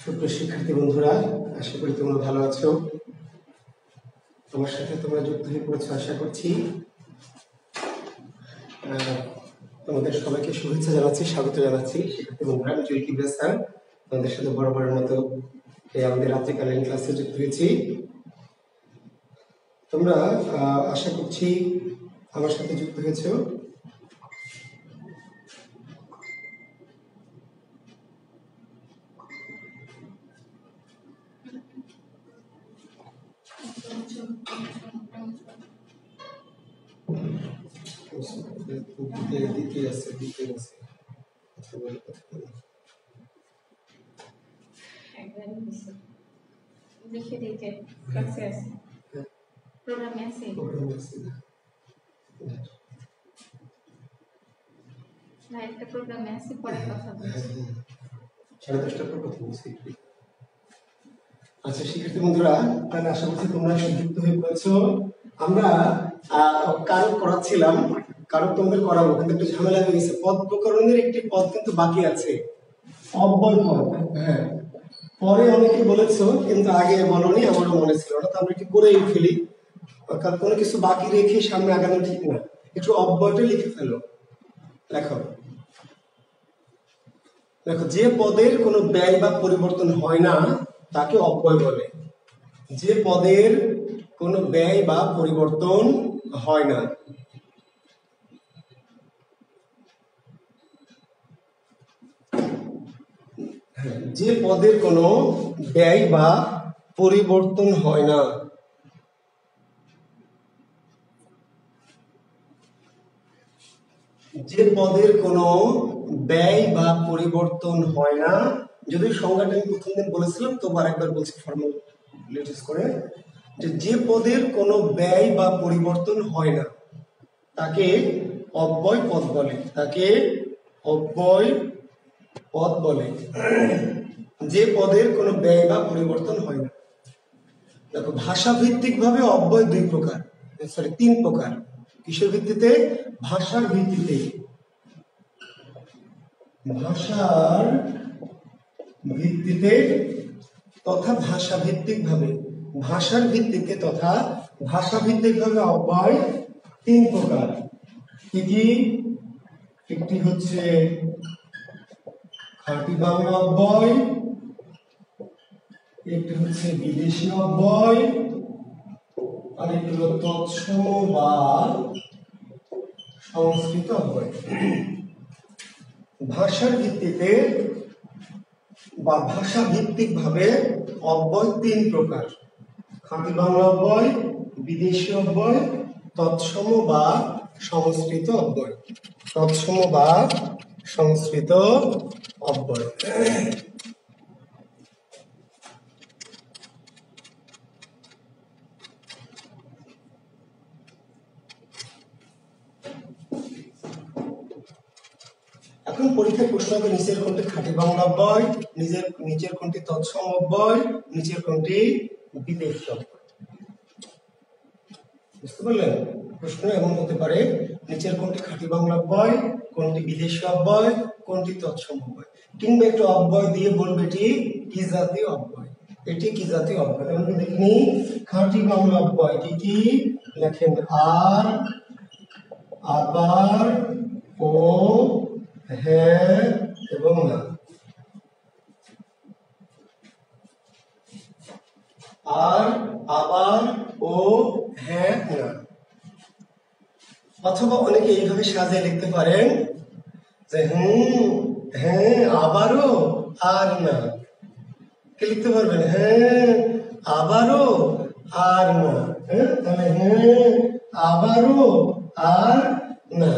সুপ্রিয় শিক্ষার্থী বন্ধুরা, আশা করি তোমরা ভালো আছো। তোমার সাথে তোমরা যুক্ত হয়ে পড়েছো আশা করছি। তোমাদের সবাইকে শুভেচ্ছা জানাচ্ছি, স্বাগত জানাচ্ছি। শিক্ষার্থী বন্ধুরা, আমি জুয়েল কিবরিয়া স্যার তোমাদের সাথে বরাবরের মতো আমাদের রাত্রিকালীন ক্লাসে যুক্ত হয়েছি। তোমরা আশা করছি আমার সাথে যুক্ত হয়েছো। লিখে দিতে ক্লাসে আছে, প্রোগ্রামে আছে, না একটা প্রোগ্রামে আছে, পরে কথা বলছি। 10:30টার পর কথা বলছি। আচ্ছা শিক্ষার্থী বন্ধুরা, তাহলে আশা করছি তোমরা যুক্ত হয়ে পড়েছো। আমরা কারক করাচ্ছিলাম, কারক তোমাদের করাবো, কিন্তু একটু ঝামেলা হয়ে গেছে। পদ প্রকরণের একটি পদ কিন্তু বাকি আছে, অব্যয় পদ। হ্যাঁ, পরে অনেকে বলেছো, কিন্তু আগে বলনি, আমারও মনে ছিল না, তো আমরা একটু করেই ফেলি, কারণ কোনো কিছু বাকি রেখে সামনে আগানো ঠিক না। একটু অব্যয়টা লিখে ফেলো। লেখো, যে পদের কোনো ব্যয় বা পরিবর্তন হয় না তাকে অব্যয় বলে। যে পদের কোনো ব্যয় বা পরিবর্তন হয় না, যে পদের কোনো ব্যয় বা পরিবর্তন হয় না, যে পদের কোনো ব্যয় বা পরিবর্তন হয় না। যদি সংজ্ঞাটা আমি প্রথম দিন বলেছিলাম, তো আরেকবার বলছি ফর্মুলেটিস করে, যে পদের কোনো ব্যয় বা পরিবর্তন হয় না তাকে অব্যয় পদ বলে। তাকে অব্যয় পদ বলে, যে পদের কোনো ব্যয় বা পরিবর্তন হয় না। দেখো, ভাষা ভিত্তিক ভাবে অব্যয় তিন প্রকার। কিসের ভিত্তিতে? ভাষার ভিত্তিতে। ভাষার ভিত্তিতে তথা ভাষা ভিত্তিক ভাবে। ভাষার ভিত্তিতে তথা ভাষা ভিত্তিক ভাবে অব্যয় তিন প্রকার। কি কি? একটি হচ্ছে খাঁটি বাংলা অব্যয়, একটি হচ্ছে বিদেশি অব্যয়, আর একটি হলো তৎসম বা সংস্কৃত অব্যয়। ভাষার ভিত্তিতে বা ভাষা ভিত্তিক ভাবে অব্যয় তিন প্রকার: খাঁটি বাংলা অব্যয়, বিদেশি অব্যয়, তৎসম বা সংস্কৃত অব্যয়। তৎসম বা সংস্কৃত অব্যয়। এখন পরীক্ষায় প্রশ্ন হবে, নিচের কোনটি খাঁটি বাংলা অব্যয়, নিচের কোনটি তৎসম অব্যয়, নিচের কোনটি বিদেশি অব্যয়। বুঝতে পারলেন? প্রশ্ন এমন হতে পারে, নিচের কোনটি খাঁটি বাংলা অব্যয়, কোনটি বিদেশি অব্যয়, কোনটি তৎসম অব্যয়, কিংবা একটু অব্যয় দিয়ে বলবে এটি কি জাতীয় অব্যয়। এটি কি জাতীয় অব্যয়? আমরা দেখিনি খাঁটি বাংলা অব্যয় কি কি লেখেন: আর, আবার, ও, হ্যাঁ এবং না। আর, আবার, ও, হ্যাঁ, না। অথবা অনেকে এইভাবে সাজিয়ে লিখতে পারেন যে হ্যাঁ, আবারও, আর না। কে লিখতে পারবেন? হ্যাঁ, আবারও, আর না। তাহলে হ্যাঁ, আবারও, আর না।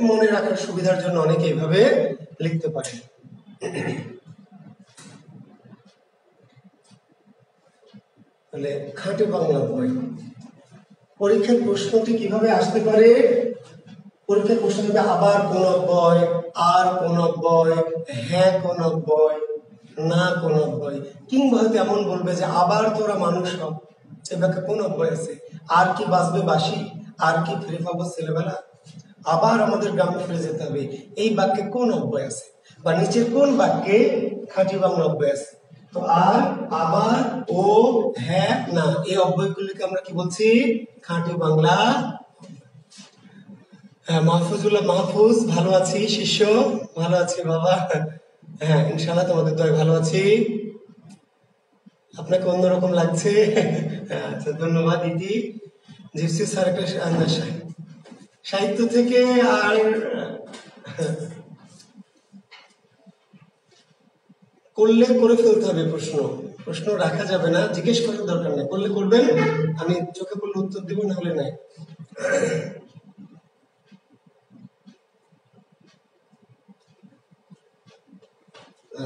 মনে রাখার সুবিধার জন্য অনেকে এইভাবে লিখতে পারে। তাহলে খাঁটি বাংলা অব্যয় পরীক্ষার প্রশ্নটি কিভাবে আসতে পারে? পরীক্ষার প্রশ্ন হবে আবার কোন অব্যয়, আর কোন অব্যয়, হ্যাঁ কোন অব্যয়, না কোন অব্যয়। কিংবা হয়তো এমন বলবে যে আবার তোরা মানুষ হও, এ বাক্যে কোন অব্যয় আছে? আর কি বাঁচবে বাসি, আর কি ফিরে পাবো ছেলেবেলা, আবার আমাদের গ্রামে ফিরে যেতে হবে, এই বাক্যে কোন অব্যয় আছে? বা নিচের কোন বাক্যে খাঁটি বাংলা অব্যয় আছে? তো আর, আবার, ও, হ্যাঁ, না, এই অব্যয়গুলিকে আমরা কি বলছি? খাঁটি বাংলা। হ্যাঁ, মাহফুজুল্লাহ মাহফুজ, ভালো আছি শিষ্য, ভালো আছি বাবা। হ্যাঁ, ইনশাআল্লাহ তোমাদের দয়ায় ভালো আছি। আপনাকে অন্যরকম লাগছে। আচ্ছা, ধন্যবাদ দিদি। জিপসি স্যার একটা সাহিত্য থেকে আর করলে করে ফেলতে হবে। প্রশ্ন রাখা যাবে না, জিজ্ঞেস করার দরকার নেই। করলে করবেন, আমি চোখে পড়লে উত্তর দিব, না হলে নাই।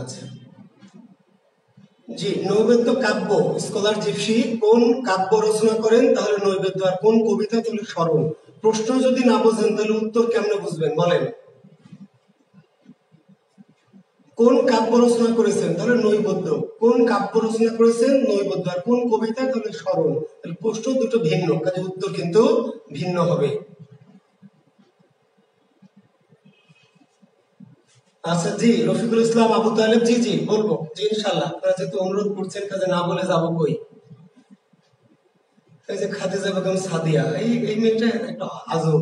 আচ্ছা জি, নৈবেদ্য কাব্য, স্কলার জিপসি কোন কাব্য রচনা করেন? তাহলে নৈবেদ্য। আর কোন কবিতা? তাহলে স্মরণ। প্রশ্ন যদি না বোঝেন তাহলে উত্তর কেমনে বুঝবেন বলেন? কোন কাব্য রচনা করেছেন? তাহলে নৈবেদ্য। কোন কাব্য রচনা করেছেন? নৈবেদ্য। আর কোন কবিতা? তাহলে স্মরণ। তাহলে প্রশ্ন দুটো ভিন্ন, কাজে উত্তর কিন্তু ভিন্ন হবে। আচ্ছা জি, রফিকুল ইসলাম আবু তালেব, জি জি বলবো, জি ইনশাল্লাহ। আপনারা যেহেতু অনুরোধ করছেন, কাজে না বলে যাবো কই? এই যে খাদিজা বেগম সাদিয়া, এই মেয়েটা একটা আজব।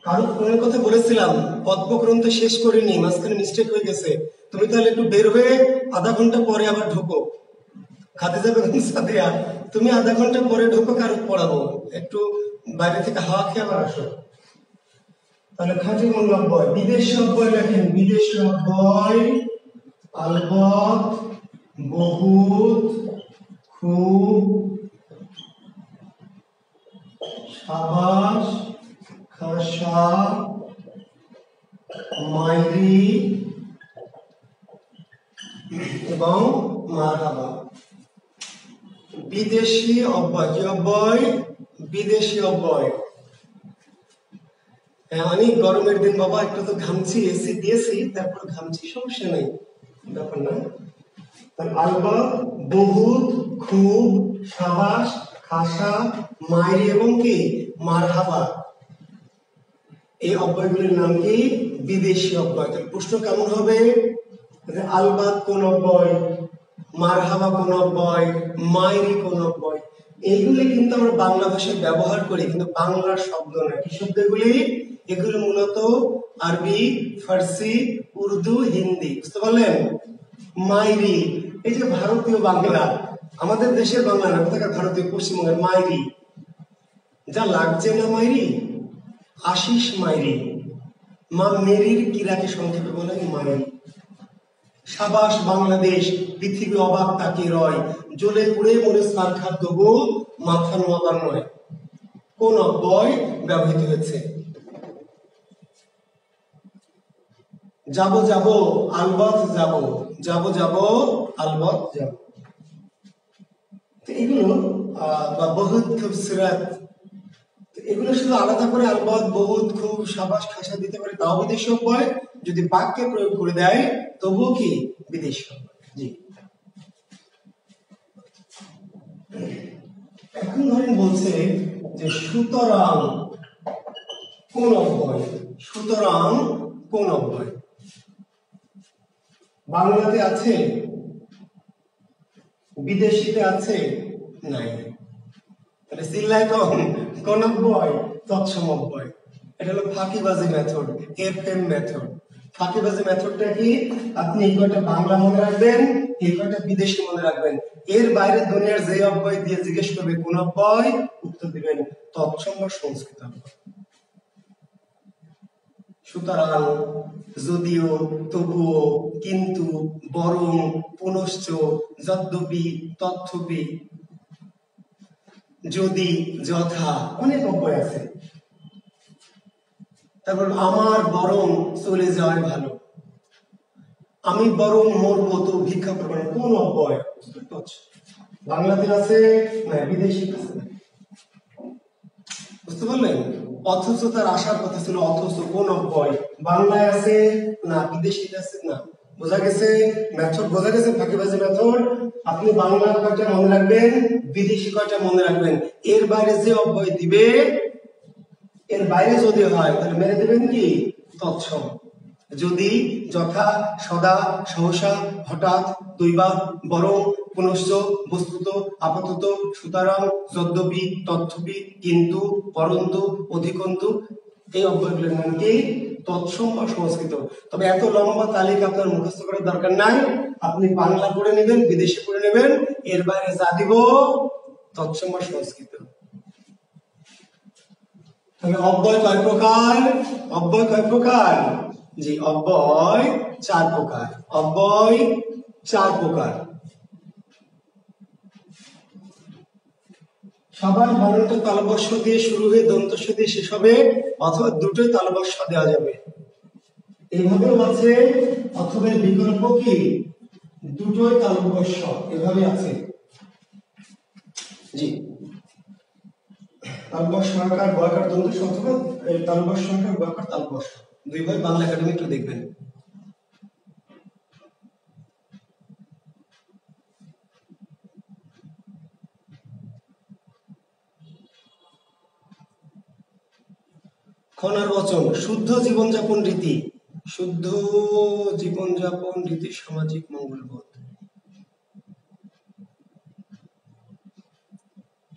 কারো ফোনের কথা বলেছিলাম, পদ্মগ্রন্থ শেষ করিনি, মাঝখানে মিস্টেক হয়ে গেছে। তুমি তাহলে একটু বের হয়ে আধা ঘন্টা পরে আবার ঢুকো। খাদিজা বেগম সাদিয়া, তুমি আধা ঘন্টা পরে ঢুকো, কারো পড়াবো। একটু বাইরে থেকে হাওয়া খেয়ে আবার আসো। তাহলে খাঁটি বাংলা অব্যয়, বিদেশি অব্যয় লেখেন। বিদেশি অব্যয় আলবৎ, বহুত, খুব, সাবাস, খাসা, মাইরি এবং মারহাবা। বিদেশি অব্যয়। কি অব্যয়? বিদেশি অব্যয়। অনেক গরমের দিন বাবা, একটু তো ঘামছি, এসি দিয়েছি, তারপর ঘামছি, সমস্যা নেই, ব্যাপার না। আলবৎ, বহুত, খুব, সাবাস, খাসা, মাইরি এবং কি মারহাবা, এই অব্যয়গুলির নাম কি? বিদেশি অব্যয়। তাহলে প্রশ্ন কেমন হবে? আলবাত কোন অব্যয়, মারহাবা কোন অব্যয়, মাইরি কোন অব্যয়। এইগুলি কিন্তু আমরা বাংলা ভাষায় ব্যবহার করি, কিন্তু বাংলার শব্দ না। কি শব্দ এগুলি? এগুলো মূলত আরবি, ফার্সি, উর্দু, হিন্দি। বুঝতে পারলেন? মাইরি, এই যে ভারতীয় বাংলা, আমাদের দেশের বাংলা না, কোথাকার ভারতীয়, পশ্চিমবঙ্গের মাইরি। যা লাগছে না মাইরি, আশিস মাইরি। মা মেরির কিরাকে সংক্ষেপে বলেন মাইরি। সাবাস বাংলাদেশ, পৃথিবী অবাক তাকে রয়, জ্বলে পুড়ে মরে সার খাদ্য গো, মাথা নোয়াবার নয়। কোন অব্যয় ব্যবহৃত হয়েছে? যাব যাব, আলবৎ যাব, যাব যাব, আলবৎ যাব। এগুলো বা বহুত খুবসুরত, এগুলো শুধু আলাদা করে আলবৎ, বহুত, খুব, সাবাস, খাসা দিতে পারে, তাও বিদেশি অব্যয়। যদি বাক্যে প্রয়োগ করে দেয় তবুও কি বিদেশি অব্যয়। জি, এখন ধরেন বলছে যে সুতরাং কোন অব্যয়? সুতরাং কোন অব্যয়? বাংলাতে আছে, বিদেশিতে আছে, নাই। তাহলে চিল্লায় কোন অব্যয়? তৎসম অব্যয়। এটা হলো ফাঁকিবাজি মেথড, FM মেথড। ফাঁকিবাজি মেথডটা কি? আপনি এই কয়টা বাংলা মনে রাখবেন, এই কয়টা বিদেশি মনে রাখবেন, এর বাইরে দুনিয়ার যে অব্যয় দিয়ে জিজ্ঞেস করবে কোন অব্যয়, উত্তর দিবেন তৎসম বা সংস্কৃত অব্যয়। সুতরাং, যদিও, তবুও, কিন্তু, বরং, পুনশ্চ, যদ্যপি, তথ্যপি, যদি, যথা, অনেক অব্যয় আছে। তারপর আমার বরং চলে যাওয়াই ভালো, আমি বরং মরবো তো ভিক্ষা করবো না। কোন অব্যয়? বাংলাতে আছে না, বিদেশি আছে না। বুঝতে পারলেন? অথচ তার আসার কথা ছিল, অথচ কোন অব্যয়? বাংলায় আছে না, বিদেশিতে আছে না। বোঝা গেছে মেথড? বোঝা গেছে ফাঁকিবাজি মেথড? আপনি বাংলা কয়টা মনে রাখবেন, বিদেশি কয়টা মনে রাখবেন, এর বাইরে যে অব্যয় দিবে, এর বাইরে যদি হয় তাহলে মেনে দেবেন কি তৎসম। যদি, যথা, সদা, সহসা, হঠাৎ, দৈবাৎ, বরং, পুনশ্চ, বস্তুত, আপাতত, সুতরাং, যদ্যপি, তথ্যপি, কিন্তু, পরন্তু, অধিকন্তু, এই অব্যয়গুলোর নাম কি? তৎসম বা সংস্কৃত। তবে এত লম্বা তালিকা আপনার মুখস্থ করার দরকার নাই, আপনি বাংলা পড়ে নেবেন, বিদেশি পড়ে নেবেন, এর বাইরে যা দিব তৎসম বা সংস্কৃত। তবে অব্যয় কয় প্রকার? অব্যয় কয় প্রকার? জি, অব্যয় 4 প্রকার। অব্যয় 4 প্রকার। সবার বানানটা তালবস্য দিয়ে শুরু হয়ে দন্তস্য দিয়ে শেষ হবে, অথবা দুটোই তালবস্য দেওয়া যাবে, এইভাবেও আছে। অথবা বিকল্প কি? দুটোই তালবস্য, এভাবে আছে। জি, তালবস্য আকার বয়কার দন্তস্য, অথবা তালবস্য আকার বয়কার তালবস্য, দুই ভাই বাংলা একাডেমি একটু দেখবেন। খনার বচন, শুদ্ধ জীবনযাপন রীতি। শুদ্ধ জীবনযাপন রীতি, সামাজিক মঙ্গলবোধ।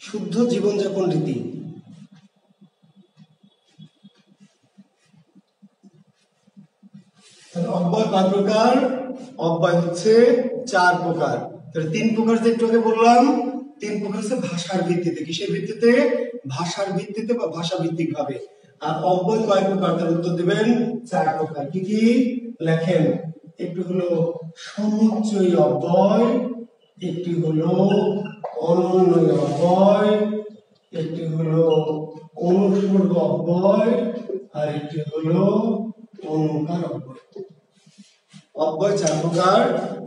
শুদ্ধ জীবনযাপন রীতি। অব্যয় কয় প্রকার? অব্যয় হচ্ছে 4 প্রকার। তাহলে 3 প্রকার যে একটু আগে বললাম, 3 প্রকার হচ্ছে ভাষার ভিত্তিতে। কিসের ভিত্তিতে? ভাষার ভিত্তিতে বা ভাষা ভিত্তিক ভাবে। আর অব্যয় কয় প্রকার? তার উত্তর দিবেন 4 প্রকার। কি কি লেখেন? একটু হলো সমুচ্চয়ী অব্যয়, একটি হলো অনন্যই অব্যয়, একটি হলো অনুসর্গ অব্যয়, আর একটি হলো অনুকার অব্যয়। অব্যয় 4 প্রকার: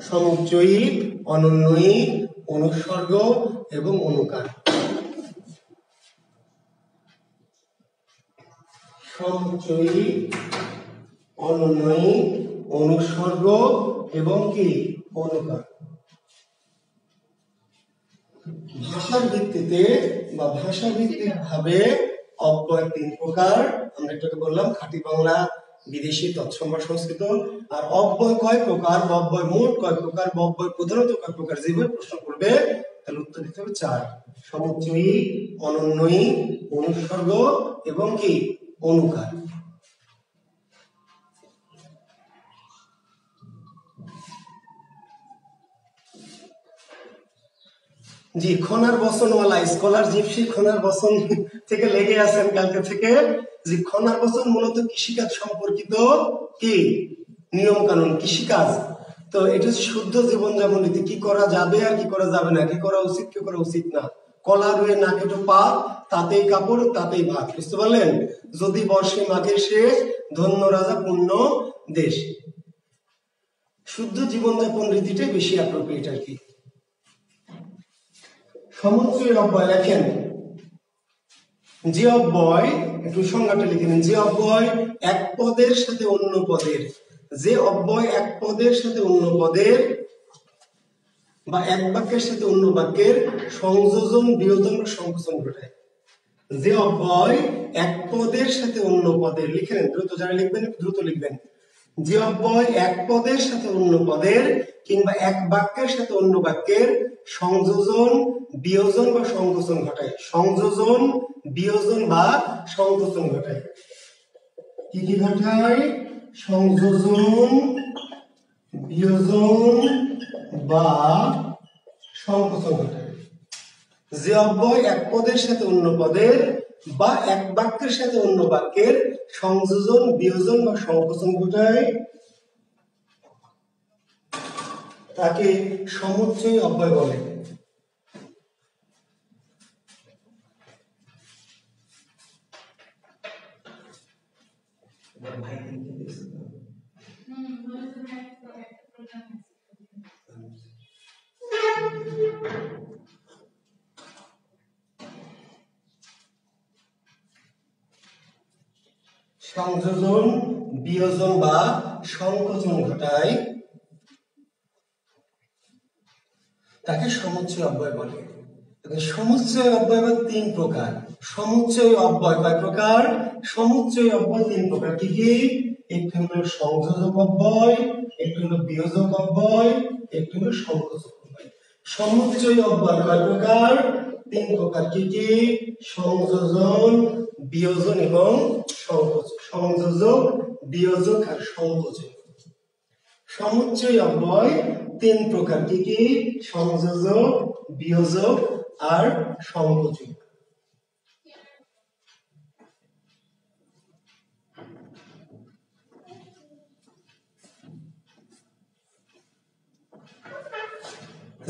সমুচ্চয়ী, অনন্যয়ী, অনুসর্গ এবং অনুকার। সমুচ্চয়ী, অনন্যয়ী, অনুসর্গ এবং কি? অনুকার। ভাষার ভিত্তিতে বা ভাষা ভিত্তিক ভাবে অব্যয় 3 প্রকার। আমরা একটু বললাম খাঁটি বাংলা, বিদেশি, তৎসম বা সংস্কৃত। আর অব্যয় কয় প্রকার? অব্যয় মোট কয় প্রকার? অব্যয় প্রধানত কয় প্রকার? যেভাবে প্রশ্ন করবে তাহলে উত্তর দিতে হবে 4: সমুচ্চয়ী, অনন্যয়ী, অনুসর্গ এবং কি? অনুকার। জি, খনার বচনওয়ালা স্কলার জিপসি খনার বচন থেকে লেগে আছেন কালকে থেকে। যে খনার বচন মূলত কৃষিকাজ সম্পর্কিত কি নিয়ম কানুন, কৃষিকাজ। তো এটা শুদ্ধ জীবনযাপন রীতি, কি করা যাবে আর কি করা যাবে না, কি করা উচিত কি করা উচিত না। কলা রুয়ে না কেটো পা, তাতেই কাপড় তাতেই ভাত। বুঝতে পারলেন? যদি বর্ষে মাঘের শেষ, ধন্য রাজা পূর্ণ দেশ। শুদ্ধ জীবনযাপন রীতিটাই বেশি অ্যাপ্রোপ্রিয়েট আর কি। সমুচ্চয়ী অব্যয় লেখেন। যে অব্যয়, একটু সংজ্ঞাটা লিখে নিন। যে অব্যয় এক পদের সাথে অন্য পদের, যে অব্যয় এক পদের সাথে অন্য পদের বা এক বাক্যের সাথে অন্য বাক্যের সংযোজন, বিয়োজন বা সংকোচন ঘটায়। যে অব্যয় এক পদের সাথে অন্য পদের, লিখে নেন দ্রুত, যারা লিখবেন দ্রুত লিখবেন। যে অব্যয় এক পদের সাথে অন্য পদের কিংবা এক বাক্যের সাথে অন্য বাক্যের সংযোজন, বিয়োজন বা সংকোচন ঘটায়। সংযোজন, বিয়োজন বা সংকোচন ঘটায়। কি কি ঘটায়? সংযোজন, বিয়োজন বা সংকোচন ঘটায়। যে অব্যয় এক পদের সাথে অন্য পদের বা এক বাক্যের সাথে অন্য বাক্যের সংযোজন, বিয়োজন বা সংকোচন ঘটায় তাকে সমুচ্চয়ী অব্যয় বলে। সংযোজন, বিয়োজন বা সংকোচন ঘটায় তাকে সমুচ্চয়ী অব্যয় বলে। সমুচ্চয়ী অব্যয় 3 প্রকার। সমুচ্চয়ী অব্যয় কয় প্রকার? সমুচ্চয়ী অব্যয় 3 প্রকার। কি কি? একটি হলো সংযোজক অব্যয়, একটি হলো বিয়োজক অব্যয়, একটি হলো সংকোচক অব্যয়। সমুচ্চয় অব্যয় কয় প্রকার? 3 প্রকার। কি কি? সংযোজন, বিয়োজন এবং সংকোচন। সংযোজক, বিয়োজক আর সংকোচক। সমুচ্চয় অব্যয় 3 প্রকার। কি কি? সংযোজক, বিয়োজক আর সংকোচক।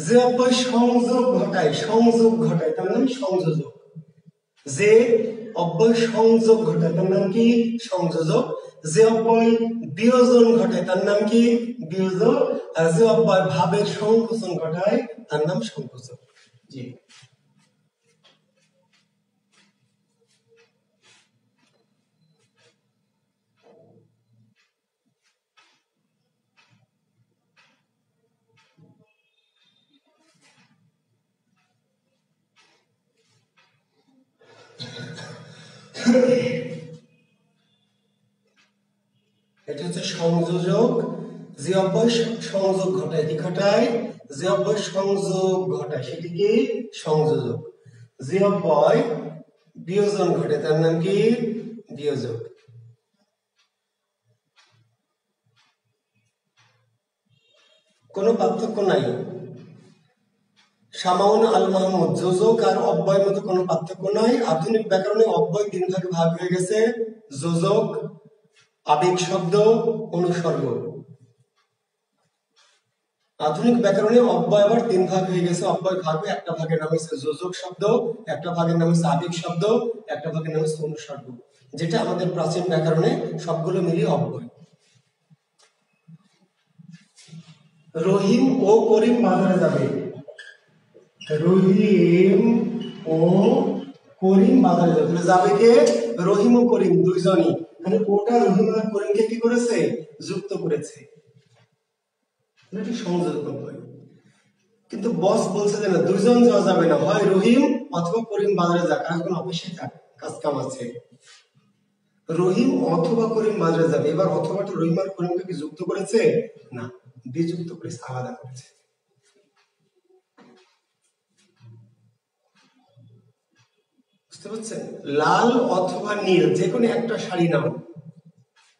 যে অব্যয় সংযোগ ঘটায় তার নাম সংযোজক। যে অব্যয় সংযোগ ঘটায় তার নাম কি? সংযোজক। যে অব্যয় বিয়োজন ঘটায় তার নাম কি? বিয়োজক। আর যে অব্যয় ভাবের সংকোচন ঘটায় তার নাম সংকোচক। জি। এটা হচ্ছে সংযোজক। যে অব্যয় সংযোগ ঘটায়, কি ঘটায়? যে অব্যয় সংযোগ ঘটায় সেটি কি? সংযোজক। যে অব্যয় বিয়োজন ঘটে তার নাম কি? বিয়োজক। কোনো পার্থক্য নাই। শামাউন আল মাহমুদ, যোজক আর অব্যয়ের মধ্যে কোনো পার্থক্য নাই। আধুনিক ব্যাকরণে অব্যয় 3 ভাগে ভাগ হয়ে গেছে: যোজক, আবেগ শব্দ, অনুসর্গ। আধুনিক ব্যাকরণে অব্যয় আবার 3 ভাগ হয়ে গেছে। অব্যয় ভাগে একটা ভাগের নাম হচ্ছে যোজক শব্দ, একটা ভাগের নাম হচ্ছে আবেগ শব্দ, একটা ভাগের নাম হচ্ছে অনুসর্গ, যেটা আমাদের প্রাচীন ব্যাকরণে সবগুলো মিলিয়ে অব্যয়। রহিম ও করিম বাজারে যাবে। রহিম ও করিম বাজারে যাবে। যাবে কে? রহিম ও করিম দুইজনই। মানে ওটা রহিম আর করিমকে কি করেছে? যুক্ত করেছে। এটি সংযোজক অব্যয়। কিন্তু বস বলছে যে না, দুইজন যাওয়া যাবে না, হয় রহিম অথবা করিম বাজারে যাক, আর কোনো অফিসে থাক, কাজ কাম আছে। রহিম অথবা করিম বাজারে যাবে। এবার অথবাটা রহিম আর করিমকে কি যুক্ত করেছে? না, বিযুক্ত করেছে, আলাদা করেছে। বুঝতে পারছেন? লাল অথবা নীল যে কোনো একটা শাড়ি নাও।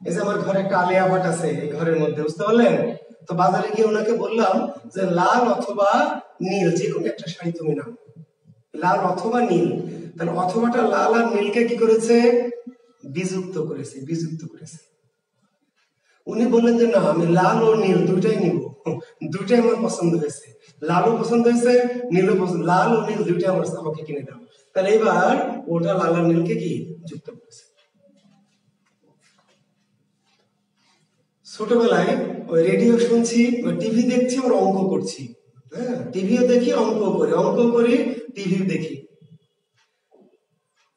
এই যে আমার ঘরে একটা আলিয়া ভাট আছে এই ঘরের মধ্যে, বুঝতে পারলেন? তো বাজারে গিয়ে ওনাকে বললাম যে লাল অথবা নীল যে কোনো একটা শাড়ি তুমি নাও। লাল অথবা নীল। তাহলে অথবাটা লাল আর নীলকে কি করেছে? বিযুক্ত করেছে, বিযুক্ত করেছে। উনি বললেন যে না, আমি লাল ও নীল দুইটাই নিব, দুইটাই আমার পছন্দ হয়েছে। লালও পছন্দ হয়েছে, নীলও পছন্দ, লাল ও নীল দুইটাই আমাকে কিনে দাও। তাহলে এবার ওটা লাল আর নীলকে কি যুক্ত করেছে। ছোটবেলায় ওই রেডিও শুনছি, ওই টিভি দেখছি, ওর অঙ্ক করছি। হ্যাঁ, টিভিও দেখি, অঙ্ক করি, টিভিও দেখি।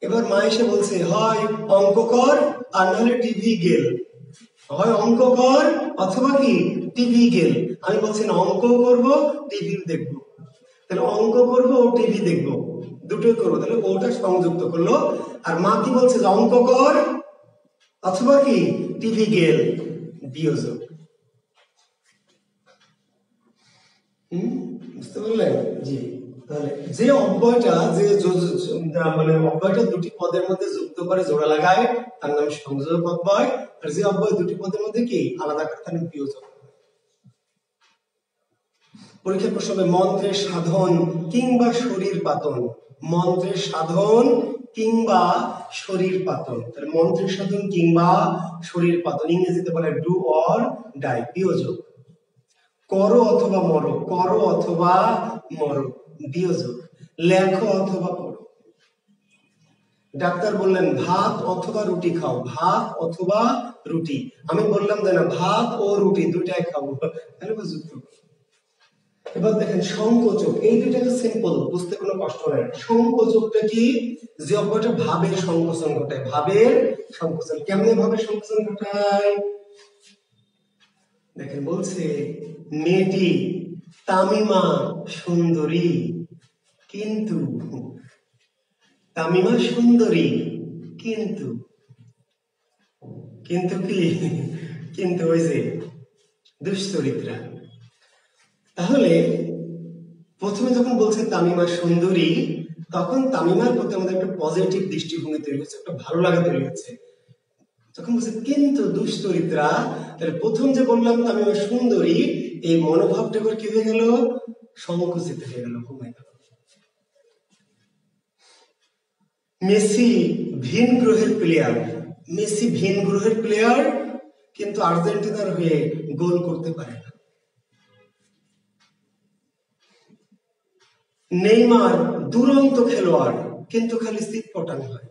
এবার মা এসে বলছে, হয় অঙ্ক কর আর নাহলে টিভি গেল। হয় অঙ্ক কর অথবা কি টিভি গেল। আমি বলছি না, অঙ্ক করব, টিভি দেখবো। তাহলে অঙ্ক করবো ও টিভি দেখবো, দুটোই করবো। তাহলে ওটা সংযুক্ত করলো। আর মা কি বলছে? যে অঙ্ক কর অথবা কি টিভি গেল, বিয়োজক। বুঝতে পারলেন? জি। তাহলে যে অব্যয়টা মানে অব্যয়টা দুটি পদের মধ্যে যুক্ত করে জোড়া লাগায় তার নাম সংযোজক অব্যয়। আর যে অব্যয় দুটি পদের মধ্যে কি আলাদা করে তার নাম বিয়োজক। পরীক্ষার প্রশ্ন হবে মন্ত্রের সাধন কিংবা শরীর পাতন। মন্ত্রের সাধন কিংবা শরীর পাতন। তাহলে মন্ত্রের সাধন কিংবা শরীর পাতন, ইংরেজিতে বলে ডু অর ডাই, বিয়োজক। করো অথবা মরো, করো অথবা মরো, বিয়োজক। লেখো অথবা পড়ো। ডাক্তার বললেন ভাত অথবা রুটি খাও, ভাত অথবা রুটি। আমি বললাম যে না, ভাত ও রুটি দুইটাই খাবো, তাহলে যুক্ত। এবার দেখেন সংকোচক, এই দুইটাকে সিম্পল, বুঝতে কোনো কষ্ট নাই। সংকোচকটা কি? যে অব্যয়টা ভাবের সংকোচন ঘটায়। ভাবের সংকোচন কেমনে ভাবের সংকোচন ঘটায়? দেখেন বলছে, মেয়েটি তামিমা সুন্দরী, কিন্তু তামিমা সুন্দরী কিন্তু কিন্তু কি, কিন্তু ওই যে দুশ্চরিত্রা। তাহলে প্রথমে যখন বলছে তামিমা সুন্দরী, তখন তামিমার প্রতি আমাদের একটা পজিটিভ দৃষ্টিভঙ্গি তৈরি হচ্ছে, একটা ভালো লাগা তৈরি হচ্ছে। যখন বলছে কিন্তু দুশ্চরিত্রা, তাহলে প্রথম যে বললাম তামিমা সুন্দরী, এই মনোভাবটা এবার কি হয়ে গেল, সংকুচিত হয়ে গেল, কমে গেল। মেসি ভিন গ্রহের প্লেয়ার, মেসি ভিন গ্রহের প্লেয়ার, কিন্তু আর্জেন্টিনার হয়ে গোল করতে পারে না। নেইমার দুরন্ত খেলোয়াড়, কিন্তু খালি সিট পটাং হয়।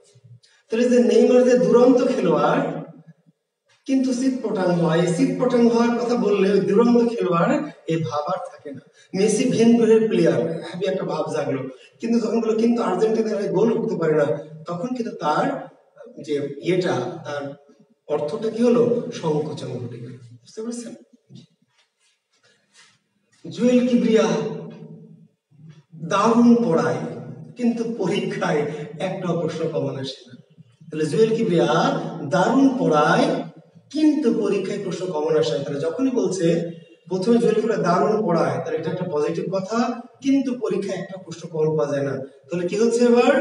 তাহলে যে নেইমার যে দুরন্ত খেলোয়াড় কিন্তু সিট পটাং হয়, সিট পটাং হওয়ার কথা বললে ওই দুরন্ত খেলোয়াড় এই ভাব আর থাকে না। মেসি ভিন গ্রহের প্লেয়ার, হ্যাপি একটা ভাব জাগলো, কিন্তু যখন বললো কিন্তু আর্জেন্টিনার হয়ে গোল করতে পারে না, তখন কিন্তু তার যে ইয়েটা, তার অর্থটা কি হলো, সংকোচন ঘটে গেল। বুঝতে পারছেন? জুয়েল কিবরিয়া দারুণ পড়ায়, কিন্তু পরীক্ষায় একটা প্রশ্ন কমন আসে না। তাহলে জুয়েল কিবরিয়া দারুণ পড়ায়, কিন্তু পরীক্ষায় প্রশ্ন কমন আসে না। তাহলে যখনই বলছে প্রথমে জুয়েল কিবরিয়া দারুণ পড়ায়, তাহলে এটা একটা পজিটিভ কথা, কিন্তু পরীক্ষায় একটা প্রশ্ন কমন পাওয়া যায় না। তাহলে কি হচ্ছে, এবার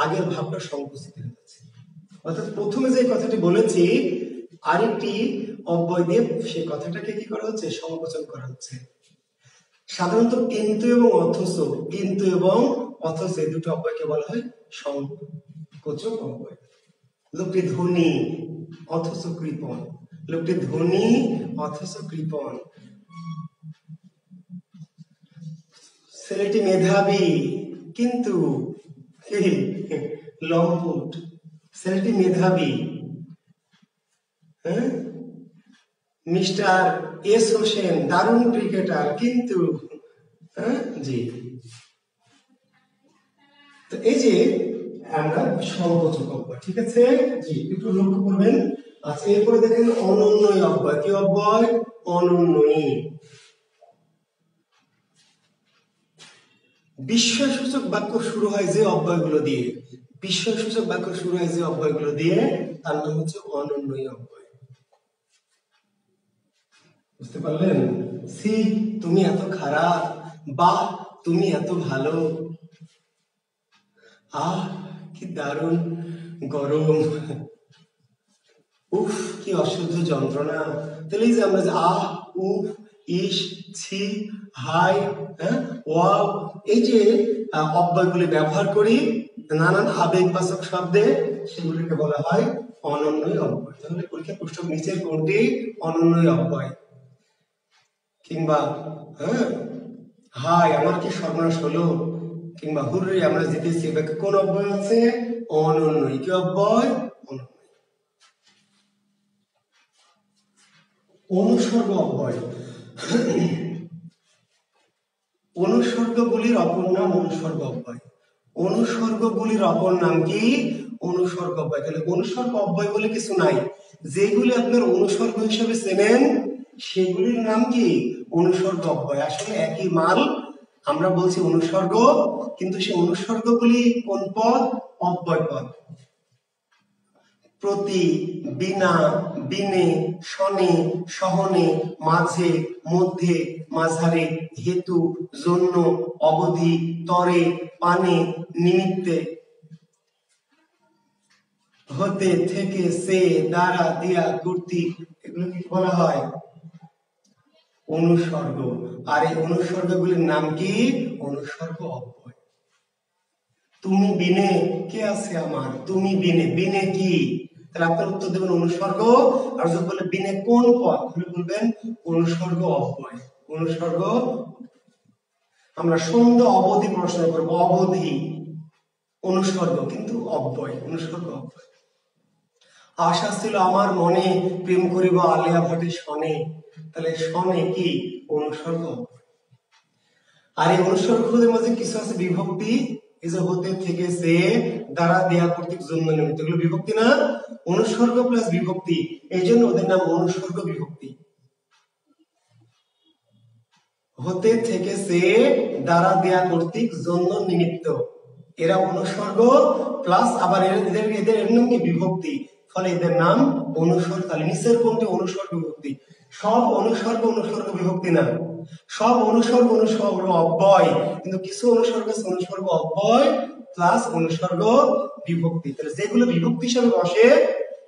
আগের ভাবটা সংকুচিত হয়ে যাচ্ছে। অর্থাৎ প্রথমে যে কথাটি বলেছি আরেকটি অব্যয় দিয়ে সেই কথাটাকে কি করা হচ্ছে, সংকোচন করা হচ্ছে। সাধারণত কিন্তু এবং অথচ, কিন্তু এবং অথচ এই দুটো অব্যয়কে বলা হয় সংকোচক অব্যয়। লোকটি ধনী অথচ কৃপণ, লোকটি ধনী অথচ কৃপণ। ছেলেটি মেধাবী কিন্তু লম্পট, ছেলেটি মেধাবী। হ্যাঁ, মিস্টার এস হোসেন দারুণ ক্রিকেটার, কিন্তু জি। তো এই যে আমরা সংকোচক অব্যয়, ঠিক আছে জি, একটু লক্ষ্য করবেন। আচ্ছা, এরপরে দেখেন অনন্যই অব্যয়। কি অব্যয়? অনন্যই। বিস্ময়সূচক বাক্য শুরু হয় যে অব্যয়গুলো দিয়ে, বিস্ময়সূচক বাক্য শুরু হয় যে অব্যয়গুলো দিয়ে, তার নাম হচ্ছে অনন্যই অব্যয়। বুঝতে পারলেন? সি তুমি এত খারাপ, বাহ তুমি এত ভালো, আহ কি দারুণ গরম, উফ কি অসহ্য যন্ত্রণা। তাহলে এই যে আমরা যে আহ, উফ, ইস, ছি, হাই, ওয়াও, এই যে অব্যয়গুলি ব্যবহার করি নানান আবেগবাচক শব্দে, সেগুলিকে বলা হয় অনন্যই অব্যয়। তাহলে পরীক্ষা প্রশ্ন নিচের কোনটি অনন্যই অব্যয়? কিংবা হাই আমার কি সর্বনাশ হলো, কিংবা হুররে আমরা জিতেছি, কোন অব্যয় আছে? অনন্যই। কি অব্যয়? অনুসর্গ অব্যয়। অনুসর্গগুলির অপর নাম অনুসর্গ অব্যয়। অনুসর্গগুলির অপর নাম কি? অনুসর্গ অব্যয়। তাহলে অনুসর্গ অব্যয় বলে কিছু নাই, যেগুলি আপনার অনুসর্গ হিসেবে চেনেন সেগুলির নাম কি? অনুসর্গ অব্যয়। আসলে একই মাল, আমরা বলছি অনুসর্গ, কিন্তু সেই অনুসর্গগুলি কোন পদ? অব্যয় পদ। প্রতি, বিনা, বিনে, শনে, সহনে, মাঝে, মধ্যে, মাঝারে, হেতু, জন্য, অবধি, তরে, পানে, নিমিত্তে, হতে, থেকে, সে, দ্বারা, দিয়া, কর্তৃক, এগুলো কি বলা হয়? অনুসর্গ। আর এই অনুসর্গগুলির নাম কি? অনুসর্গ অব্যয়। তুমি বিনে কে আছে আমার, তুমি বিনে, বিনে কি? তাহলে আপনার উত্তর দেবেন অনুসর্গ। আর যদি বলে বিনে কোন পদ, তাহলে বলবেন অনুসর্গ অব্যয়। অনুসর্গ। আমরা সন্ধ্যা অবধি পড়াশোনা করবো, অবধি অনুসর্গ, কিন্তু অব্যয়, অনুসর্গ অব্যয়। আশা ছিল আমার মনে প্রেম করিব আলিয়া ভাটের শনে, তাহলে শনে কি? অনুসর্গ অব্যয়। আর এই অনুসর্গগুলোর মাঝে কিছু আছে বিভক্তি, এই যে হতে, থেকে, সে, দ্বারা, দেয়া, কর্তৃক, জন্য, নিমিত্ত, এগুলো বিভক্তি না? অনুসর্গ প্লাস বিভক্তি, এই জন্য ওদের নাম অনুসর্গ বিভক্তি। হতে, থেকে, সে, দ্বারা, দেয়া, কর্তৃক, জন্য, নিমিত্ত, এরা অনুসর্গ প্লাস আবার এদের নাম কি? বিভক্তি। ফলে এদের নাম অনুসর্গ। তাহলে নিচের কোনটি অনুসর্গ বিভক্তি? সব অনুসর্গ অনুসর্গ বিভক্তি না, সব অনুসর্গ অনুসর্গ অব্যয়, কিন্তু কিছু অনুসর্গ আছে অনুসর্গ অব্যয় প্লাস অনুসর্গ বিভক্তি। তাহলে যেগুলো বিভক্তি হিসাবে বসে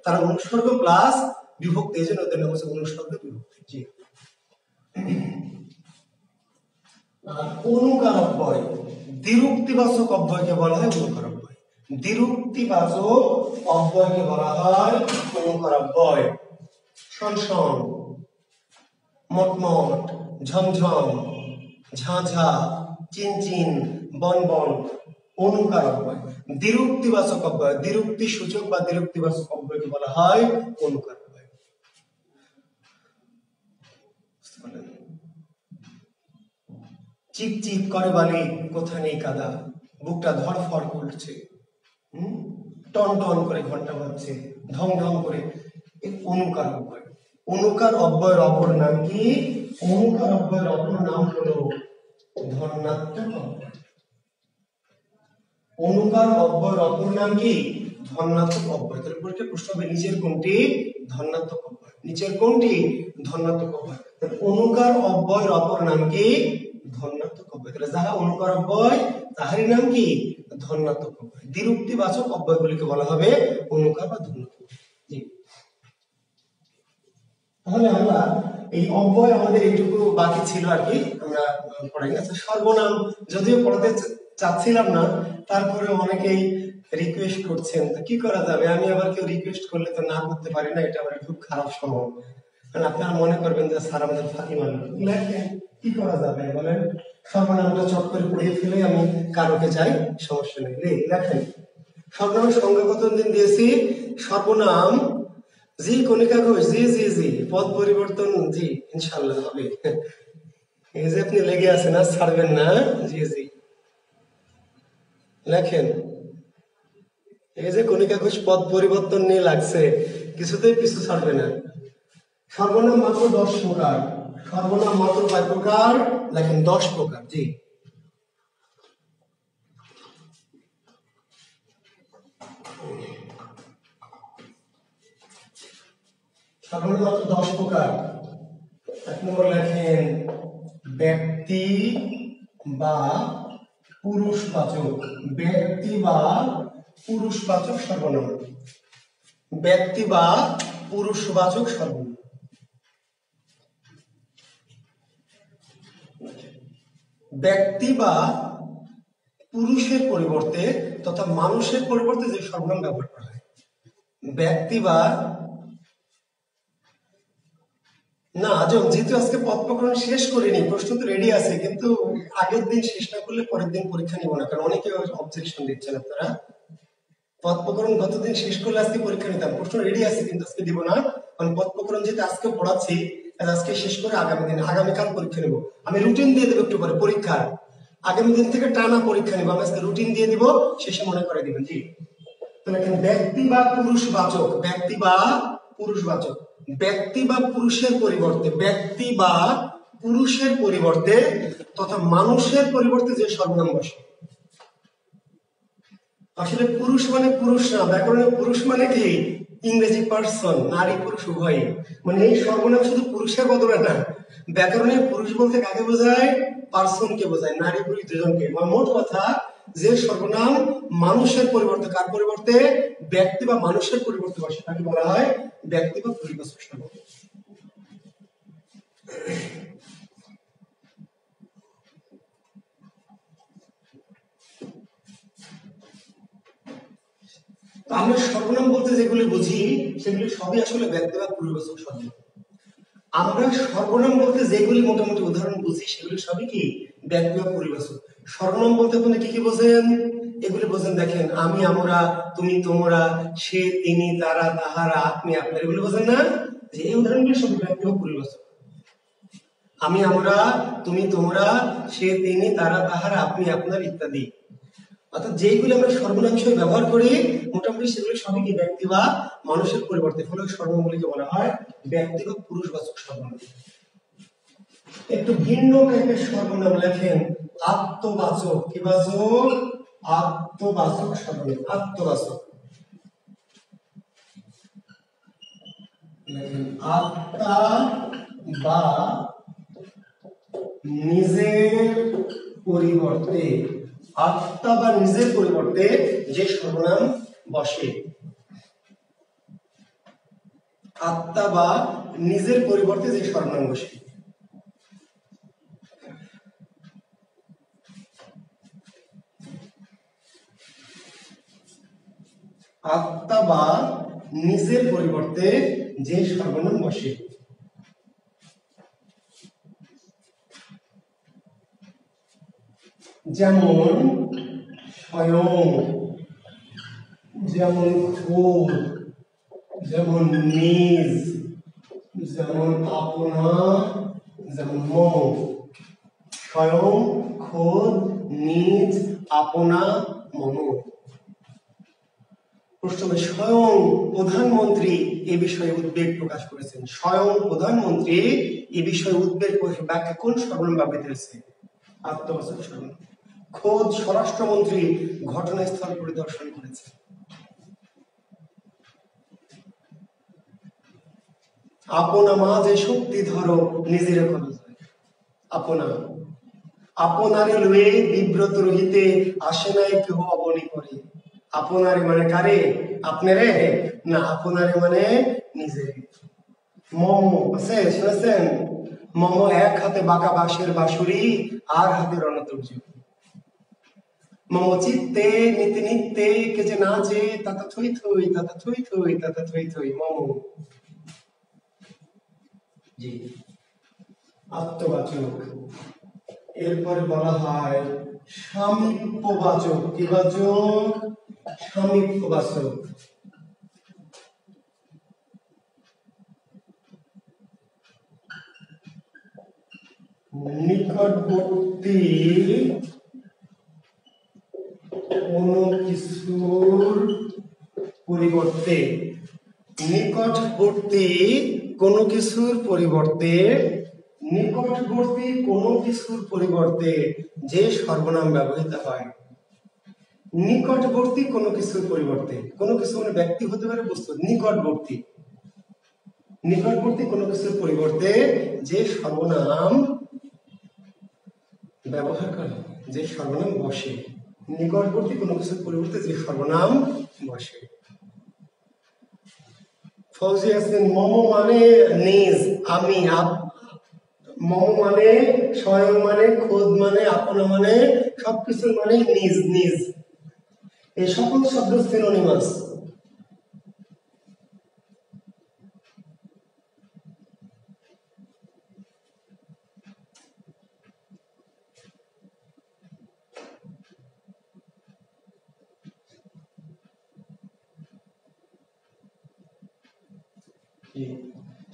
তারা অনুসর্গ প্লাস বিভক্তি, এই জন্য ওদের নাম হচ্ছে অনুসর্গ বিভক্তি। জি। অনুকার অব্যয়, দ্বিরুক্তিবাচক অব্যয়কে বলা হয় অনুকার অব্যয়। দ্বিরুক্তিবাচক অব্যয়কে বলা হয় অনুকার অব্যয়। শনশন, মটমট, ঝমঝম, ঝাঝা, চিনচিন, বনবন, অনুকার অব্যয়। দ্বিরুক্তিবাচক অব্যয়, দ্বিরুক্তি সূচক বা দ্বিরুক্তিবাচক অব্যয়কে বলা হয় অনুকার অব্যয়। চিকচিক করে বালি, কোথা নেই কাদা, বুকটা ধড়ফড় করছে, টন টন করে ঘন্টা বাজছে, ঢং ঢং করে, অনুকার অব্যয়। অনুকার অব্যয়ের অপর নাম কি? অনুকার অব্যয়ের অপর নাম হলো ধর্নাত্মক অব্যয়। অনুকার অব্যয়ের অপর নাম কি? ধর্নাত্মক অব্যয়। তাহলে পরীক্ষায় প্রশ্ন হবে নিচের কোনটি ধর্নাত্মক অব্যয়? নিচের কোনটি ধর্নাত্মক অব্যয়? অনুকার অব্যয়ের অপর নাম কি? ধর্নাত্মক অব্যয়। তাহলে যাহা অনুকার অব্যয় তাহারই নাম কি? ধর্নাত্মক অব্যয়। দ্বিরুক্তিবাচক অব্যয়গুলিকে বলা হবে অনুকার বা ধর্নাত্মক। জি। তাহলে আমরা এই অব্যয় আমাদের এইটুকু বাকি ছিল আর কি, আমরা পড়াই। আচ্ছা, সর্বনাম যদিও পড়াতে চাচ্ছিলাম না, তারপরে অনেকেই রিকোয়েস্ট করছেন, তো কি করা যাবে? আমি আবার কেউ রিকোয়েস্ট করলে তো না করতে পারি না, এটা আমার খুব খারাপ স্বভাব। কারণ আপনারা মনে করবেন যে স্যার আমাদের ফাঁকি মারল, কি করা যাবে বলেন? সর্বনামটা চট করে পড়িয়ে ফেলে আমি কারোকে যাই, সমস্যা নেই। লেখেন সর্বনামের সংজ্ঞা কতদিন দিয়েছি? সর্বনাম জি কণিকা ঘোষ, জি জি জি, পদ পরিবর্তন, জি ইনশাআল্লাহ হবে। এই যে আপনি লেগে আছেন, আর ছাড়বেন না। জি জি লেখেন। এই যে কণিকা ঘোষ পদ পরিবর্তন নিয়ে লাগছে, কিছুতেই পিছু ছাড়বে না। সর্বনাম মাত্র 10 প্রকার। সর্বনাম মাত্র কয় প্রকার? লেখেন 10 প্রকার। জি। সর্বনাম মাত্র 10 প্রকার। এক নম্বর লেখেন ব্যক্তি বা পুরুষবাচক। ব্যক্তি বা পুরুষবাচক সর্বনাম। ব্যক্তি বা পুরুষবাচক সর্বনাম। ব্যক্তি বা পুরুষের পরিবর্তে তথা মানুষের পরিবর্তে যে সর্বনাম ব্যবহার করা হয়, ব্যক্তি বা না, যেহেতু আজকে পদ প্রকরণ শেষ করিনি, প্রশ্ন তো রেডি আছে, কিন্তু আগের দিন শেষ না করলে পরের দিন পরীক্ষা নিব না, কারণ অনেকে অবজেকশন দিচ্ছেন আপনারা। পদ প্রকরণ গতদিন শেষ করলে আজকে পরীক্ষা নিতাম, প্রশ্ন রেডি আছে কিন্তু আজকে দিব না, কারণ পদ প্রকরণ যেহেতু আজকে পড়াচ্ছি, আজকে শেষ করে আগামীকাল পরীক্ষা নেব। আমি রুটিন দিয়ে দেবো একটু পরে পরীক্ষার, আগামী দিন থেকে টানা পরীক্ষা নেব। আমি আজকে রুটিন দিয়ে দিব, শেষে মনে করে দিবেন। জি। তাহলে এখানে ব্যক্তি বা পুরুষবাচক, ব্যক্তি বা পুরুষবাচক, ব্যক্তি বা পুরুষের পরিবর্তে, ব্যক্তি বা পুরুষের পরিবর্তে তথা মানুষের পরিবর্তে যে সর্বনাম বসে। আসলে পুরুষ মানে পুরুষ না, ব্যাকরণে পুরুষ মানে কি? ইংরেজি পার্সন, নারী পুরুষ উভয়। মানে এই সর্বনাম শুধু পুরুষের বদলে না, ব্যাকরণে পুরুষ বলতে কাকে বোঝায়? পার্সনকে বোঝায়, নারী পুরুষ দুজনকে। মোট কথা, যে সর্বনাম মানুষের পরিবর্তে, কার পরিবর্তে? ব্যক্তি বা মানুষের পরিবর্তে বসে, তাকে বলা হয় ব্যক্তি বা পুরুষবাচক সর্বনাম। আমরা সর্বনাম বলতে যেগুলি বুঝি সেগুলি সবই আসলে ব্যক্তি বা পুরুষবাচক সর্বনাম। আমরা সর্বনাম বলতে যেগুলি মোটামুটি উদাহরণ বুঝি সেগুলি সবই কি? ব্যক্তি বা পরিবাচক। সর্বনাম বলতে আপনি কি কি বোঝেন? এগুলি বোঝেন, দেখেন আমি আমরা, তুমি তোমরা, সে তিনি তারা তাহারা আপনি আপনার, এগুলি বোঝেন না? যে এই উদাহরণগুলি সবই ব্যক্তি বা পরিবাচক। আমি আমরা, তুমি তোমরা, সে তিনি তারা তাহারা আপনি আপনার ইত্যাদি। অর্থাৎ যেইগুলি আমরা সর্বনাম হিসেবে ব্যবহার করি মোটামুটি সেগুলি সবই কি? ব্যক্তি বা মানুষের পরিবর্তে, ফলে সর্বনামগুলিকে বলা হয় ব্যক্তি বা পুরুষবাচক সর্বনাম। একটু ভিন্ন টাইপের সর্বনাম লেখেন আত্মবাচক। কি বাচক? আত্মবাচক সর্বনাম। আত্মবাচক। আত্মা বা নিজের পরিবর্তে, আত্মা বা নিজের পরিবর্তে যে সর্বনাম বসে, আত্মা বা নিজের পরিবর্তে যে সর্বনাম বসে। আত্মা বা নিজের পরিবর্তে যে সর্বনাম বসে। যেমন স্বয়ং, যেমন খোদ, যেমন নিজ, যেমন আপনা, যেমন মম। স্বয়ং, খোদ, নিজ, আপনা, মম। প্রশ্নে স্বয়ং প্রধানমন্ত্রী এ বিষয়ে উদ্বেগ প্রকাশ করেছেন। স্বয়ং প্রধানমন্ত্রী এ বিষয়ে উদ্বেগ প্রকাশ ব্যাখ্যা কোন সর্বনাম ব্যবহৃত হয়েছে? আত্মবাচক সর্বনাম। খোদ স্বরাষ্ট্রমন্ত্রী ঘটনাস্থল পরিদর্শন করেছে। আপনা মা যে শক্তি ধরো নিজের করো যায়। আপনা, আপনারে লয়ে বিব্রত রহিতে আসে নাই কেহ অবনি করে। আপনারে মানে কারে? আপনারে না, আপনারে মানে নিজে। মম আছে, শুনেছেন? মম এক হাতে বাঁকা বাঁশের বাঁশুরি, আর হাতে রণতুর্য। মম চিত্তে নিতে নিত্যে কে যে নাচে, তাতা থই থই, তাতা থই থই, তাতা থই থই। মম। জি, আত্মবাচক। এরপরে বলা হয় সামীপ্যবাচক। কি বাচক? সামীপ্যবাচক। নিকটবর্তী কোনো কিছুর পরিবর্তে, নিকটবর্তী কোনো কিছুর পরিবর্তে, নিকটবর্তী কোনো কিছুর পরিবর্তে যে সর্বনাম ব্যবহৃত হয়। নিকটবর্তী কোনো কিছুর পরিবর্তে, কোনো কিছু মানে ব্যক্তি হতে পারে, বস্তু। নিকটবর্তী, নিকটবর্তী কোনো কিছুর পরিবর্তে যে সর্বনাম ব্যবহার করে, যে সর্বনাম বসে। নিকটবর্তী কোনো কিছুর পরিবর্তে যে সর্বনাম বসে। ফৌজি আছেন মম মানে নিজ, আমি। মম মানে স্বয়ং, মানে খোদ, মানে আপনা, মানে সবকিছু মানে নিজ নিজ। এই সকল শব্দ সিনোনিমাস।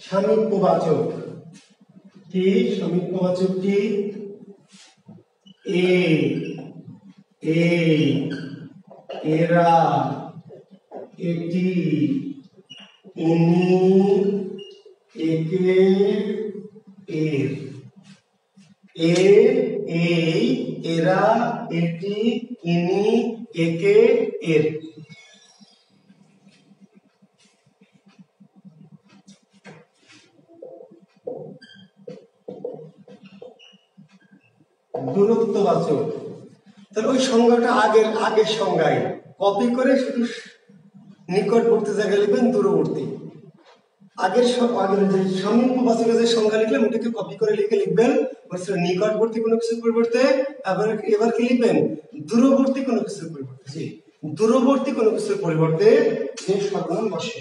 সামীপ্যবাচক কি? সামীপ্যবাচক কি? এ, এই, এরা, এটি, ইনি, একে, এর। এ, এই, এরা, এটি, ইনি, একে, এর। দূরত্ববাচক। তাহলে ওই সংজ্ঞাটা আগের সংজ্ঞায় কপি করে শুধু নিকটবর্তী জায়গায় লিখবেন দূরবর্তী। আগের যে সামীপ্যবাচকের যে সংজ্ঞা লিখলাম ওটাকে কপি করে লিখবেন নিকটবর্তী কোনো কিছুর পরিবর্তে। এবার কি লিখবেন? দূরবর্তী কোনো কিছুর পরিবর্তে। জি, দূরবর্তী কোনো কিছুর পরিবর্তে যে সর্বনাম বসে।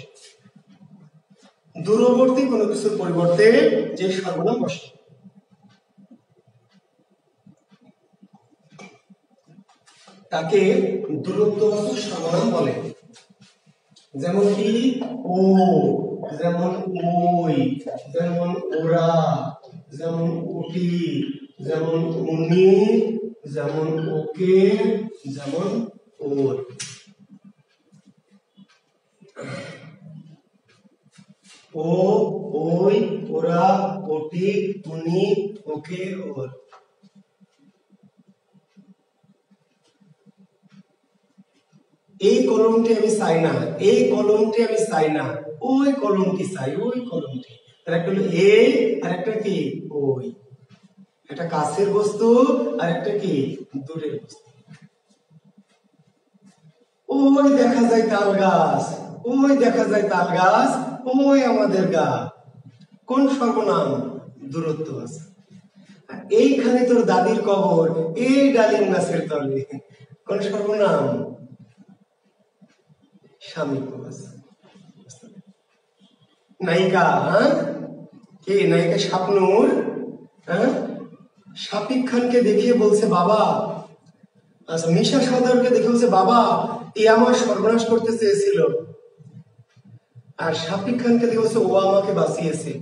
দূরবর্তী কোনো কিছুর পরিবর্তে যে সর্বনাম বসে তাকে দূরত্ববাচক সর্বনাম বলে। যেমন কি? ও, যেমন ওই, যেমন ওরা, যেমন ওটি, যেমন উনি, যেমন ওকে, যেমন ওর। ও, ওই, ওরা, ওটি, উনি, ওকে, ওর। এই কলমটি আমি চাই না, এই কলমটি আমি চাই না, ওই কলমটি চাই, ওই কলমটি। আর একটা হলো এই, আর একটা কি ওই। একটা কাছের বস্তু আর একটা কি দূরের বস্তু। ওই দেখা যায় তাল গাছ, ওই দেখা যায় তাল গাছ, ওই আমাদের গা। কোন সর্বনাম? দূরত্ব আছে। এইখানে তোর দাদির কবর, এই ডালিম গাছের তলে। কোন সর্বনাম? সামীপ্য আছে। নায়িকা, কে নায়িকা? শাবনূর শাফিক খানকে দেখিয়ে বলছে বাবা, আচ্ছা মিশা সওদাগরকে দেখে বলছে বাবা এ আমার সর্বনাশ করতে চেয়েছিল, আর শাফিক খানকে দেখে বলছে ও আমাকে বাঁচিয়েছে।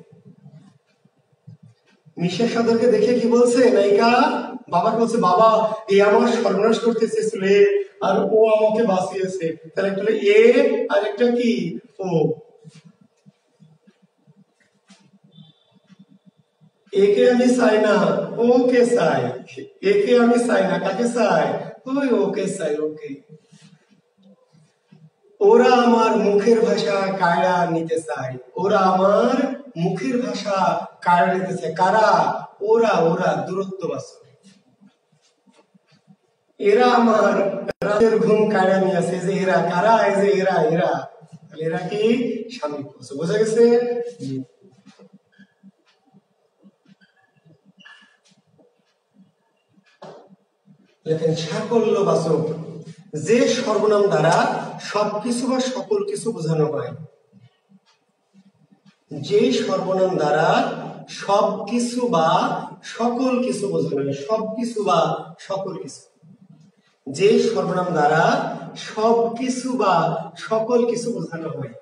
মিশা সওদাগরকে দেখে কি বলছে নায়িকা? বাবাকে বলছে বাবা এ আমার সর্বনাশ করতে চেয়েছিল আর ও আমাকে বাঁচিয়েছে। তাহলে একটা এ আর একটা কি ও। একে আমি চাই না, ওকে চাই। একে আমি চাই না, কাকে চাই? ওই ওকে চাই, ওকে। ওরা আমার মুখের ভাষা কায়রা নিতে চায়, ওরা আমার মুখের ভাষা কায়রা নিতে চায়। কারা? ওরা, ওরা দূরত্ব বাচক। এরা আমার রাতের ঘুম কায়রা নিয়ে আছে, যে এরা কারা? এই যে এরা, এরা। এরা কি সামীপ্য। বোঝা গেছে? লেখেন সাকল্যবাচক, যে সর্বনাম দ্বারা সবকিছু বা সকল কিছু বোঝানো হয়। যে সর্বনাম দ্বারা সবকিছু বা সকল কিছু বোঝানো হয়, সবকিছু বা সকল কিছু। যে সর্বনাম দ্বারা সবকিছু বা সকল কিছু বোঝানো হয়।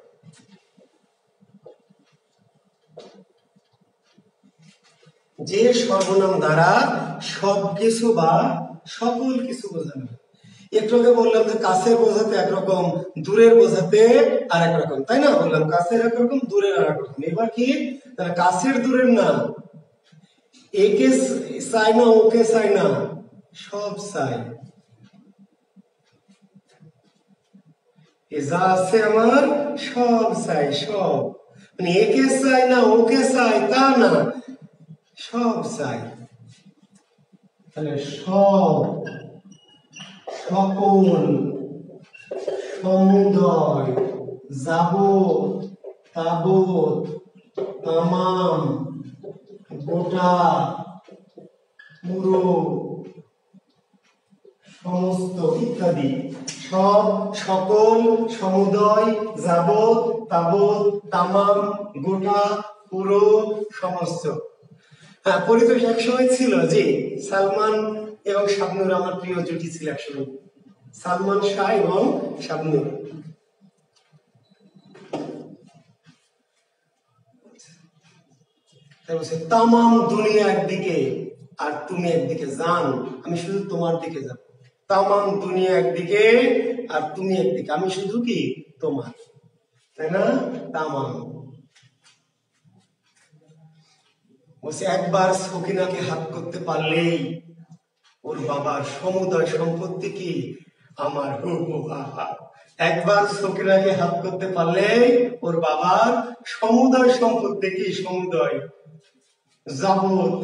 যে সর্বনাম দ্বারা সবকিছু বা সকল কিছু বোঝানো হয়। একটু আগে বললাম যে কাছের বোঝাতে একরকম, দূরের বোঝাতে আর এক রকম, তাই না? বললাম কাছের একরকম, দূরের আর এক রকম। এবার কি কাছের দূরের না, একে চাই না, ওকে চাই না, সব চাই। যা আছে আমার সব চাই, সব। মানে একে চাই না, ওকে চাই তা না, সব চাই। তাহলে সব, সকল, সমুদয়, যাবৎ, তাবৎ, তামাম, গোটা, পুরো, সমস্ত ইত্যাদি। সব, সকল, সমুদয়, যাবৎ, তাবৎ, তামাম, গোটা, পুরো, সমস্ত। হ্যাঁ, পরিতোষ একসময় ছিল যে সালমান এবং শাবনূর আমার প্রিয় জুটি ছিল একসময়, সালমান শাহ এবং শাবনূর। তামাম দুনিয়া একদিকে আর তুমি একদিকে, জান আমি শুধু তোমার দিকে যাব। তামাম দুনিয়া একদিকে আর তুমি একদিকে, আমি শুধু কি তোমার, তাই না? তামাম বলছে একবার সকিনাকে হাত করতে পারলেই ওর বাবার সমুদয় সম্পত্তি কি আমার। একবার সকিনাকে হাত করতে পারলেই ওর বাবার সমুদয় সম্পত্তি কি, সমুদয়, যাবৎ,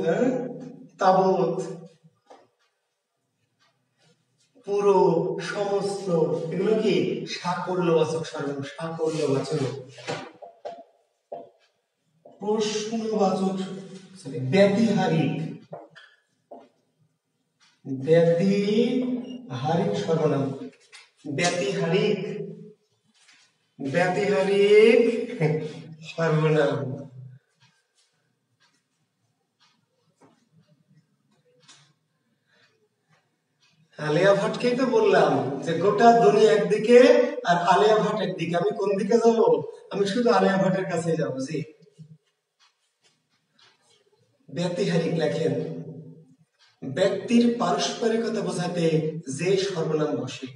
তাবৎ, পুরো, সমস্ত, এগুলো কি সাকল্যবাচক সর্বনাম। সাকল্যবাচক, প্রশ্নবাচক, ব্যতিহারিক, ব্যতিহারিক সর্বনাম। ব্যতিহারিক, ব্যতিহারিক সর্বনাম। আলিয়া ভাটকেই তো বললাম যে গোটা দুনিয়া একদিকে আর আলিয়া ভাট একদিকে, আমি কোন দিকে যাব? আমি শুধু আলিয়া ভাটের কাছে যাবো। জি, ব্যতিহারিক লেখেন ব্যক্তির পারস্পরিকতা বোঝাতে যে সর্বনাম বসে।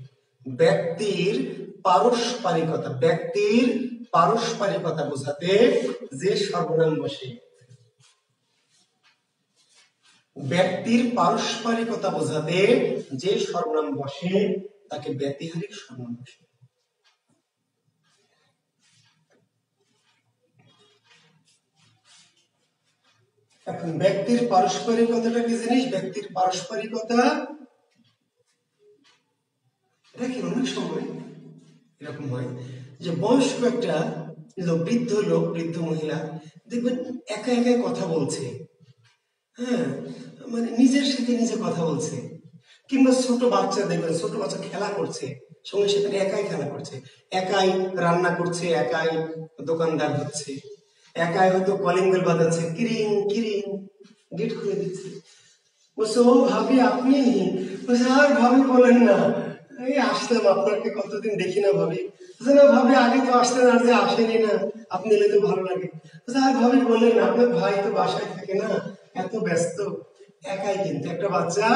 ব্যক্তির পারস্পরিকতা, ব্যক্তির পারস্পরিকতা বোঝাতে যে সর্বনাম বসে। ব্যক্তির পারস্পরিকতা বোঝাতে যে সর্বনাম বসে তাকে ব্যতিহারী সর্বনাশ। এখন ব্যক্তির পারস্পরিকতাটা কি জিনিস? ব্যক্তির পারস্পরিকতা দেখেন অনেক সময় এরকম হয় যে বয়স্ক একটা লোক, বৃদ্ধ মহিলা দেখবেন একা একাই কথা বলছে, হ্যাঁ, মানে নিজের সাথে নিজে কথা বলছে। কিংবা ছোট বাচ্চা দেখবেন, ছোট বাচ্চা খেলা করছে, সঙ্গে সাথে একাই খেলা করছে, একাই রান্না করছে, একাই দোকানদার হচ্ছে, একাই হয়তো কলিং বেল বাজাচ্ছে, কিরিং কিরিং, গেট খুলে দিচ্ছে। বলছে ও ভাবি আপনি? বলছে আর ভাবি বলেন না, এই আসলাম, আপনাকে কতদিন দেখি না ভাবি। বলছে না ভাবি আগে তো আসতেন, আর যে আসেনি না, আপনি এলে তো ভালো লাগে। বলছে আর ভাবি বলেন না, আপনার ভাই তো বাসায় থাকে না, এত ব্যস্ত। একাই কিন্তু একটা বাচ্চা,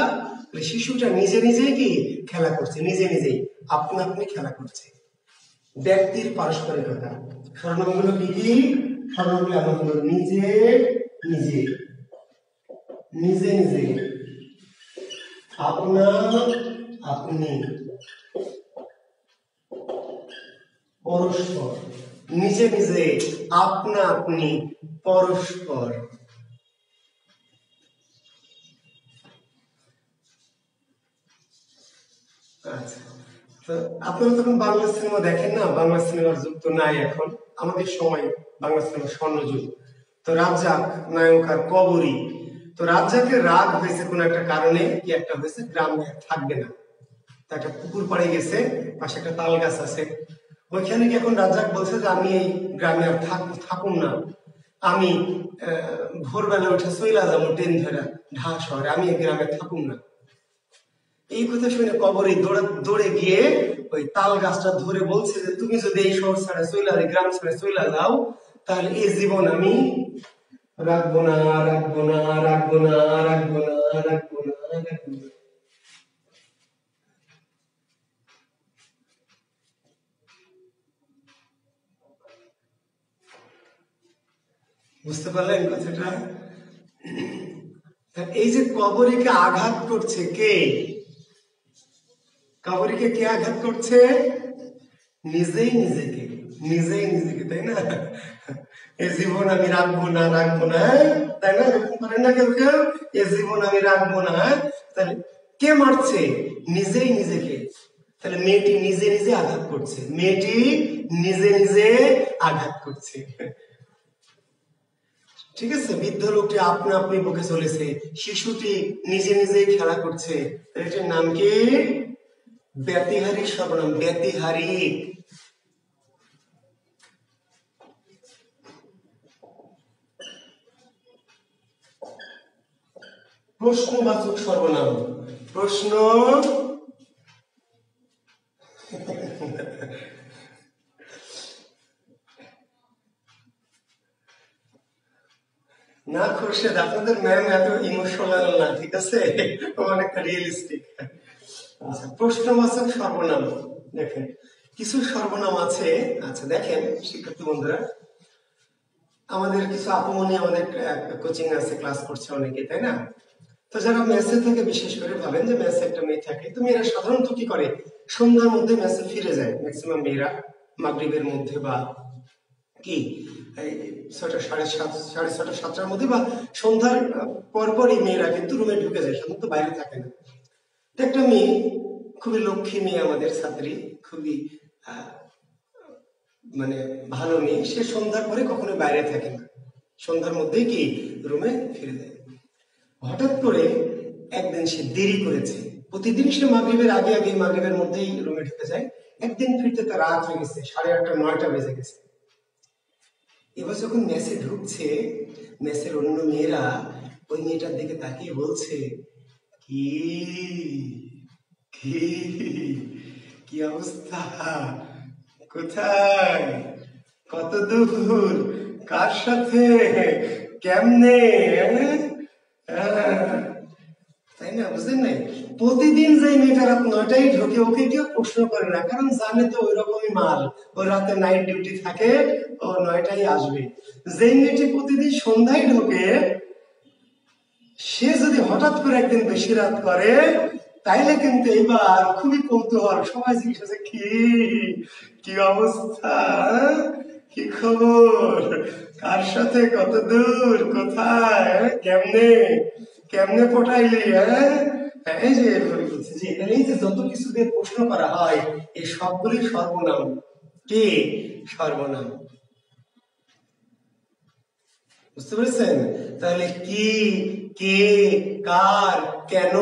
শিশুটা নিজে নিজেই কি খেলা করছে, নিজে নিজেই আপনি খেলা করছে। ব্যক্তির পারস্পরিকতা সর্বনামগুলো কি কি? সর্বনামগুলো এমন হলো নিজে নিজে, নিজে নিজে, আপনা আপনি, পরস্পর। নিজে নিজে, আপনা আপনি, পরস্পর। আচ্ছা, তো আপনারা তখন বাংলা সিনেমা দেখেন না? বাংলা সিনেমার যুগ তো নাই এখন, আমাদের সময় বাংলা সিনেমার স্বর্ণযুগ। তো রাজ্জাক নায়ক আর কবরী, তো রাজ্জাকের রাগ হয়েছে কোন একটা কারণে, কি একটা হয়েছে, গ্রামে থাকবে না, তা একটা পুকুর পাড়ে গেছে, পাশে একটা তাল গাছ আছে, ওইখানে কি এখন রাজ্জাক বলছে যে আমি এই গ্রামে আর থাকুন না, আমি ভোরবেলা উঠে চইলা যাবো ট্রেন ধরে ঢাকা শহরে, আমি এই গ্রামে থাকুন না। এই কথা শুনে কবরী দৌড়ে গিয়ে ওই তাল গাছটা ধরে বলছে যে তুমি যদি এই শহর ছাড়া চইলা, গ্রাম ছাড়া চইলা যাও, তাহলে এই জীবন আমি রাখবো না, রাখবো না, রাখবো না, রাখবো না, রাখবো না, রাখবো না। বুঝতে পারলেন কথাটা? এই যে কবরীকে আঘাত করছে কে? কবরীকে কে আঘাত করছে? নিজেই নিজেকে, নিজেই নিজেকে, তাই না? এই জীবন আমি রাখবো না, রাখবো না, তাই না? এরকম করেন না কেউ কেউ, এই জীবন আমি রাখবো না। তাহলে কে মারছে? নিজেই নিজেকে। তাহলে মেয়েটি নিজে নিজে আঘাত করছে, মেয়েটি নিজে নিজে আঘাত করছে। ঠিক আছে, বৃদ্ধ লোকটি আপনা আপনি বকে চলেছে, শিশুটি নিজে নিজেই খেলা করছে, এটার নাম কি? ব্যতিহারী সর্বনাম, ব্যতিহারী। প্রশ্নবাচক সর্বনাম, প্রশ্ন না খুরশেদ, আপনাদের ম্যাম এত ইমোশনাল না, ঠিক আছে, অনেকটা রিয়েলিস্টিক। আচ্ছা, প্রশ্নবাচক সর্বনাম দেখেন, কিছু সর্বনাম আছে। আচ্ছা দেখেন শিক্ষার্থী বন্ধুরা, আমাদের কিছু আপুমনি আমাদের কোচিং আছে, ক্লাস করছে অনেকে, তাই না? তো যারা মেসে থেকে, বিশেষ করে ভাবেন যে মেসে একটা মেয়ে থাকে, তো মেয়েরা সাধারণত কি করে, সন্ধ্যার মধ্যে মেসে ফিরে যায়, ম্যাক্সিমাম মেয়েরা মাগরিবের মধ্যে বা কি 6টা, 7:30, 6:30, 7টার মধ্যে বা সন্ধ্যার পরপরই মেয়েরা কিন্তু রুমে ঢুকে যায়, সাধারণত বাইরে থাকে না। একটা মেয়ে, খুবই লক্ষ্মী মেয়ে, আমাদের ছাত্রী, খুবই মানে ভালো মেয়ে, সে সন্ধ্যার পরে কখনো বাইরে থাকে না, সন্ধ্যার মধ্যেই কি রুমে ফিরে যায়। হঠাৎ করে একদিন সে দেরি করেছে, প্রতিদিন সে মাগরিবের আগে আগে, মাগরিবের মধ্যেই রুমে ঢুকে যায়, একদিন ফিরতে তার রাত হয়ে গেছে, 8:30, 9টা বেজে গেছে। এবার যখন মেসে ঢুকছে, মেসের অন্য মেয়েরা ওই মেয়েটার দিকে তাকিয়ে বলছে, কি কি কি অবস্থা, কোথায়, কত দূর, কার সাথে, কেমনে, তাই না? বুঝলেন নাই? প্রতিদিন যে মেয়েটা রাত 9টায় ঢোকে, ওকে কেউ প্রশ্ন করে না, কারণ জানে তো ওই রকমই মাল, ওই রাতে নাইট ডিউটি থাকে, ও 9টায় আসবে। যে মেয়েটি প্রতিদিন সন্ধ্যায় ঢোকে, সে যদি হঠাৎ করে একদিন বেশি রাত করে, তাইলে কিন্তু এবার খুবই কৌতূহল, সবাই জিজ্ঞেস করছে কি কি অবস্থা, কি খবর, কার সাথে, কত দূর, কোথায়, কেমনে কেমনে পটাইলি, এই যে এভাবে বলছে যে এই যে যত কিছু দিয়ে প্রশ্ন করা হয় এই সবগুলি সর্বনাম। কি সর্বনাম? বুঝতে পেরেছেন? তাহলে কি, কে, কার, কেন,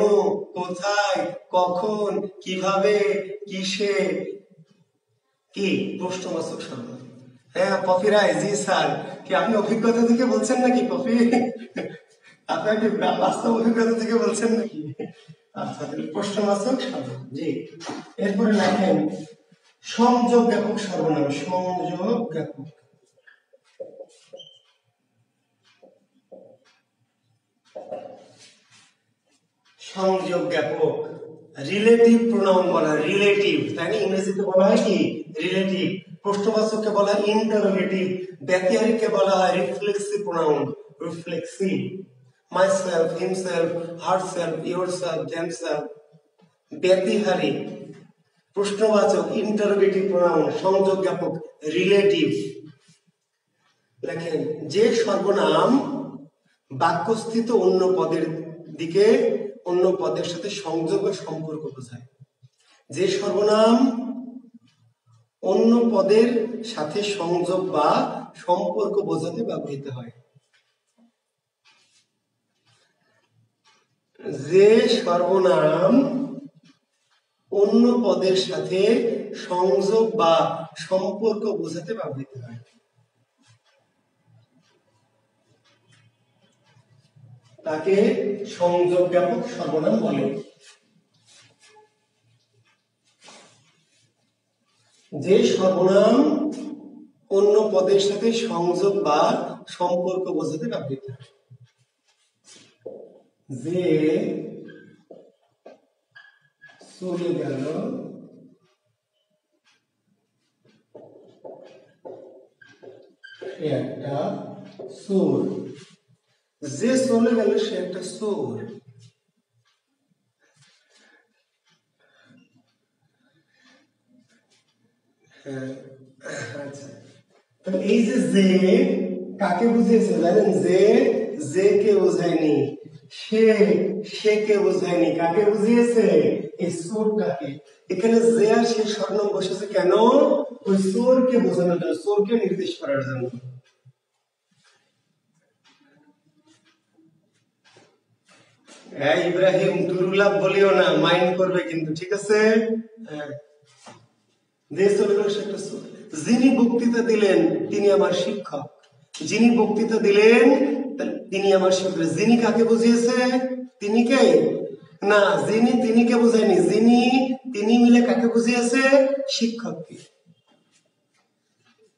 কোথায়, কখন, কিভাবে, কিসে, কি প্রশ্নবাচক সর্বনাম। হ্যাঁ পপি রায়, জি স্যার। কি আপনি অভিজ্ঞতা থেকে বলছেন নাকি পপি? আপনাকে বাস্তব অভিজ্ঞতা থেকে বলছেন নাকি? আচ্ছা, প্রশ্নবাচক সর্বনাম। জি, এরপরে লেখেন সংযোগ জ্ঞাপক সর্বনাম। সংযোগ জ্ঞাপক, সংযোগ জ্ঞাপক। রিলেটিভ প্রোনাউন বলা হয়, রিলেটিভ, তাই না? ইংরেজিতে বলা হয় কি রিলেটিভ। প্রশ্নবাচককে বলা হয় ইন্টারোগেটিভ। ব্যতিহারীকে বলা হয় reflexive pronoun, reflexive. Myself, himself, herself, yourself, themselves. ব্যতিহারী প্রশ্নবাচক ইন্টারোগেটিভ প্রোনাউন, সংযোগ জ্ঞাপক রিলেটিভ। লেখেন যে সর্বনাম বাক্যস্থিত অন্য পদের দিকে, অন্য পদের সাথে সংযোগ ও সম্পর্ক বোঝায়। যে সর্বনাম অন্য পদের সাথে সংযোগ বা সম্পর্ক বোঝাতে ব্যবহৃত হয়। যে সর্বনাম অন্য পদের সাথে সংযোগ বা সম্পর্ক বোঝাতে ব্যবহৃত হয় তাকে সংযোগ জ্ঞাপক সর্বনাম বলে। যে সর্বনাম অন্য পদের সাথে সংযোগ বা সম্পর্ক বোঝাতে ব্যবহৃত হয়। যে চলে গেল, একটা চোর। যে চলে গেল সে একটা চোর। আচ্ছা, তাহলে এই যে কাকে বুঝিয়েছে জানেন? যে কে বোঝায়নি, সে কে বোঝায়নি, কাকে বুঝিয়েছে? এই চোরটাকে। এখানে যে আর সে স্বর্ণম বসেছে কেন? ওই চোরকে বোঝানোর জন্য, চোরকে নির্দেশ করার জন্য। হ্যাঁ ইব্রাহিম, দুর্লভ বলিও না, মাইন্ড করবে কিন্তু, ঠিক আছে? হ্যাঁ, যে চলে গেল সে একটা চোর। যিনি বক্তৃতা দিলেন তিনি আমার শিক্ষক। যিনি বক্তৃতা দিলেন তিনি আমার শিক্ষক। যিনি কাকে বুঝিয়েছে? তিনি কে না, যিনি তিনিকে বুঝায়নি, যিনি তিনি মিলে কাকে বুঝিয়েছে? শিক্ষককে।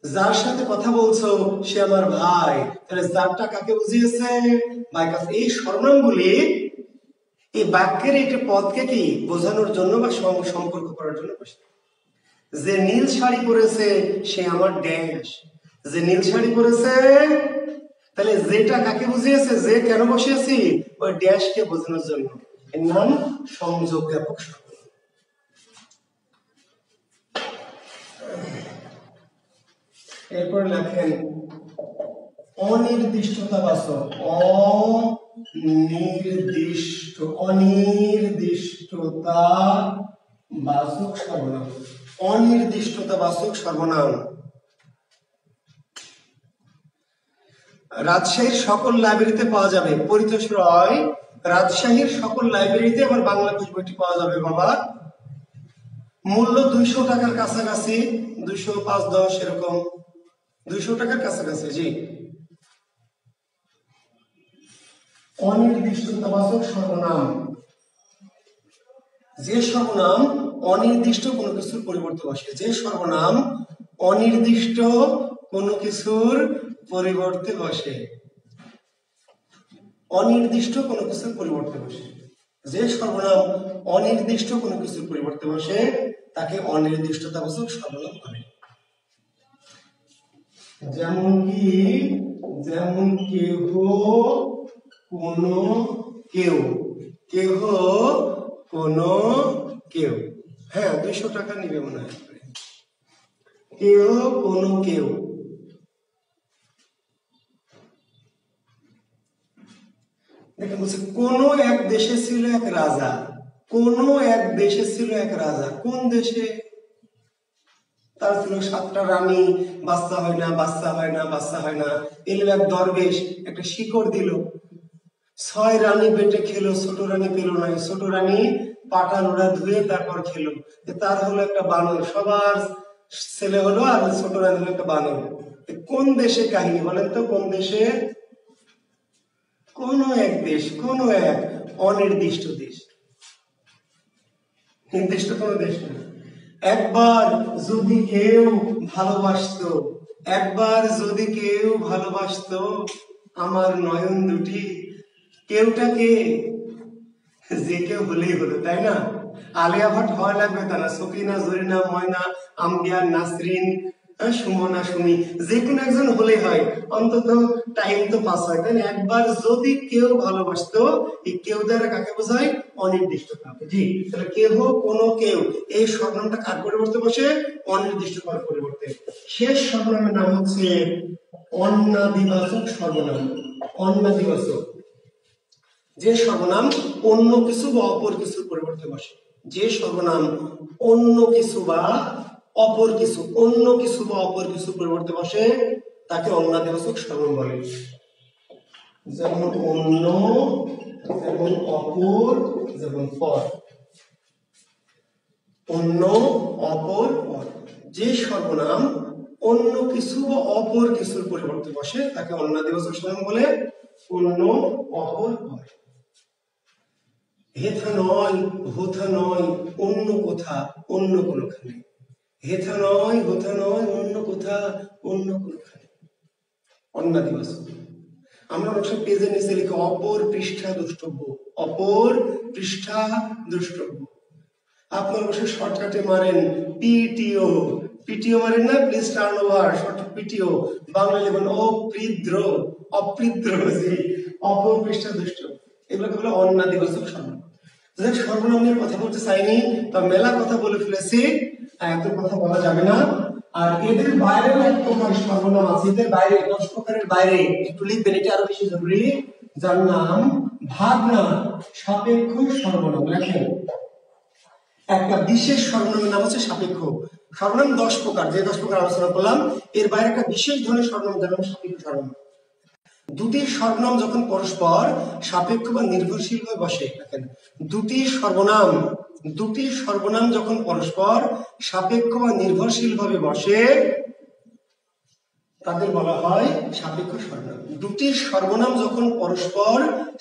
যার সাথে কথা বলছো সে আমার ভাই, তাহলে যারটা কাকে বুঝিয়েছে? ভাই কাছে। এই সর্বনামগুলি এই বাক্যের একটি পদকে কি বোঝানোর জন্য বা সম্পর্ক করার জন্য বসে। যে নীল শাড়ি পরেছে সে আমার ড্যাশ। যে নীল শাড়ি পরেছে, তাহলে যেটা কাকে বুঝিয়েছে? যে কেন বসিয়েছি? ওই ড্যাশকে বোঝানোর জন্য। এর নাম সংযোগ জ্ঞাপক সর্বনাম। এরপর লেখেন অনির্দিষ্টতাবাচক, অনির্দিষ্টতাবাচক সর্বনাম। অনির্দিষ্টতাবাচক সর্বনাম রাজশাহীর সকল লাইব্রেরিতে পাওয়া যাবে। পরিতোষ রয়, রাজশাহীর সকল লাইব্রেরিতে আমার বাংলা কোষ বইটি পাওয়া যাবে বাবা। মূল্য 200 টাকার কাছাকাছি, 205-10 এরকম, 200 টাকার কাছাকাছি। জি, অনির্দিষ্টতাবাচক সর্বনাম যে সর্বনাম অনির্দিষ্ট কোনো কিছুর পরিবর্তে বসে। যে সর্বনাম অনির্দিষ্ট কোনো কিছুর পরিবর্তে বসে। অনির্দিষ্ট কোনো কিছুর পরিবর্তে বসে। যে সর্বনাম অনির্দিষ্ট কোনো কিছুর পরিবর্তে বসে তাকে অনির্দিষ্টতাবাচক সর্বনাম বলে। যেমন কেহ, কোন, কেউ। কেহ কোনো কেউ। হ্যাঁ, 200 টাকা নিবে মনে হয়। কেহ কোনো কেউ। দেখেন বলছে কোন এক দেশে ছিল এক রাজা। কোন এক দেশে ছিল এক রাজা। কোন দেশে? তার ছিল 7টা রানী। বাচ্চা হয় না, বাচ্চা হয় না, বাচ্চা হয় না। এলো এক দরবেশ, একটা শিকড় দিল। 6 রানী বেটে খেলো, ছোট রানী পেল না। ছোট রানী পাটা লোড়া ধুয়ে তারপর খেলো। তার হলো একটা বানর, সবার ছেলে হলো, আর ছোট রানী হলো একটা বানর। কোন দেশে কাহিনী বলেন তো? কোন দেশে? কোন এক দেশ, কোন এক অনির্দিষ্ট দেশ, নির্দিষ্ট কোন দেশ না। একবার যদি কেউ ভালোবাসতো, একবার যদি কেউ ভালোবাসতো আমার নয়ন দুটি। কেউটাকে? যে কেউ হলেই হলো, তাই না? আলিয়া ভাট হওয়া লাগবে তা না, সকিনা, জরিনা, ময়না, আম্বিয়া, নাসরিন, সুমনা, সুমি, যে কোনো একজন হলেই হয়। অন্তত টাইম তো পাস হয়, তাই না? একবার যদি কেউ ভালোবাসতো, এই কেউ দ্বারা কাকে বোঝায়? অনির্দিষ্ট কাউকে। জি, তাহলে কেহ কোনো কেউ, এই সর্বনামটা কার পরিবর্তে বসে? অনির্দিষ্ট কার পরিবর্তে। শেষ সর্বনামের নাম হচ্ছে অন্নাদিবাচক সর্বনাম। অন্নাদিবাচক, যে সর্বনাম অন্য কিছু বা অপর কিছুর পরিবর্তে বসে। যে সর্বনাম অন্য কিছু বা অপর কিছু, অন্য কিছু বা অপর কিছুর পরিবর্তে বসে তাকে অন্নাদিবাচক সর্বনাম বলে। যেমন অন্য, যেমন অপর, যেমন পর। অন্য, অপর, পর। যে সর্বনাম অন্য কিছু বা অপর কিছুর পরিবর্তে বসে তাকে অন্নাদিবাচক সর্বনাম বলে। অন্য, অপর, পর। হেথা নয়, হোথা নয়, অন্য কোথা, অন্য কোনখানে। হেথা নয়, হোথা নয়, অন্য কোথা, অন্য কোনখানে। অন্নাদিবাচক। আমরা অনেক সময় পেজের নিচে লিখি অপর পৃষ্ঠা দ্রষ্টব্য, অপর পৃষ্ঠা দ্রষ্টব্য। আপনার অবশ্যই শর্টকাটে মারেন পিটিও, পিটিও মারেন না, please turn over, shortcut পিটিও। Bangla লিখবেন অপ্রিদ্র, অপ্রিদ্র, জি, অপর পৃষ্ঠা দ্রষ্টব্য। এগুলোকে বলে অন্নাদিবাচক সর্বনাম। সর্বনাম নিয়ে কথা বলতে চাইনি, তা মেলা কথা বলে ফেলেছি, এত কথা বলা যাবে না। আর এদের বাইরেও এক প্রকার সর্বনাম আছে, এদের বাইরে 10 প্রকারের বাইরে একটু লিখবেন, এটা আরো বেশি জরুরি, যার নাম ভাবনা সাপেক্ষ সর্বনাম। লেখেন, একটা বিশেষ সর্বনামের নাম হচ্ছে সাপেক্ষ সর্বনাম। 10 প্রকার, যে 10 প্রকার আলোচনা করলাম, এর বাইরে একটা বিশেষ ধরনের সর্বনাম, যার নাম সাপেক্ষ সর্বনাম। দুটি সর্বনাম যখন পরস্পর সাপেক্ষ বা নির্ভরশীল হয়ে বসে, দেখেন, দুটি সর্বনাম যখন পরস্পর সাপেক্ষ বা নির্ভরশীল ভাবে বসে তাদের বলা হয় সাপেক্ষ সর্বনাম। দুটি সর্বনাম যখন পরস্পর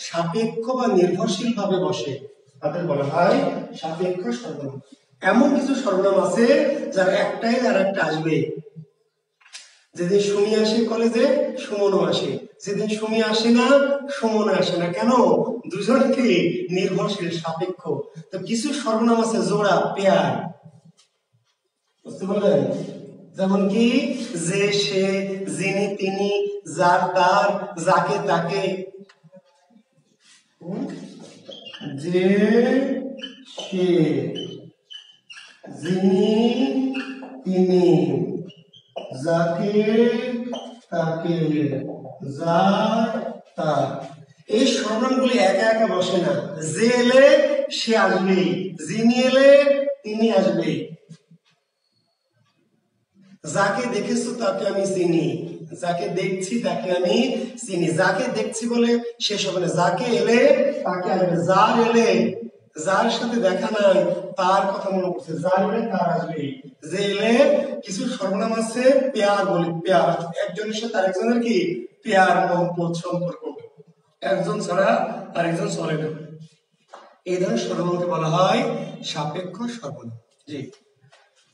সাপেক্ষ বা নির্ভরশীল ভাবে বসে তাদের বলা হয় সাপেক্ষ সর্বনাম। এমন কিছু সর্বনাম আছে যার একটাই আর একটা আসবে। যেদিন সুমি আসে কলেজে, সুমনও আসে। যেদিন সুমি আসে না, সুমনও আসে না। কেন? দুজনকে নির্ভরশীল, সাপেক্ষ। তো কিছু সর্বনাম আছে জোড়া, পেয়ার, বুঝতে পারলেন? যেমন কি যে, সে, যিনি, তিনি, যার, তার, যাকে, তাকে। যে, সে, যিনি, তিনি, যাকে, তাকে, যার, তার। এই সর্বনামগুলি একা একা বসে না। যে এলে সে আসবেই, যিনি এলে তিনি আসবেই। যাকে দেখেছো তাকে আমি চিনি, যাকে দেখছি তাকে আমি চিনি। যাকে দেখছি বলে শেষ হবে না, যাকে এলে তাকে আসবে। যার এলে, যার সাথে দেখা নাই তার কথা মনে করছে, যার এলে তার আসবে। যে এলে, কিছু সর্বনাম আছে পেয়ার বলি, পেয়ার, একজনের সাথে আরেকজনের কি পেয়ার, মহব্বত, সম্পর্ক, একজন ছাড়া আরেকজন চলে না। এই ধরনের সর্বনামকে বলা হয় সাপেক্ষ সর্বনাম। জি,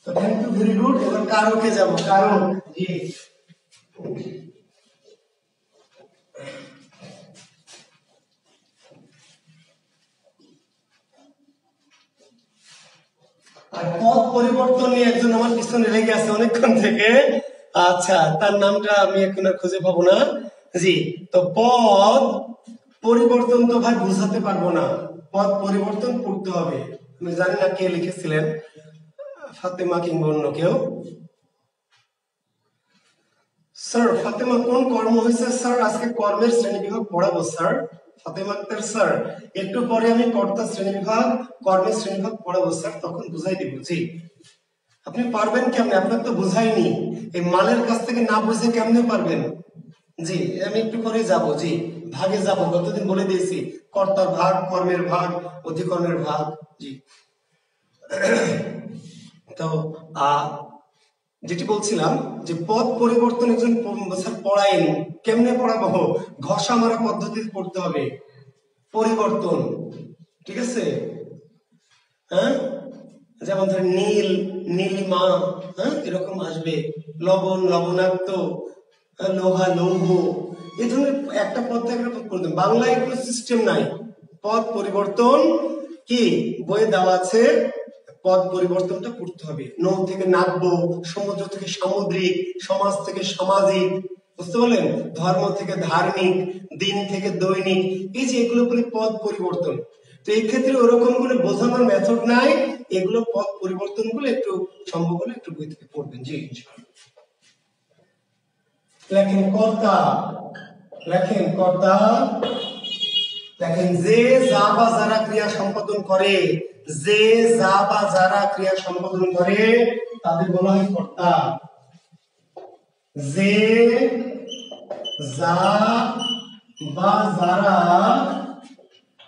তো থ্যাংক ইউ, ভেরি গুড। এবার কারকে যাব। কারক, জি, আর পদ পরিবর্তন নিয়ে একজন আমার পিছনে লেগে আছে অনেকক্ষণ থেকে। আচ্ছা, তার নামটা আমি এখন আর খুঁজে পাবো না। জি, তো পদ পরিবর্তন তো ভাই বুঝাতে পারবো না। পদ পরিবর্তন করতে হবে। আমি জানি না কে লিখেছিলেন, ফাতেমা কিংবা অন্য কেউ। স্যার ফাতেমা কোন কর্ম হয়েছে স্যার? আজকে কর্মের শ্রেণীবিভাগ পড়াবো স্যার। ফাতেমা আক্তার স্যার একটু পরে আমি কর্তা শ্রেণীবিভাগ কর্মের শ্রেণীবিভাগ পড়াবো স্যার, তখন বুঝাই দিব। জি আপনি পারবেন কেমনে? আপনার তো বুঝাইনি, এই মালের কাছ থেকে না বুঝে কেমনে পারবেন? জি আমি একটু পরে যাব। জি ভাগে যাব, গতদিন বলে দিয়েছি কর্তার ভাগ, কর্মের ভাগ, অধিকর্মের ভাগ। জি তো যেটি বলছিলাম যে পদ পরিবর্তন একজন স্যার পড়াইন, কেমনে পড়াবো? ঘষা মারা পদ্ধতিতে পড়তে হবে পরিবর্তন, ঠিক আছে? হ্যাঁ যেমন ধরেন নীল, নীলিমা, হ্যাঁ এরকম আসবে। লবণ, লবণাক্ত, লোহা, লৌহ, এই ধরনের একটা পদ থেকে একটা পদ করতে। বাংলায় এগুলো সিস্টেম নাই। পদ পরিবর্তন কি বইয়ে দেওয়া আছে, পদ পরিবর্তনটা করতে হবে। নৌ থেকে নাব্য, সমুদ্র থেকে সামুদ্রিক, সমাজ থেকে সামাজিক, বুঝতে পারলেন? ধর্ম থেকে ধার্মিক, দিন থেকে দৈনিক, এই যে এগুলো বলি পদ পরিবর্তন। তো এই ক্ষেত্রে ওরকম করে বোঝানোর মেথড নাই, এগুলো পদ পরিবর্তন গুলো একটু সম্ভব হলে একটু বই থেকে পড়বেন। জি লেখেন কর্তা, লেখেন কর্তা, দেখেন যে যা বা যারা ক্রিয়া সম্পাদন করে, যে যা বা যারা ক্রিয়া সম্পাদন করে তাদের বলা হয় কর্তা। যে যা বা যারা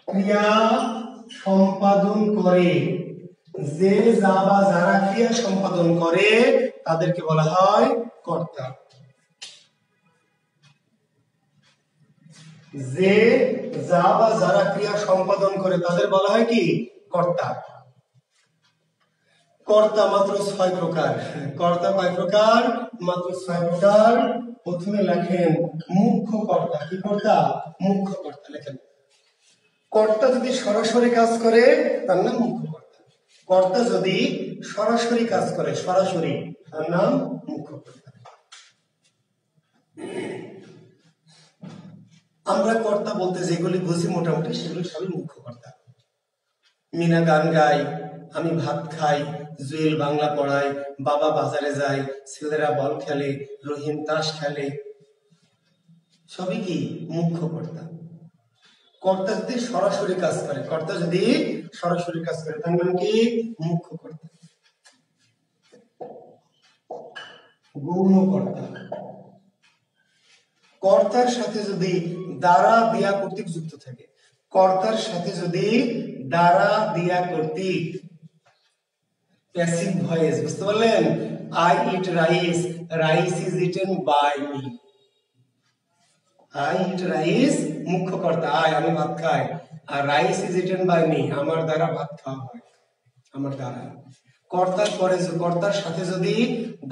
ক্রিয়া সম্পাদন করে, যে যা বা যারা ক্রিয়া সম্পাদন করে তাদেরকে বলা হয় কর্তা। যে যা বা যারা ক্রিয়া সম্পাদন করে তাদের বলা হয় কি? কর্তা। কর্তা মাত্র 6 প্রকার। কর্তা কয় প্রকার? মাত্র 6 প্রকার। প্রথমে লেখেন মুখ্য কর্তা। কি কর্তা? মুখ্য কর্তা। লেখেন কর্তা যদি সরাসরি কাজ করে তার নাম মুখ্য কর্তা। কর্তা যদি সরাসরি কাজ করে, সরাসরি, তার নাম মুখ্য কর্তা। আমরা কর্তা বলতে যেগুলি বুঝি মোটামুটি সেগুলি সবই মুখ্য কর্তা। মিনা গান গায়, আমি ভাত খাই, জুয়েল বাংলা পড়ায়, বাবা বাজারে যায়, ছেলেরা বল খেলে, রহিম তাস খেলে, সবই কি? মুখ্য কর্তা। কর্তা যদি সরাসরি কাজ করে, কর্তা যদি সরাসরি কাজ করে তার নাম কি? মুখ্য কর্তা। গৌণ কর্তা, কর্তার সাথে যদি দ্বারা দিয়া কর্তৃক যুক্ত থাকে, কর্তার সাথে যদি দ্বারা দিয়া কর্তৃক, প্যাসিভ ভয়েস, বুঝতে পারলেন? I eat rice, rice is eaten by me. I eat rice মুখ্য কর্তা, আই আমি ভাত খাই, আর rice is eaten by me আমার দ্বারা ভাত খাওয়া হয়, আমার দ্বারা। কর্তার পরে কর্তার সাথে যদি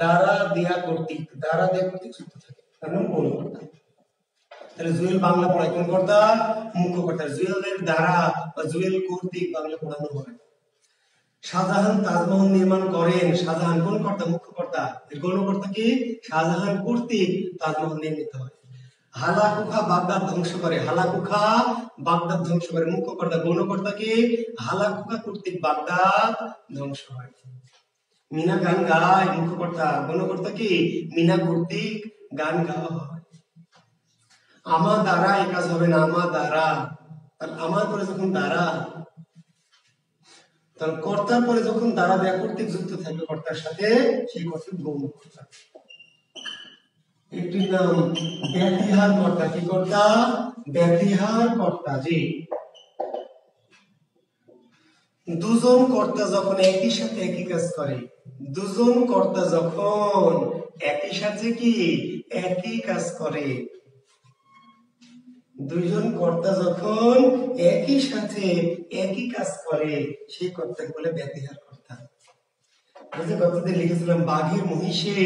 দ্বারা দিয়া কর্তৃক, দ্বারা দিয়া কর্তৃক যুক্ত থাকে তার নাম গৌণ কর্তা। তাহলে জুয়েল বাংলা পড়ায় কোন কর্তা? মুখ্য কর্তা। জুয়েলের দ্বারা বা জুয়েল কর্তৃক বাংলা পড়ানো হয়। শাহজাহান তাজমহল নির্মাণ করেন, শাহজাহান কোন কর্তা? মুখ্য কর্তা। এর গৌণ কর্তা কি? শাহজাহান কর্তৃক তাজমহল নির্মিত হয়। হালাকুখা বাগদাদ ধ্বংস করে, হালাকুখা বাগদাদ ধ্বংস করে, মুখ্য কর্তা। গৌণ কর্তা কি? হালাকুখা কর্তৃক বাগদাদ ধ্বংস হয়। মিনা গান গায়, মুখ্য কর্তা। গৌণ কর্তা কি? মিনা কর্তৃক গান গাওয়া হয়। আমার দ্বারা এই কাজ হবে না, আমার দ্বারা, আমার পরে যখন দ্বারা, তাহলে কর্তার পরে যখন দ্বারা দেয়া কর্তৃক যুক্ত থাকবে কর্তার সাথে, সেই কর্তৃক গৌণ কর্তা। একটির নাম ব্যতিহার কর্তা। কি কর্তা? ব্যতিহার কর্তা। জি দুজন কর্তা যখন একই সাথে একই কাজ করে, দুজন কর্তা যখন একই সাথে কি একই কাজ করে, দুইজন কর্তা যখন একই সাথে একই কাজ করে সেই কর্তাকে বলে ব্যতিহার কর্তা। গতদিন লিখেছিলাম বাঘের মহিষে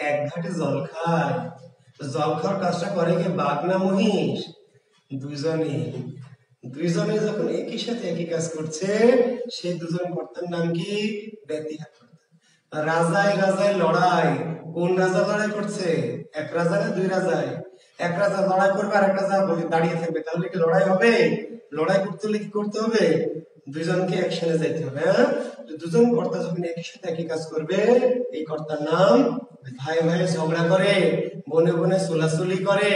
এক ঘাটে জল খায়, জল খাওয়ার কাজটা করে কি বাঘ না মহিষ? দুইজনে, দুইজনে যখন একই সাথে একই কাজ করছে সেই দুজন কর্তার নাম কি? ব্যতিহার কর্তা। রাজায় রাজায় লড়াই, কোন রাজা লড়াই করছে? এক রাজা না দুই রাজায়? এক রাজা লড়াই করবে আর এক রাজা দাঁড়িয়ে থাকবে, তাহলে কি লড়াই হবে? লড়াই করতে হলে কি করতে হবে? দুজনকে একসাথে যাইতে হবে। হ্যাঁ, দুজন কর্তা যখন একই সাথে একই কাজ করবে, এই কর্তার নাম। ভাই ভাই ঝগড়া করে, বনে বনে চুলাচুলি করে,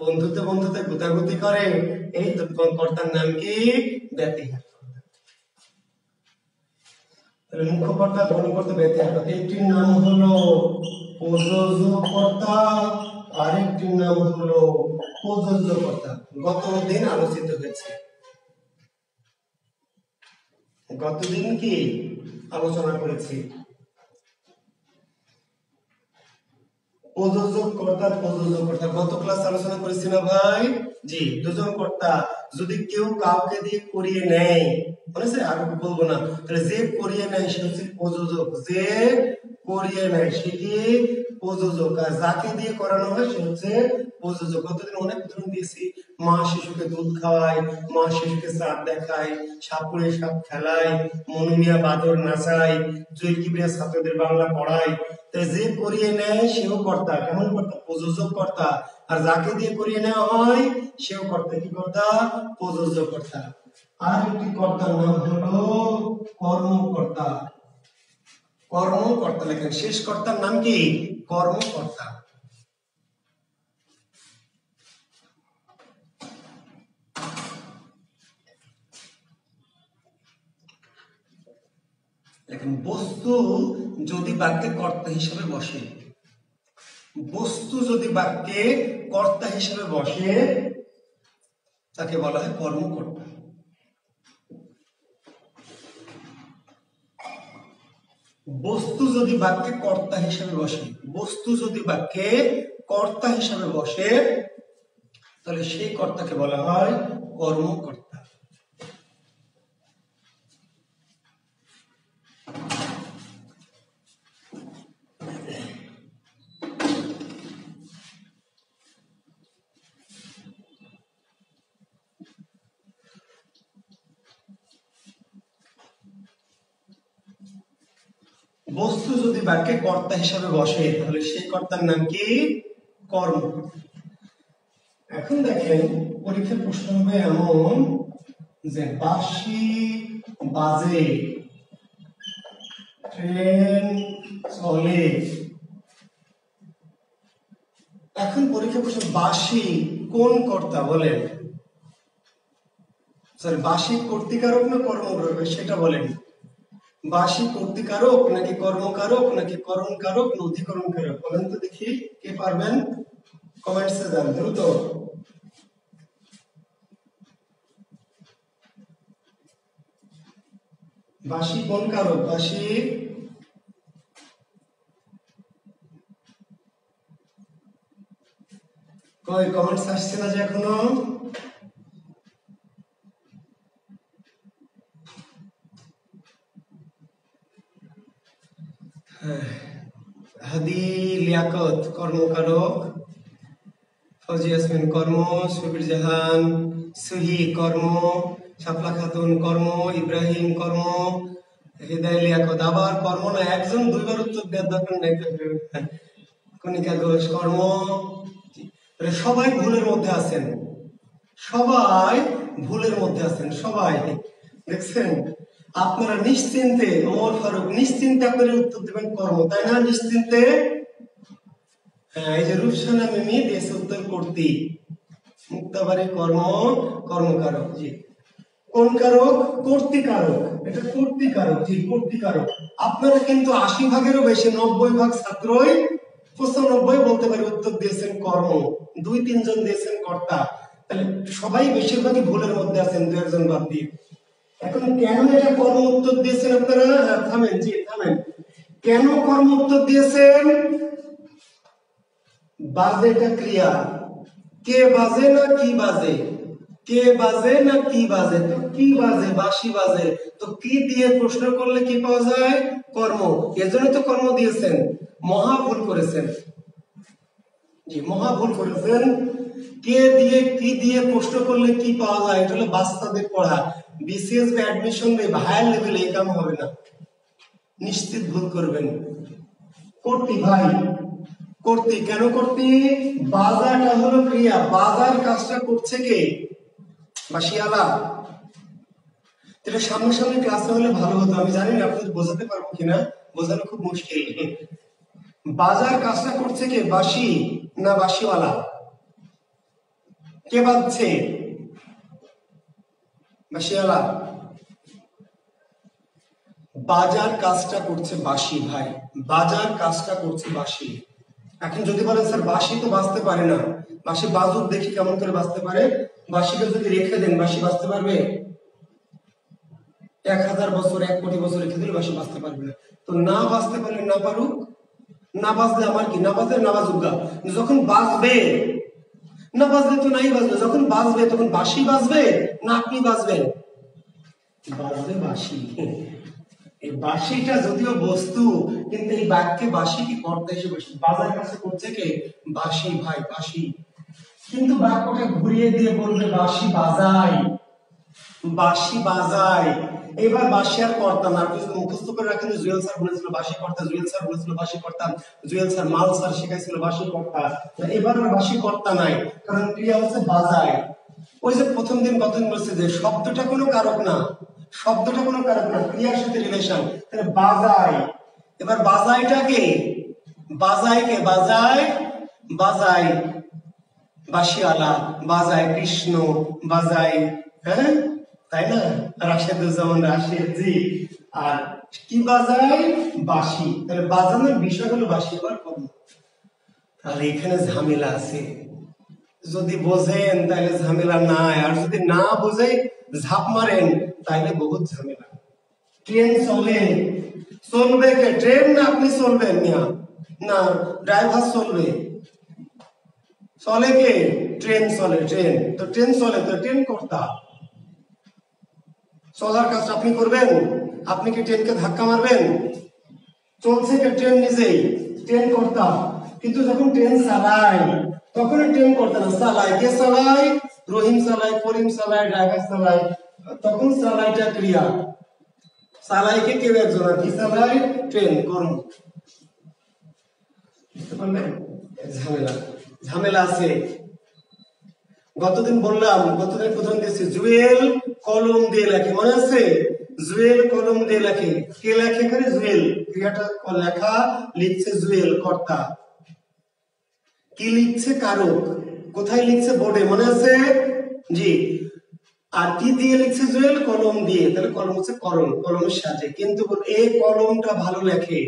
বন্ধুতে বন্ধুতে গুতাগুতি করে, এই কর্তার নাম কি? ব্যতিঘাত। মুখ্য কর্তা, গণকর্তা, ব্যতিঘাত। একটির নাম হলো প্রযোজককর্তা, আরেকটির নাম হলো প্রযোজ্যকর্তা। গতদিন আলোচিত হয়েছে, গতদিন কি আলোচনা করেছি? প্রযোজককর্তা, প্রযোজ্যকর্তা গত ক্লাস আলোচনা করেছি না ভাই? জি, দুজন কর্তা যদি কেউ কাউকে দিয়ে করিয়ে নেয়, মনে আর বলবো না, তাহলে যে করিয়ে নেয় সে হচ্ছে প্রযোজক, যে করিয়ে নেয় সেটি প্রযোজক, আর যাকে দিয়ে করানো হয় সে হচ্ছে প্রযোজক। গতদিন অনেক উদাহরণ দিয়েছি। মা শিশুকে দুধ খাওয়ায়, মা শিশুকে চাঁদ দেখায়, সাপুরে সাপ খেলায়, মনুমিয়া বাদর নাচায়, জয় কিবরিয়া ছাত্রদের বাংলা পড়ায়। তাই যে করিয়ে নেয় সেও কর্তা। কেমন কর্তা? প্রযোজক কর্তা। আর যাকে দিয়ে করিয়ে নেওয়া হয় সেও কর্তা। কি কর্তা? প্রযোজক কর্তা। আর একটি কর্তার নাম হলো কর্মকর্তা। কর্মকর্তা লেখেন, শেষ কর্তার নাম কি? কর্মকর্তা। লেখেন, বস্তু যদি বাক্যে কর্তা হিসেবে বসে, বস্তু যদি বাক্যে কর্তা হিসেবে বসে তাকে বলা হয় কর্মকর্তা। বস্তু যদি বাক্যে কর্তা হিসেবে বসে, বস্তু যদি বাক্যে কর্তা হিসেবে বসে তাহলে সেই কর্তাকে বলা হয় কর্মকর্তা। বস্তু যদি বাক্যে কর্তা হিসাবে বসে তাহলে সেই কর্তার নাম কি? কর্মকর্তা। এখন দেখেন, পরীক্ষার প্রশ্ন হবে এমন যে বাঁশি বাজে, ট্রেন চলে। এখন পরীক্ষার প্রশ্ন, বাঁশি কোন কর্তা বলেন? সরি, বাঁশি কর্তৃকারক না কর্মকারক সেটা বলেন। বাঁশি কর্তৃকারক নাকি কর্মকারক নাকি করণকারক না অধিকরণকারক? বলেন তো দেখি, কে পারবেন? কমেন্টসে জান দ্রুত। বাঁশি কোন কারক? বাঁশি কই? কমেন্টস আসছে না যে এখনো? হাদি লিয়াকত কর্মকারক, ফজি ইয়াসমিন কর্ম, সুবির জাহান সুহি কর্ম, শাপলা খাতুন কর্ম, ইব্রাহিম কর্ম, হৃদয় লিয়াকত আবার কর্ম না। একজন দুইবার উত্তর দেওয়ার দরকার নেই। কণিকা ঘোষ কর্ম। সবাই ভুলের মধ্যে আছেন, সবাই ভুলের মধ্যে আছেন, সবাই দেখছেন। আপনারা নিশ্চিন্তে, ওমর ফারুক নিশ্চিন্তে আপনারা উত্তর দেবেন কর্ম, তাই না? নিশ্চিন্তে। হ্যাঁ, এই যে রূপসানা মিমি দিয়েছে উত্তর করতে, মুক্তাবাড়ি কর্ম, কর্মকারক। জি, কোন কারক? কর্তৃকারক। এটা কর্তৃকারক। জি, কর্তৃকারক। আপনারা কিন্তু ৮০ ভাগেরও বেশি, ৯০ ভাগ ছাত্রই ৯৫ বলতে পারে উত্তর দিয়েছেন কর্ম, ২-৩ জন দিয়েছেন কর্তা। তাহলে সবাই বেশিরভাগই ভুলের মধ্যে আছেন, ২-১ জন বাদ দিয়ে। এখন কেন এটা কর্ম উত্তর দিয়েছেন আপনারা? থামেন, জি থামেন। কেন কর্ম উত্তর দিয়েছেন? বাজেটা ক্রিয়া, কে বাজে না কি বাজে, কে বাজে না কি বাজে, তো কি বাজে? বাঁশি বাজে। তো কি দিয়ে প্রশ্ন করলে কি পাওয়া যায়? কর্ম। এজন্য তো কর্ম দিয়েছেন। মহা ভুল করেছেন, জি মহা ভুল করেছেন। কে দিয়ে কি দিয়ে প্রশ্ন করলে কি পাওয়া যায়, এটা হলো বাস্তবিক পড়া। বিসিএস বা অ্যাডমিশন বা হায়ার লেভেলে এই কাম হবে না, নিশ্চিত ভুল করবেন। কর্তৃ ভাই, কর্তৃ কেন কর্তৃ? বাজারটা হলো ক্রিয়া, বাজার কাজটা করছে কে? বাঁশিওয়ালা। এটা সামনাসামনি ক্লাসে হলে ভালো হতো, আমি জানি না আপনাদের বোঝাতে পারবো কিনা, বোঝানো খুব মুশকিল। বাজার কাজটা করছে কে, বাঁশি না বাঁশিওয়ালা? কে বাজছে? বাঁশিওয়ালা। বাজার কাজটা করছে বাঁশি ভাই, বাজার কাজটা করছে বাঁশি। এখন যদি বলেন স্যার বাঁশি তো বাজতে পারে না, বাঁশি বাজুক দেখি কেমন করে বাজতে পারে। বাঁশিকে যদি রেখে দেন বাঁশি বাজতে পারবে? 1000 বছর 1 কোটি বছর রেখে দিলে বাঁশি বাজতে পারবে না। তো না বাজতে পারলে না পারুক, না বাজলে আমার কি, না বাজলে না বাজুক গা। যখন বাজবে, না বাজলে তো নাই বাজবে, যখন বাজবে তখন বাঁশি বাজবে না আপনি বাজবেন? বাজবে বাঁশি। এই বাঁশিটা যদিও বস্তু, কিন্তু এই বাক্যে বাঁশি কি কর্তা হিসেবে বাজার কাছে করছে কে, বাঁশি ভাই, বাঁশি। কিন্তু বাক্যটা ঘুরিয়ে দিয়ে বলবে বাঁশি বাজায়, বাঁশি বাজায়। এবার বাঁশি আর কর্তা না, আপনি মুখস্থ করে রাখেন। জুয়েল স্যার বলেছিল বাঁশি কর্তা, জুয়েল স্যার বলেছিল বাঁশি কর্তা, জুয়েল স্যার মাল স্যার শিখাইছিল বাঁশি কর্তা। এবার আর বাঁশি কর্তা নাই, কারণ ক্রিয়া হচ্ছে বাজায়। ওই যে প্রথম দিন কতদিন বলছে যে শব্দটা কোনো কারক না, শব্দটা কোনো কারক না, ক্রিয়ার সাথে রিলেশন, তাহলে বাজায়। এবার বাজায়টা কে, বাজায় কে, বাজায়, বাজায় বাঁশিওয়ালা, বাজায় কৃষ্ণ, বাজায়, হ্যাঁ তাই না, রাশেদুজ্জামান রাশেদ জি। আর কি বাজায়, বাঁশি। তাহলে বাজানোর বিষয় হলো বাঁশি। এবার কর্ম, তাহলে এখানে ঝামেলা আছে। যদি বোঝেন তাহলে ঝামেলা নাই, আর যদি না বুঝে ঝাঁপ মারেন তাহলে বহুত ঝামেলা। ট্রেন চলে, চলবে কে, ট্রেন না আপনি চলবেন? না, ড্রাইভার চলবে। চলে কে, ট্রেন চলে, ট্রেন। তো ট্রেন চলে, তো ট্রেন কর্তা। চলার কাজটা আপনি করবেন? আপনি কি ট্রেনকে ধাক্কা মারবেন? চলছে কে, ট্রেন নিজেই, ট্রেন কর্তা। কিন্তু যখন ট্রেন চালায় তখন ট্রেন কর্তা না, চালায় কে, চালায় রহিম, চালায় করিম, চালায় ড্রাইভার, চালায়। তখন চালাইটা ক্রিয়া, চালায় কে, কেউ একজন, আর কি চালায়, ট্রেন, কর্ম। বুঝতে পারলেন? ঝামেলা, ঝামেলা আছে। গতদিন বললাম, গতদিন প্রথম দিয়েছি জুয়েল কলম দিয়ে লেখে, মনে আছে? জুয়েল কলম দিয়ে লেখে, কে লেখে এখানে, জুয়েল। ক্রিয়াটা লেখা, লিখছে জুয়েল, কর্তা। কি লিখছে, কারক। কোথায় লিখছে, বোর্ডে, মনে আছে জি। আর কি দিয়ে লিখছে, জুয়েল, কলম দিয়ে। তাহলে কলম হচ্ছে করণ, কলমের সাথে। কিন্তু এ কলমটা ভালো লেখে,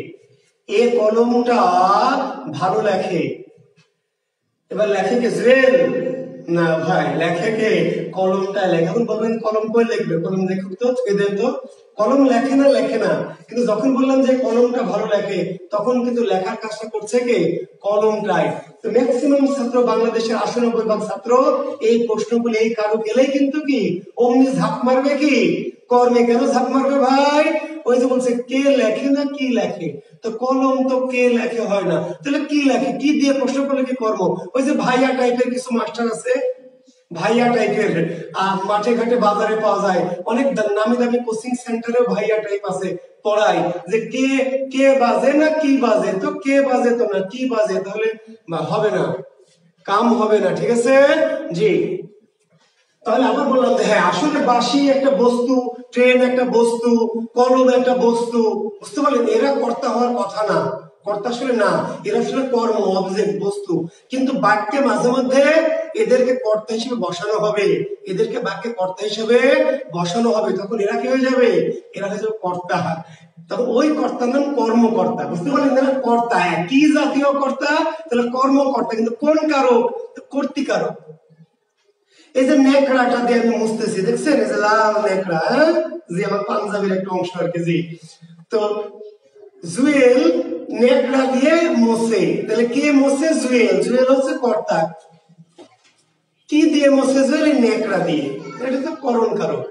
এ কলমটা ভালো লেখে। এবার লেখে কে, জুয়েল না ভাই, লেখে কে, কলমটা লেখে। এখন বলবেন কলম কই লিখবে, কলম লেখক তো এদের তো কলম লেখে না, লেখে না। কিন্তু যখন বললাম যে কলমটা ভালো লেখে, তখন কিন্তু লেখার কাজটা করছে কে, কলমটাই। তো ম্যাক্সিমাম ছাত্র, বাংলাদেশের 98% ছাত্র এই প্রশ্নগুলি, এই কারো গেলেই কিন্তু কি অমনি ঝাঁপ মারবে কি কর্মে। কেন ঝাঁপ মারবে ভাই? ওই যে বলছে কে লেখে না কি লেখে, তো কলম তো কে লেখে হয় না, তাহলে কি লেখে, কি দিয়ে প্রশ্ন করলে কি কর্ম। ওই যে ভাইয়া টাইপের কিছু মাস্টার আছে, ভাইয়া টাইপের, মাঠে ঘাটে বাজারে পাওয়া যায়, অনেক নামি দামি কোচিং সেন্টারেও ভাইয়া টাইপ আছে, পড়ায় যে কে কে বাজে না কি বাজে, তো কে বাজে তো না কি বাজে, তাহলে হবে না, কাম হবে না। ঠিক আছে জি। তাহলে আবার বললাম যে হ্যাঁ, আসলে বাঁশি একটা বস্তু, ট্রেন একটা বস্তু, কলম একটা বস্তু। বুঝতে পারলেন? এরা কর্তা হওয়ার কথা না, কর্তা আসলে না, এরা আসলে কর্ম, অবজেক্ট, বস্তু। কিন্তু বাক্যে মাঝে মধ্যে এদেরকে কর্তা হিসেবে বসানো হবে, এদেরকে বাক্যে কর্তা হিসেবে বসানো হবে। তখন এরা কি হয়ে যাবে? এরা হয়ে যাবে কর্তা। তখন ওই কর্তার নাম কর্মকর্তা। বুঝতে পারলেন? তাহলে কর্তা কি জাতীয় কর্তা? তাহলে কর্মকর্তা। কিন্তু কোন কারক? কর্তৃকারক। এই যে নেকড়াটা দিয়ে আমি মুছতেছি, দেখছেন? এই যে লাল নেকড়া, যে আমার পাঞ্জাবির একটা অংশ আর কি জি। তো জুয়েল নেকড়া দিয়ে মোছে, তাহলে কে মোছে? জুয়েল। জুয়েল হচ্ছে কর্তা। কি দিয়ে মোছে? জুয়েল নেকড়া দিয়ে। এটা তো করণ কারক।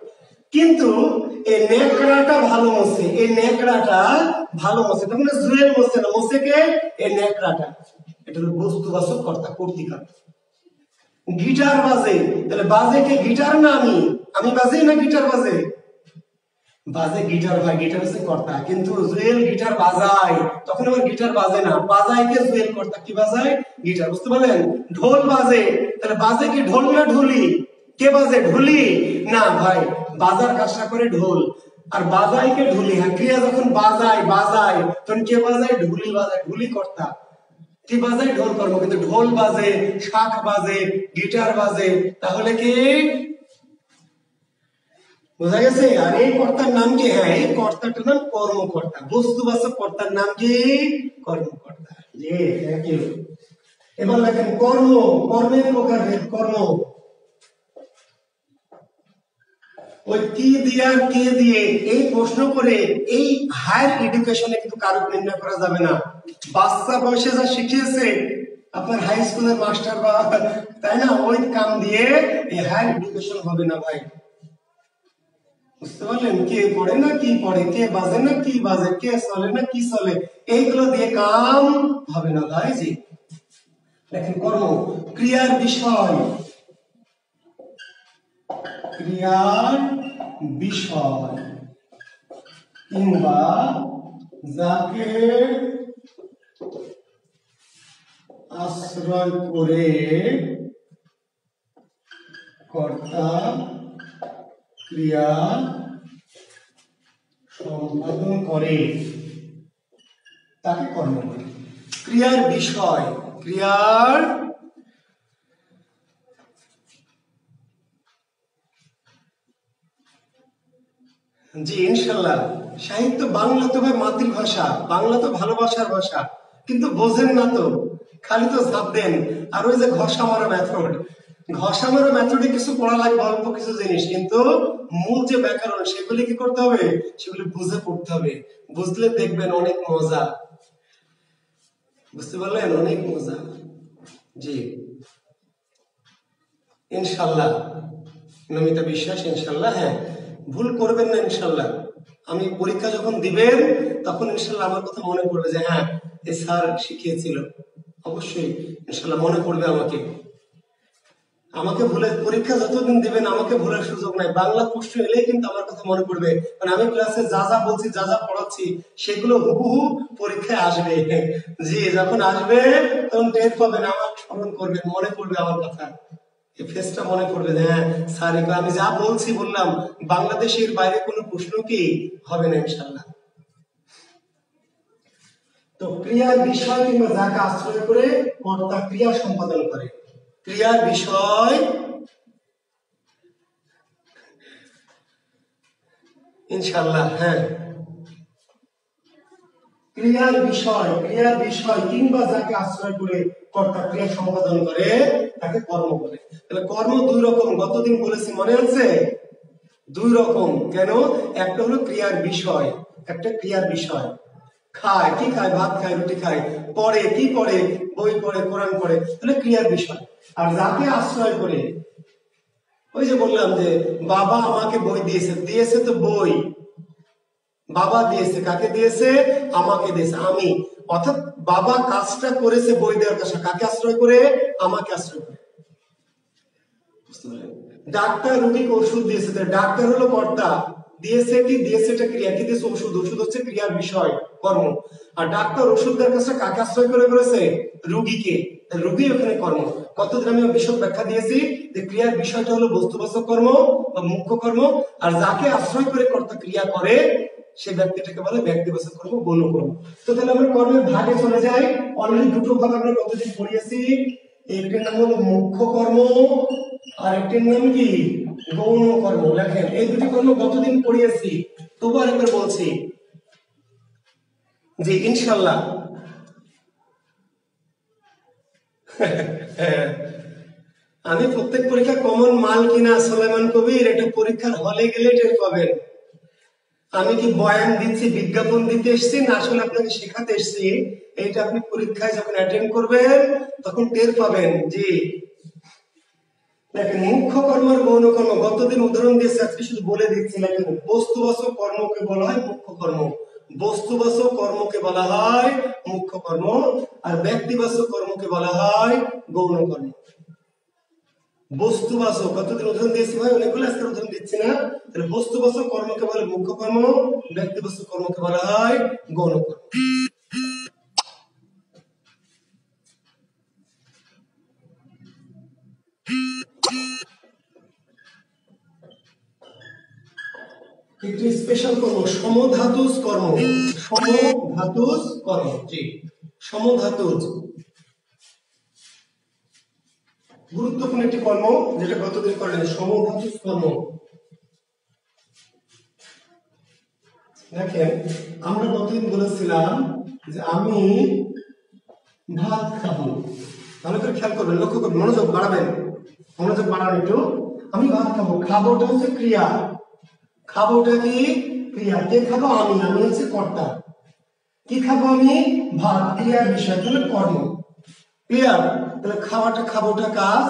কিন্তু এই নেকড়াটা ভালো মোছে, এই নেকড়াটা ভালো মোছে, তখন জুয়েল মোছে না, মোছে কে? এই নেকড়াটা। এটা হলো বস্তুবাচক কর্তা, কর্তৃকারক। গিটার বাজে, তাহলে বাজে কে? গিটার না আমি, আমি বাজে না গিটার বাজে? বাজে গিটার ভাই, গিটার হচ্ছে কর্তা। কিন্তু জুয়েল গিটার বাজায়, তখন আবার গিটার বাজে না, বাজায় কে? জুয়েল কর্তা। কি বাজায়? গিটার। বুঝতে পারলেন? ঢোল বাজে, তাহলে বাজে কি? ঢোল না ঢুলি? কে বাজে? ঢুলি না ভাই, বাজার কাজটা করে ঢোল, আর বাজাই কে? ঢুলি। হ্যাঁ, ক্রিয়া যখন বাজায় তখন কে বাজায়? ঢুলি বাজায়, ঢুলি কর্তা। কি বাজায়? ঢোল কর্ম। কিন্তু ঢোল বাজে, শাঁখ বাজে, গিটার বাজে, তাহলে কি বোঝা গেছে? আর এই কর্তার নাম কি? হ্যাঁ, এই কর্তাটার নাম কর্মকর্তা। বস্তুবাচক কর্তার নাম কি? কর্মকর্তা। জি, থ্যাংক ইউ। এবার দেখেন কর্ম, কর্মের প্রকারভেদ। কর্ম ওই কি দিয়ে আর কে দিয়ে এই প্রশ্ন করে এই হায়ার এডুকেশনে কিন্তু কারক নির্ণয় করা যাবে না। বাচ্চা বয়সে যা শিখিয়েছে আপনার হাই স্কুলের মাস্টার বা, তাই না, ওই কাম দিয়ে এই হায়ার এডুকেশন হবে না ভাই। বুঝতে পারলেন? কে পড়ে না কি পড়ে, কে বাজে না কি বাজে, কে চলে না কি চলে, এইগুলো দিয়ে কাম হবে না ভাই। জি, দেখেন কর্ম ক্রিয়ার বিষয়, ক্রিয়ার বিষয় কিংবা যাকে আশ্রয় করে কর্তা ক্রিয়া সম্পাদন করে তাকে কর্ম বলে। ক্রিয়ার বিষয়, ক্রিয়ার জি ইনশাল্লাহ। সাহিত্য বাংলা তো ভাই মাতৃভাষা, বাংলা তো ভালোবাসার ভাষা, কিন্তু বোঝেন না তো, খালি তো ঝাঁপ দেন। আর ওই যে ঘষা মারা মেথড, ঘষা মারা মেথডে কিছু পড়া লাগবে, অল্প কিছু জিনিস, কিন্তু মূল যে ব্যাকরণ সেগুলি কি করতে হবে? সেগুলি বুঝে পড়তে হবে। বুঝলে দেখবেন অনেক মজা। বুঝতে পারলেন? অনেক মজা। জি ইনশাল্লাহ, নমিতা বিশ্বাস ইনশাল্লাহ। হ্যাঁ, ভুল করবেন না ইনশাল্লাহ। আমি পরীক্ষা যখন দিবেন তখন ইনশাল্লাহ আমার কথা মনে পড়বে যে হ্যাঁ, এই স্যার শিখিয়েছিল। অবশ্যই ইনশাল্লাহ মনে পড়বে আমাকে। আমাকে ভুলে পরীক্ষা যতদিন দিবেন আমাকে ভুলার সুযোগ নাই। বাংলা প্রশ্ন এলেই কিন্তু আমার কথা মনে পড়বে, কারণ আমি ক্লাসে যা যা বলছি, যা যা পড়াচ্ছি, সেগুলো হুবহু পরীক্ষায় আসবে। জি, যখন আসবে তখন টের পাবেন, আমার স্মরণ করবেন, মনে পড়বে আমার কথা। এই ফেসটা মনে পড়বে যে হ্যাঁ স্যার আমি যা বলছি বললাম, বাংলাদেশের বাইরে কোনো প্রশ্ন কি হবে না ইনশাল্লাহ। তো ক্রিয়ার বিষয় কিংবা যাকে আশ্রয় করে কর্তা ক্রিয়া সম্পাদন করে, ক্রিয়ার বিষয় ইনশাল্লাহ। হ্যাঁ, ক্রিয়ার বিষয়, ক্রিয়ার বিষয় কিংবা যাকে আশ্রয় করে কর্তা ক্রিয়া সম্পাদন করে তাকে কর্ম বলে। তাহলে কর্ম দুই রকম, গতদিন বলেছি, মনে আছে? দুই রকম। কেন? একটা হলো ক্রিয়ার বিষয়, একটা ক্রিয়ার বিষয়। খায় কি খায়? ভাত খায়, রুটি খায়। পড়ে কি পড়ে? বই পড়ে, কোরআন পড়ে, তাহলে ক্রিয়ার বিষয়। আর যাকে আশ্রয় করে, ওই যে বললাম যে বাবা আমাকে বই দিয়েছে, দিয়েছে তো বই, বাবা দিয়েছে, কাকে দিয়েছে? আমাকে দিয়েছে, আমি। অর্থাৎ বাবা কাজটা করেছে বই দেওয়ার কাছে, কাকে আশ্রয় করে? আমাকে আশ্রয় করে। ডাক্তার রোগীকে ওষুধ দিয়েছে, ডাক্তার হলো কর্তা, দিয়েছে কি? দিয়েছে এটা ক্রিয়া, কি দিয়েছে? ওষুধ। ওষুধ হচ্ছে ক্রিয়ার বিষয়, কর্ম। আর ডাক্তার ওষুধ দেওয়ার কাছে কাকে আশ্রয় করে করেছে? রোগীকে, রোগী ওখানে কর্ম। কতদিন আমি বিশদ ব্যাখ্যা দিয়েছি যে ক্রিয়ার বিষয়টা হলো বস্তুবাচক কর্ম বা মুখ্য কর্ম, আর যাকে আশ্রয় করে কর্তা ক্রিয়া করে সেই ব্যক্তিটাকে বলে ব্যক্তিবাচক কর্ম, গৌণ কর্ম। তো তাহলে আমরা কর্মের ভাগে চলে যাই। অলরেডি দুটো ভাগ আমরা কতদিন পড়িয়েছি। একটির নাম হলো মুখ্য কর্ম, আর একটির নাম কি? গৌণ কর্ম। লেখেন এই দুটি কর্ম কতদিন পড়িয়েছি, তবু আরেকবার বলছি। জি ইনশাল্লাহ। আমি প্রত্যেক পরীক্ষা কমন মাল কিনা সুলাইমান কবির, এটা পরীক্ষার হলে গেলে টের পাবেন। আমি কি বয়ান দিচ্ছি, বিজ্ঞাপন দিতে এসেছি, না আসলে আপনাকে শেখাতে এসেছি, এইটা আপনি পরীক্ষায় যখন অ্যাটেন্ড করবেন তখন টের পাবেন। জি দেখেন, মুখ্য কর্ম আর গৌণ কর্ম গতদিন উদাহরণ দিয়েছে, আজকে শুধু বলে দিচ্ছি। দেখেন, বস্তুবাচক কর্মকে বলা হয় মুখ্য কর্ম, বস্তুবাচক কর্মকে বলা হয় মুখ্য কর্ম, আর ব্যক্তিবাচক কর্মকে বলা হয় গৌণ কর্ম। বস্তুবাচক কতদিন উদাহরণ দিয়েছি ভাই, অনেকগুলো, আজকে উদাহরণ দিচ্ছি না। তাহলে বস্তুবাচক কর্মকে বলে মুখ্য কর্ম, ব্যক্তিবাচক কর্মকে বলা হয় গৌণ কর্ম। একটি স্পেশাল কর্ম সমধাতুজ কর্ম। সমধাতুজ কর্ম, জি সমধাতুজ গুরুত্বপূর্ণ একটি কর্ম যেটা গতদিন করলেন, সমধাতুজ কর্ম। দেখেন আমরা গতদিন বলেছিলাম যে আমি ভাত খাবো, ভালো করে খেয়াল করবেন, লক্ষ্য করবেন, মনোযোগ বাড়াবেন, মনোযোগ বাড়ান একটু। আমি ভাত খাবো, খাবোটা হচ্ছে ক্রিয়া, খাবোটা কি ক্রিয়া, কে খাবো আমি, আমি হচ্ছে কর্তা। কি খাবো আমি, ভাত, ক্রিয়ার বিষয় তাহলে কর্ম, ক্লিয়ার। তাহলে খাওয়াটা খাবোটা কাজ,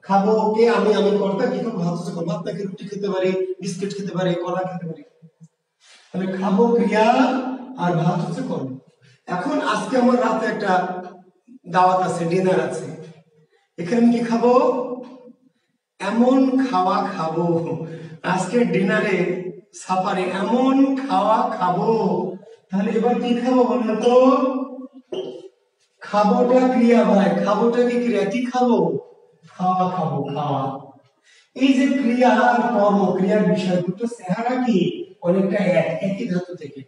খাবো কে আমি, আমি কর্তা, কি খাবো ভাত হচ্ছে কর্ম। ভাত নাকি রুটি খেতে পারি, বিস্কিট খেতে পারি, কলা খেতে পারি, তাহলে খাবো ক্রিয়া আর ভাত হচ্ছে কর্ম। এখন আজকে আমার রাতে একটা দাওয়াত আছে, ডিনার আছে, এখানে আমি কি খাবো, এমন খাওয়া খাবো, আজকে ডিনারে সাফারে এমন খাওয়া খাবো। তাহলে এবার কি খাবো বলুন তো, খাবোটা ক্রিয়া ভাই, খাবোটা কি ক্রিয়া, কি খাবো, খাওয়া খাবো, খাওয়া। এই যে ক্রিয়া আর কর্ম, ক্রিয়ার বিষয় দুটো চেহারা কি অনেকটা একই ধাতু থেকে।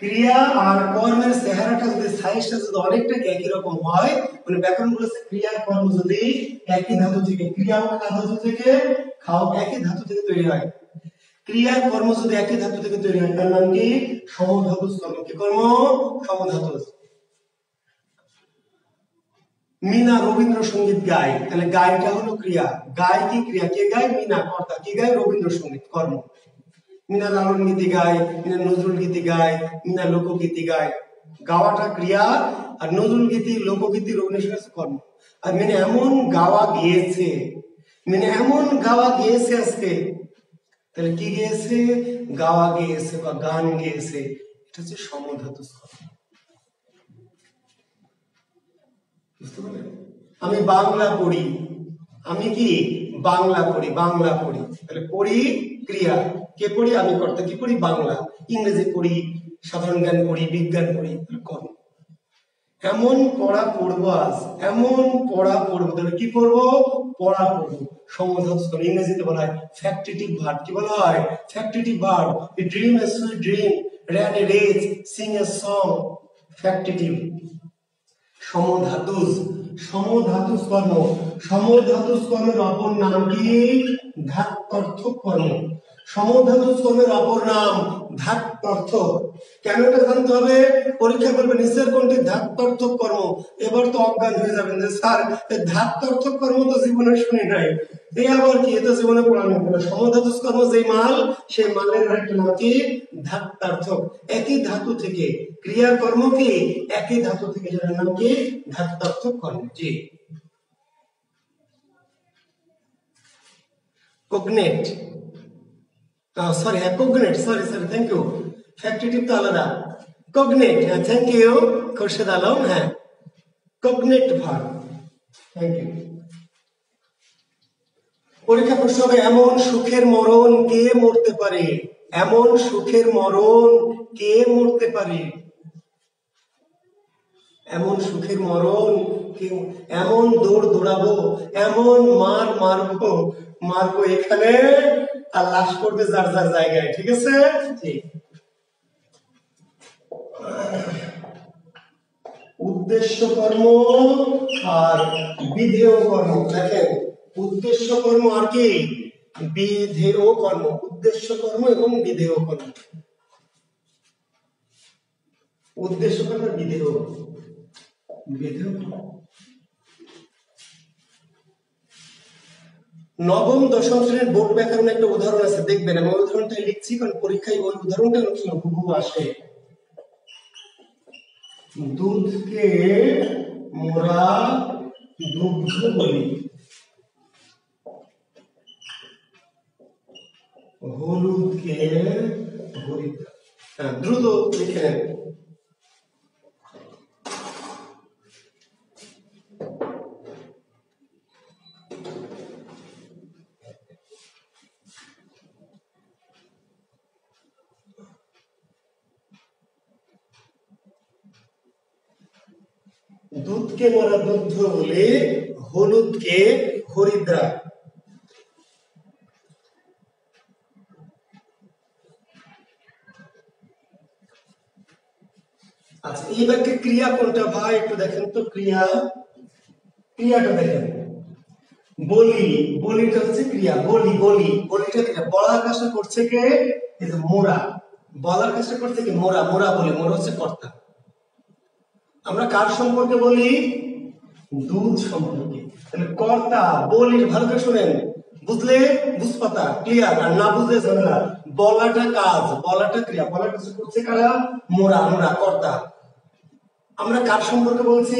ক্রিয়া আর কর্মের চেহারাটা যদি সাইজটা যদি অনেকটা একই রকম হয়, মানে ব্যাকরণ বলেছে ক্রিয়া কর্ম যদি একই ধাতু থেকে, ক্রিয়া ও ধাতু থেকে, খাও একই ধাতু থেকে তৈরি হয়, ক্রিয়া কর্ম যদি একই ধাতু থেকে তৈরি হয় তার নাম কি সমধাতুজ কর্ম। কি কর্ম, সমধাতুজ। মিনা রবীন্দ্রসঙ্গীত গায়, তাহলে গায়টা হলো ক্রিয়া, গায় কি ক্রিয়া, কে গায়, মিনা কর্তা, কি গায় রবীন্দ্রসঙ্গীত কর্ম। মিনা লালন গীতি গায়, মিনা নজরুল গীতি গায়, মিনা লোকগীতি গায়, গাওয়াটা ক্রিয়া, আর নজরুল গীতি লোকগীতি রবীন্দ্রসঙ্গীত কর্ম। আর মিনা এমন গাওয়া গিয়েছে, মিনা এমন গাওয়া গিয়েছে আজকে, তাহলে কি গিয়েছে, গাওয়া গিয়েছে বা গান গিয়েছে, এটা হচ্ছে সমধাতুজ কর্ম। বুঝতে পারলেন, আমি বাংলা পড়ি, আমি কি বাংলা পড়ি, বাংলা পড়ি, তাহলে পড়ি ক্রিয়া, কে পড়ি আমি কর্তা, কি পড়ি বাংলা, ইংরেজি পড়ি, সাধারণ জ্ঞান পড়ি, বিজ্ঞান পড়ি, কর্ম। এমন পড়া পড়বো আজ, এমন পড়া পড়বো, তাহলে কি পড়বো, পড়া পড়বো, সমধাতুজ কর্ম। ইংরেজিতে বলা হয় ফ্যাক্টিটিভ ভার্ব, কি বলা হয় factitive verb. A dream a sweet dream, ran a race, sing a song, factitive. সমধাতুজ, সমধাতুজ কর্ম, সমধাতুজ কর্মের অপর নাম কি ধাত্বর্থক কর্ম। সমধাতুজ কর্মের অপর নাম ধাত্বর্থক। কেন এটা জানতে হবে, পরীক্ষা করবে নিচের কোনটি ধাত্বর্থক কর্ম। এবার তো অজ্ঞান হয়ে যাবেন যে স্যার ধাত্বর্থক কর্ম তো জীবনে শুনি নাই, এই আবার কি, এটা জীবনে পড়ানো হবে না। সমধাতুজ কর্ম যেই মাল, সেই মালের একটা নাম কি ধাত্বার্থক। একই ধাতু থেকে, ক্রিয়া কর্ম কি একই ধাতু থেকে, যার নাম কি ধাত্বার্থক কর্ম। জি কোগনেট, সরি হ্যাঁ cognate, sorry sorry thank you, factitive তো আলাদা, কোগনেট, হ্যাঁ থ্যাংক ইউ খোরশেদ আলম, হ্যাঁ কোগনেট ভার্ব, থ্যাংক ইউ। পরীক্ষা প্রশ্ন হবে এমন সুখের মরণ কে মরতে পারে, এমন সুখের মরণ কে মরতে পারে, এমন সুখের মরণ কে, এমন দৌড় দৌড়াবো, এমন মার মারবো, মারবো এখানে আর লাশ পড়বে যার যার জায়গায়, ঠিক আছে। উদ্দেশ্য কর্ম আর বিধেয় কর্ম, দেখেন উদ্দেশ্য কর্ম আর কি বিধেয় কর্ম, উদ্দেশ্য কর্ম এবং বিধেয় কর্ম, উদ্দেশ্য কর্ম বিধেয়, বিধেয় কর্ম। নবম দশম শ্রেণীর বোর্ড ব্যাকরণে একটা উদাহরণ আছে, দেখবেন আমি ওই উদাহরণটা লিখছি কারণ পরীক্ষায় ওই উদাহরণটা হুবহু আসে। দুধকে মোরা দুগ্ধ বলি, হলুদকে হরিদ্র, দ্রুত লিখে নেন। দুধকে মোরা দুগ্ধ বলে, হলুদকে হরিদ্রা। আচ্ছা, এই বাক্যে ক্রিয়া কোনটা ভাই একটু দেখেন তো। ক্রিয়াটা দেখেন। বলি, বলিটা হচ্ছে ক্রিয়া। বলিটা ক্রিয়া। বলার কাজটা করছে কে? এই যে মোরা। বলার কাজটা করছে কি? মোরা বলি। মোরা হচ্ছে কর্তা। আমরা কার সম্পর্কে বলি? দুধ সম্পর্কে। তাহলে কর্তা বলির, ভালো করে শুনেন, বুঝলে বুঝপাতা ক্লিয়ার, আর না বুঝলে ঝামেলা। বলাটা কাজ, বলাটা ক্রিয়া, বলার কাজ করছে কারা? মোরা কর্তা। আমরা কার সম্পর্কে বলছি?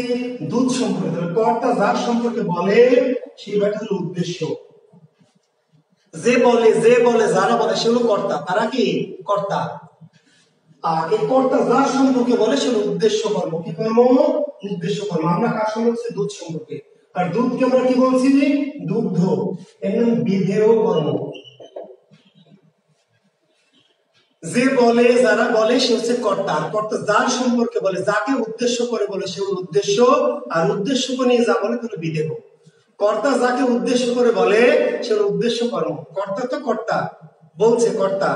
দুধ সম্পর্কে। তাহলে কর্তা যার সম্পর্কে বলে সেই ব্যাটা হলো উদ্দেশ্য। যে বলে যারা বলে সে হলো কর্তা। তারা কি? কর্তা। আর এই কর্তা যার সম্পর্কে বলে সে হলো উদ্দেশ্য কর্ম। কি কর্ম? উদ্দেশ্য কর্ম। আমরা কার সম্পর্কে বলছি? দুধ সম্পর্কে। আর দুধকে আমরা কি বলছি? দুগ্ধ। এর নাম বিধেয় কর্ম। যে বলে, যারা বলে সে হচ্ছে কর্তা। আর কর্তা যার সম্পর্কে বলে, যাকে উদ্দেশ্য করে বলে সে হলো উদ্দেশ্য। আর উদ্দেশ্য নিয়ে যা বলে তাহলে বিধেয়। কর্তা যাকে উদ্দেশ্য করে বলে সে হলো উদ্দেশ্য কর্ম। কর্তা তো কর্তা বলছে, কর্তা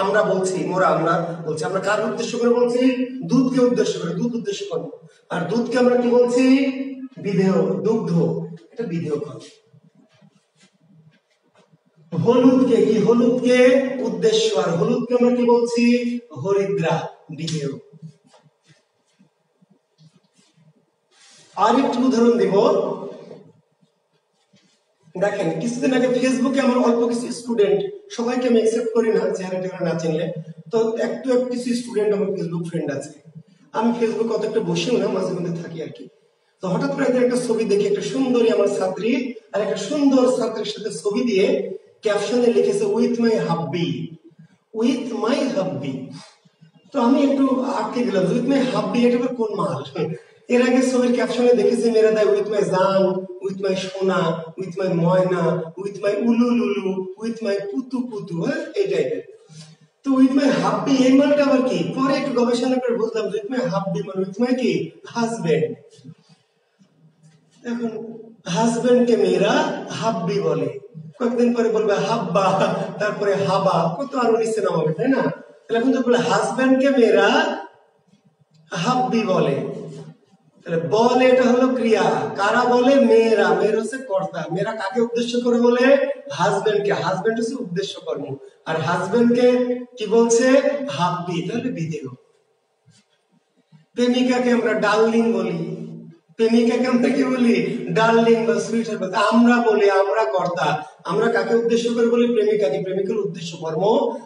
আমরা বলছি, আমরা বলছি। আমরা কার উদ্দেশ্য করে বলছি? দুধকে উদ্দেশ্য করে, দুধ উদ্দেশ্য কর্ম। আর দুধকে আমরা কি বলছি? বিধেয়, দুগ্ধ। এটা বিধেয় কর্ম। হলুদকে কি? হলুদকে উদ্দেশ্য। আর হলুদকে আমরা কি বলছি? হরিদ্রা, বিধেয়। আর একটু উদাহরণ দিব। দেখেন, কিছুদিন আগে ফেসবুকে আমার অল্প কিছু স্টুডেন্ট, সবাইকে আমি অ্যাকসেপ্ট করি না চেহারা টেহারা না চিনলে, তো একটু কিছু স্টুডেন্ট আমার ফেসবুক ফ্রেন্ড আছে। আমি ফেসবুক অত একটা বসেও না, মাঝে মধ্যে থাকি আর কি। তো হঠাৎ করে একটা ছবি দেখি, একটা সুন্দরী আমার ছাত্রী আর একটা সুন্দর ছাত্রীর সাথে ছবি দিয়ে ক্যাপশনে লিখেছে উইথ মাই হাব্বি, উইথ মাই হাব্বি। তো আমি একটু আটকে গেলাম, উইথ মাই হাব্বি এটা কোন মাল? এর আগে ছবির ক্যাপশনে দেখেছি মেরে দেয় উইথ মাই জান, উইথ মাই সোনা, with my Moyna, with my উলু লুলু, উইথ মাই পুতু পুতু, হ্যাঁ এই টাইপের। তো উইথ মাই হাব্বি এই মালটা আবার কি? পরে একটু গবেষণা করে বুঝলাম উইথ মাই হাব্বি মানে উইথ মাই কি? হাজবেন্ড। এখন হাজবেন্ডকে মেয়েরা হাব্বি বলে, কয়েকদিন পরে বলবে হাব্বা, তারপরে হাবা, কত আরো নিচে নামাবে, তাই না? তাহলে এখন তো বলে হাজবেন্ডকে মেয়েরা হাব্বি বলে। তাহলে বলে এটা হলো ক্রিয়া। কারা বলে? মেয়েরা। মেয়েরা হচ্ছে কর্তা। মেয়েরা কাকে উদ্দেশ্য করে বলে? হাজবেন্ডকে। হাজবেন্ড হচ্ছে উদ্দেশ্য কর্ম। আর হাজবেন্ডকে কি বলছে? হাব্বি। তাহলে বিধেয়। প্রেমিকাকে আমরা ডার্লিং বলি। প্রেমিকাকে আমরা কি বলি? ডার্লিং বা সুইটার বলি। আমরা বলি, আমরা কর্তা। আমরা কাকে উদ্দেশ্য করে বলি? প্রেমিকাকে। প্রেমিকার উদ্দেশ্য কর্ম।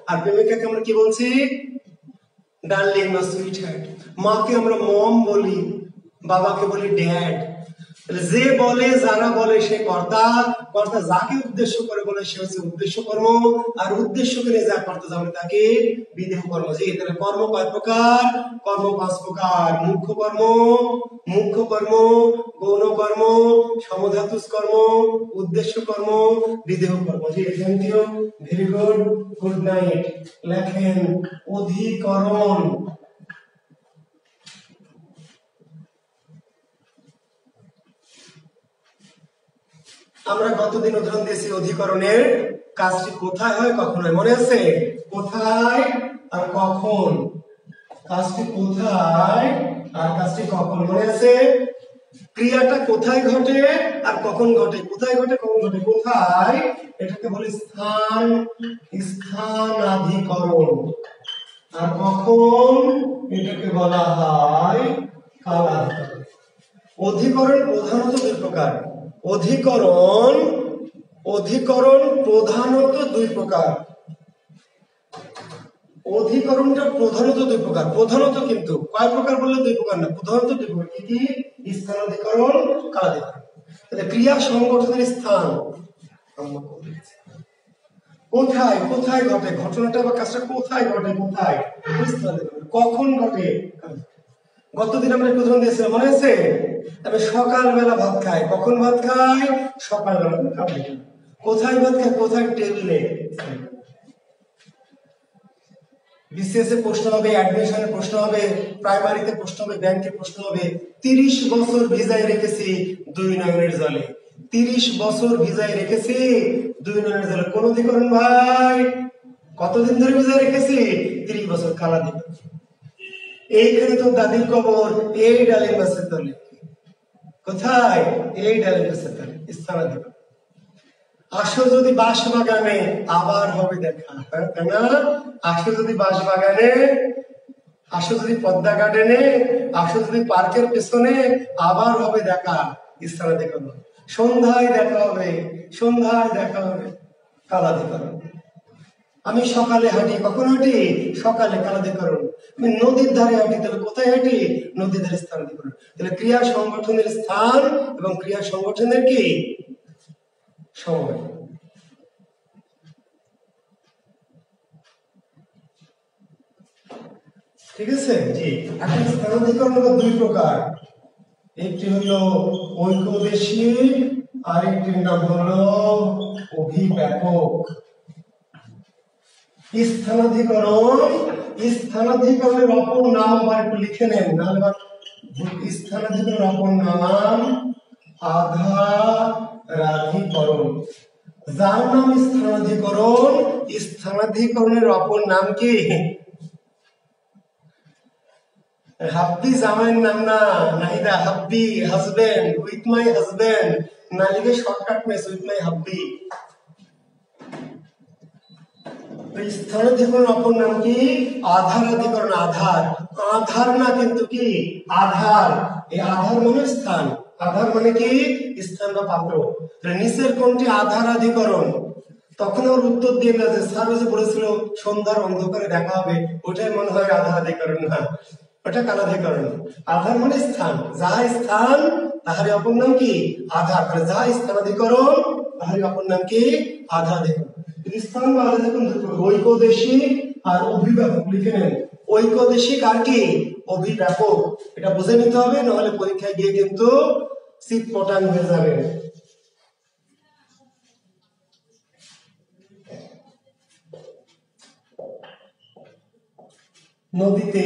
আর প্রেমিকাকে আমরা কি বলছি? ডার্লিং বা সুইটহার্ট। মাকে আমরা মম বলি, বাবাকে বলি ড্যাড। যে বলে, যারা বলে সে কর্তা। কর্তা যাকে উদ্দেশ্য করে বলে সে হচ্ছে উদ্দেশ্য কর্ম। আর উদ্দেশ্য করে যা কর্তা যাবে তাকে বিধেয় কর্ম। যে এখানে কর্ম কয় প্রকার? কর্ম 5 প্রকার। মুখ্য কর্ম, গৌণ কর্ম, সমধাতুজ কর্ম, উদ্দেশ্য কর্ম, বিধেয় কর্ম। জি thank you, very good, good night. লেখেন অধিকরণ। আমরা গতদিন উদাহরণ দিয়েছি অধিকরণের কাজটি কোথায় হয়, কখন হয়, মনে আছে? কোথায় আর কখন। কাজটি কোথায় আর কাজটি কখন, মনে আছে? ক্রিয়াটা কোথায় ঘটে আর কখন ঘটে। কোথায় ঘটে, কখন ঘটে। কোথায় এটাকে বলে স্থানাধিকরণ। আর কখন এটাকে বলা হয় কালাধিকরণ। অধিকরণ প্রধানত 2 প্রকার। অধিকরণ প্রধানত 2 প্রকার। অধিকরণটা প্রধানত 2 প্রকার। প্রধানত কিন্তু কয় প্রকার বললে? 2 প্রকার না, প্রধানত 2 প্রকার। কি কি? স্থানাধিকরণ, কালাধিকরণ। তাহলে ক্রিয়া সংগঠনের স্থান কোথায়, কোথায় ঘটে, ঘটনাটা বা কাজটা কোথায় ঘটে, কোথায়, কখন ঘটে। গতদিন আমরা উদাহরণ দিয়েছিলাম, মনে আছে? তবে সকালবেলা ভাত খায়। কখন ভাত খায়? সকালবেলা। কোথায় ভাত খায়? কোথায়? টেবিলে। বিসিএস এ প্রশ্ন হবে, অ্যাডমিশনের প্রশ্ন হবে, প্রাইমারিতে প্রশ্ন হবে, ব্যাংকে প্রশ্ন হবে। 30 বছর ভিজায় রেখেছি 2 নয়নের জলে। 30 বছর ভিজায় রেখেছি 2 নয়নের জলে। কোন অধিকরণ ভাই? কতদিন ধরে ভিজায় রেখেছি? 30 বছর। কালাধিকরণ। এইখানে তো দাদির কবর, এই ডালিম গাছের তলে। কোথায়? এই ডালিম গাছের তলে, স্থানাধিকরণ। আসো যদি বাঁশ বাগানে, আবার হবে দেখা, তাই না? আসো যদি বাঁশ বাগানে, আসো যদি পদ্মা গার্ডেনে, আসো যদি পার্কের পেছনে, আবার হবে দেখা, স্থানাধিকরণ। সন্ধ্যায় দেখা হবে, সন্ধ্যায় দেখা হবে, কালাধিকরণ। আমি সকালে হাঁটি, কখন হাঁটি? সকালে, কালাধিকরণ। আমি নদীর ধারে হাঁটি, তাহলে কোথায় হাঁটি? নদীর ধারে, স্থানাধিকরণ। তাহলে ক্রিয়া সংগঠনের স্থান এবং ক্রিয়া সংগঠনের কি সময়। ঠিক আছে? জি। এখন স্থানাধিকরণ হলো দুই প্রকার, একটি হলো ঐকদেশী, আরেকটির নাম হলো অভিব্যাপক। স্থানাধিকরণ, স্থানাধিকরণের অপর নাম আবার একটু লিখে নেন, নাহলে স্থানাধিকরণের অপর নাম আধারাধিকরণ। যার নাম স্থানাধিকরণ, স্থানাধিকরণের অপর নাম কি? হাব্বি জামাইয়ের নাম না, Nahida hubby husband, with my husband, না লিখে shortcut mess with my hubby. স্থানাধিকরণ অপর নাম কি? আধারাধিকরণ। আধার, আধার না কিন্তু কি আধার। এই আধার মানে স্থান, আধার মানে কি স্থান বা পাত্র। নিচের কোনটি আধারাধিকরণ? তখন ওর উত্তর দিয়ে না যে স্যার যে বলেছিল সন্ধ্যার অন্ধকারে দেখা হবে, ওটাই মনে হয় আধারাধিকরণ না, ওটা কালাধিকরণ। আধার মানে স্থান, যাহা স্থান তাহারই অপর নাম কি আধার। যাহা স্থানাধিকরণ তাহারই অপর নাম কি আধারাধিকরণ। স্থান বা আধারাধিকরণ ঐকদেশী আর অভিব্যাপক লিখে নেন। ঐকদেশিক আর কি অভিব্যাপক, এটা বুঝে নিতে হবে, নাহলে পরীক্ষায় গিয়ে কিন্তু সিট পটান হয়ে যাবে। নদীতে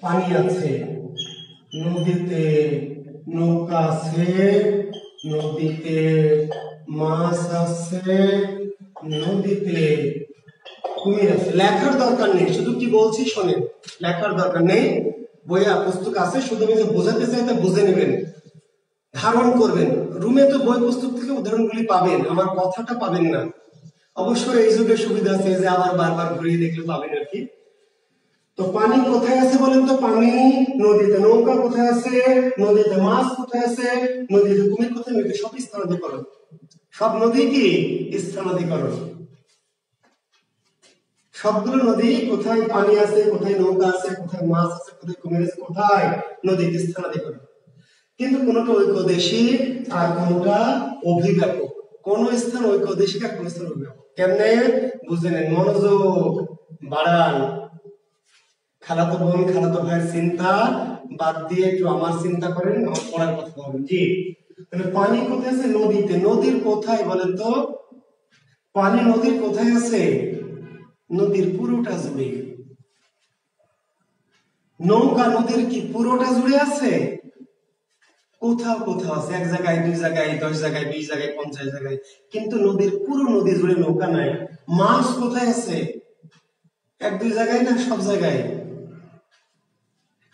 পানি আছে, নদীতে নৌকা আছে, নদীতে মাছ আছে, নদীতে কুমির আছে। লেখার দরকার নেই, শুধু কি বলছি শোনেন, লেখার দরকার নেই। বইয়া পুস্তক আছে, শুধু আমি যে বোঝাতে চাই তা বুঝে নেবেন, ধারণ করবেন। রুমে তো বই পুস্তক থেকে উদাহরণগুলি পাবেন, আমার কথাটা পাবেন না। অবশ্যই এই যুগের সুবিধা আছে যে আবার বারবার ঘুরিয়ে দেখলে পাবেন আর কি। তো পানি কোথায় আছে বলেন তো? পানি নদীতে। নৌকা কোথায় আছে? নদীতে। মাছ কোথায় আছে? নদীতে। কুমির কোথায়? নদীতে। সব স্থানাধিকরণ, সব নদী কি স্থানাধিকরণ। সবগুলো নদী কোথায় পানি আছে, কোথায় নৌকা আছে, কোথায় মাছ আছে, কোথায় কুমির আছে, কোথায় নদীতে, স্থানাধিকরণ। কিন্তু কোনটা ঐকদেশী আর কোনটা অভিব্যাপক। কোন স্থান ঐকদেশিক আর কোন স্থান অভিব্যাপক। কেমনে বুঝে নেন, মনোযোগ বাড়ান। খালাতো বোন খালাতো ভাইয়ের চিন্তা বাদ দিয়ে একটু আমার চিন্তা করেন, আমার পড়ার কথা বলবেন। জি, তাহলে পানি কোথায় আছে? নদীতে। নদীর কোথায় বলেন তো? পানি নদীর কোথায় আছে? নদীর পুরোটা জুড়ে। নৌকা নদীর কি পুরোটা জুড়ে আছে? কোথাও কোথাও আছে, এক জায়গায়, দুই জায়গায়, 10 জায়গায়, 20 জায়গায়, 50 জায়গায়, কিন্তু নদীর পুরো নদী জুড়ে নৌকা নাই। মাছ কোথায় আছে? এক দুই জায়গায় না, সব জায়গায়?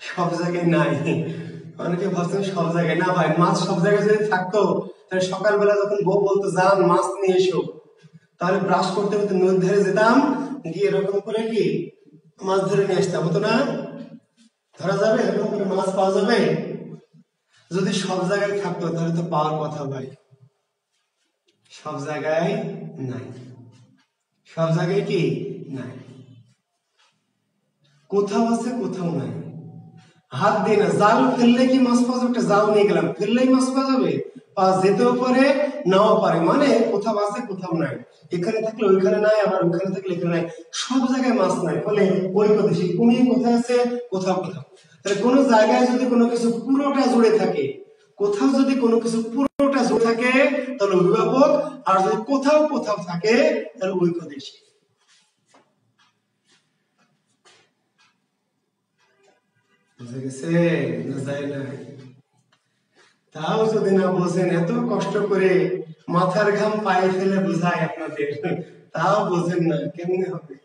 সব জায়গায় নাই। অনেকে ভাবছেন সব জায়গায় না। ভাই, মাছ সব জায়গায় যদি থাকতো তাহলে সকালবেলা যখন বউ বলতো যান মাছ নিয়ে এসো, তাহলে ব্রাশ করতে করতে নদীর ধারে যেতাম, গিয়ে এরকম করে কি মাছ ধরে নিয়ে আসতাম, হতো না? ধরা যাবে, এরকম করে মাছ পাওয়া যাবে। যদি সব জায়গায় থাকতো তাহলে তো পাওয়ার কথা ভাই, সব জায়গায় নাই। সব জায়গায় কি নাই, কোথাও আছে কোথাও নাই। হাত দিয়ে না, জাল ফেললে কি মাছ পাওয়া যাবে? একটা জাল নিয়ে গেলাম, ফেললেই মাছ পাওয়া যাবে? পাওয়া যেতেও পারে, নাও পারে, মানে কোথাও আছে কোথাও নাই। এখানে থাকলে ওইখানে নাই, আবার ওইখানে থাকলে এখানে নাই, সব জায়গায় মাছ নাই। ফলে ঐকদেশিক। কুমির কোথায় আছে? কোথাও কোথাও। তাহলে কোনো জায়গায় যদি কোনো কিছু পুরোটা জুড়ে থাকে, কোথাও যদি কোনো কিছু পুরোটা জুড়ে থাকে তাহলে অভিভাবক, আর যদি কোথাও কোথাও থাকে তাহলে ঐকদেশিক। বুঝে গেছে না? যায় না? তাও যদি না বোঝেন, এত কষ্ট করে মাথার ঘাম পায়ে ফেলে বোঝায় আপনাদের, তাও বোঝেন না, কেমনে হবে?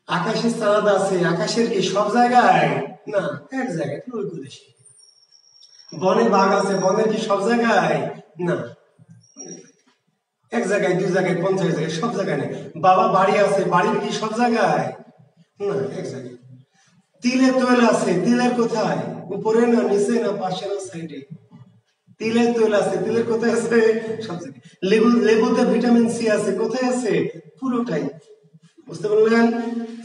আকাশে চাঁদ আছে, আকাশের কি সব জায়গায়? না, এক জায়গায়, ঐক্যদেশে। বনে বাঘ আছে, বনের কি সব জায়গায়? না, এক জায়গায়, দুই জায়গায়, 50 জায়গায়, সব জায়গায় নেই। বাবা বাড়ি আছে, বাড়ির কি সব জায়গায়? না, এক জায়গায়। তিলে তৈল আছে, তিলের কোথায়? উপরে না, নিচে না, পাশে না, সাইডে? তিলের তৈল আছে, তিলের কোথায় আছে? সব জায়গায়। লেবুতে ভিটামিন সি আছে, কোথায় আছে? পুরোটাই। বুঝতে পারলেন?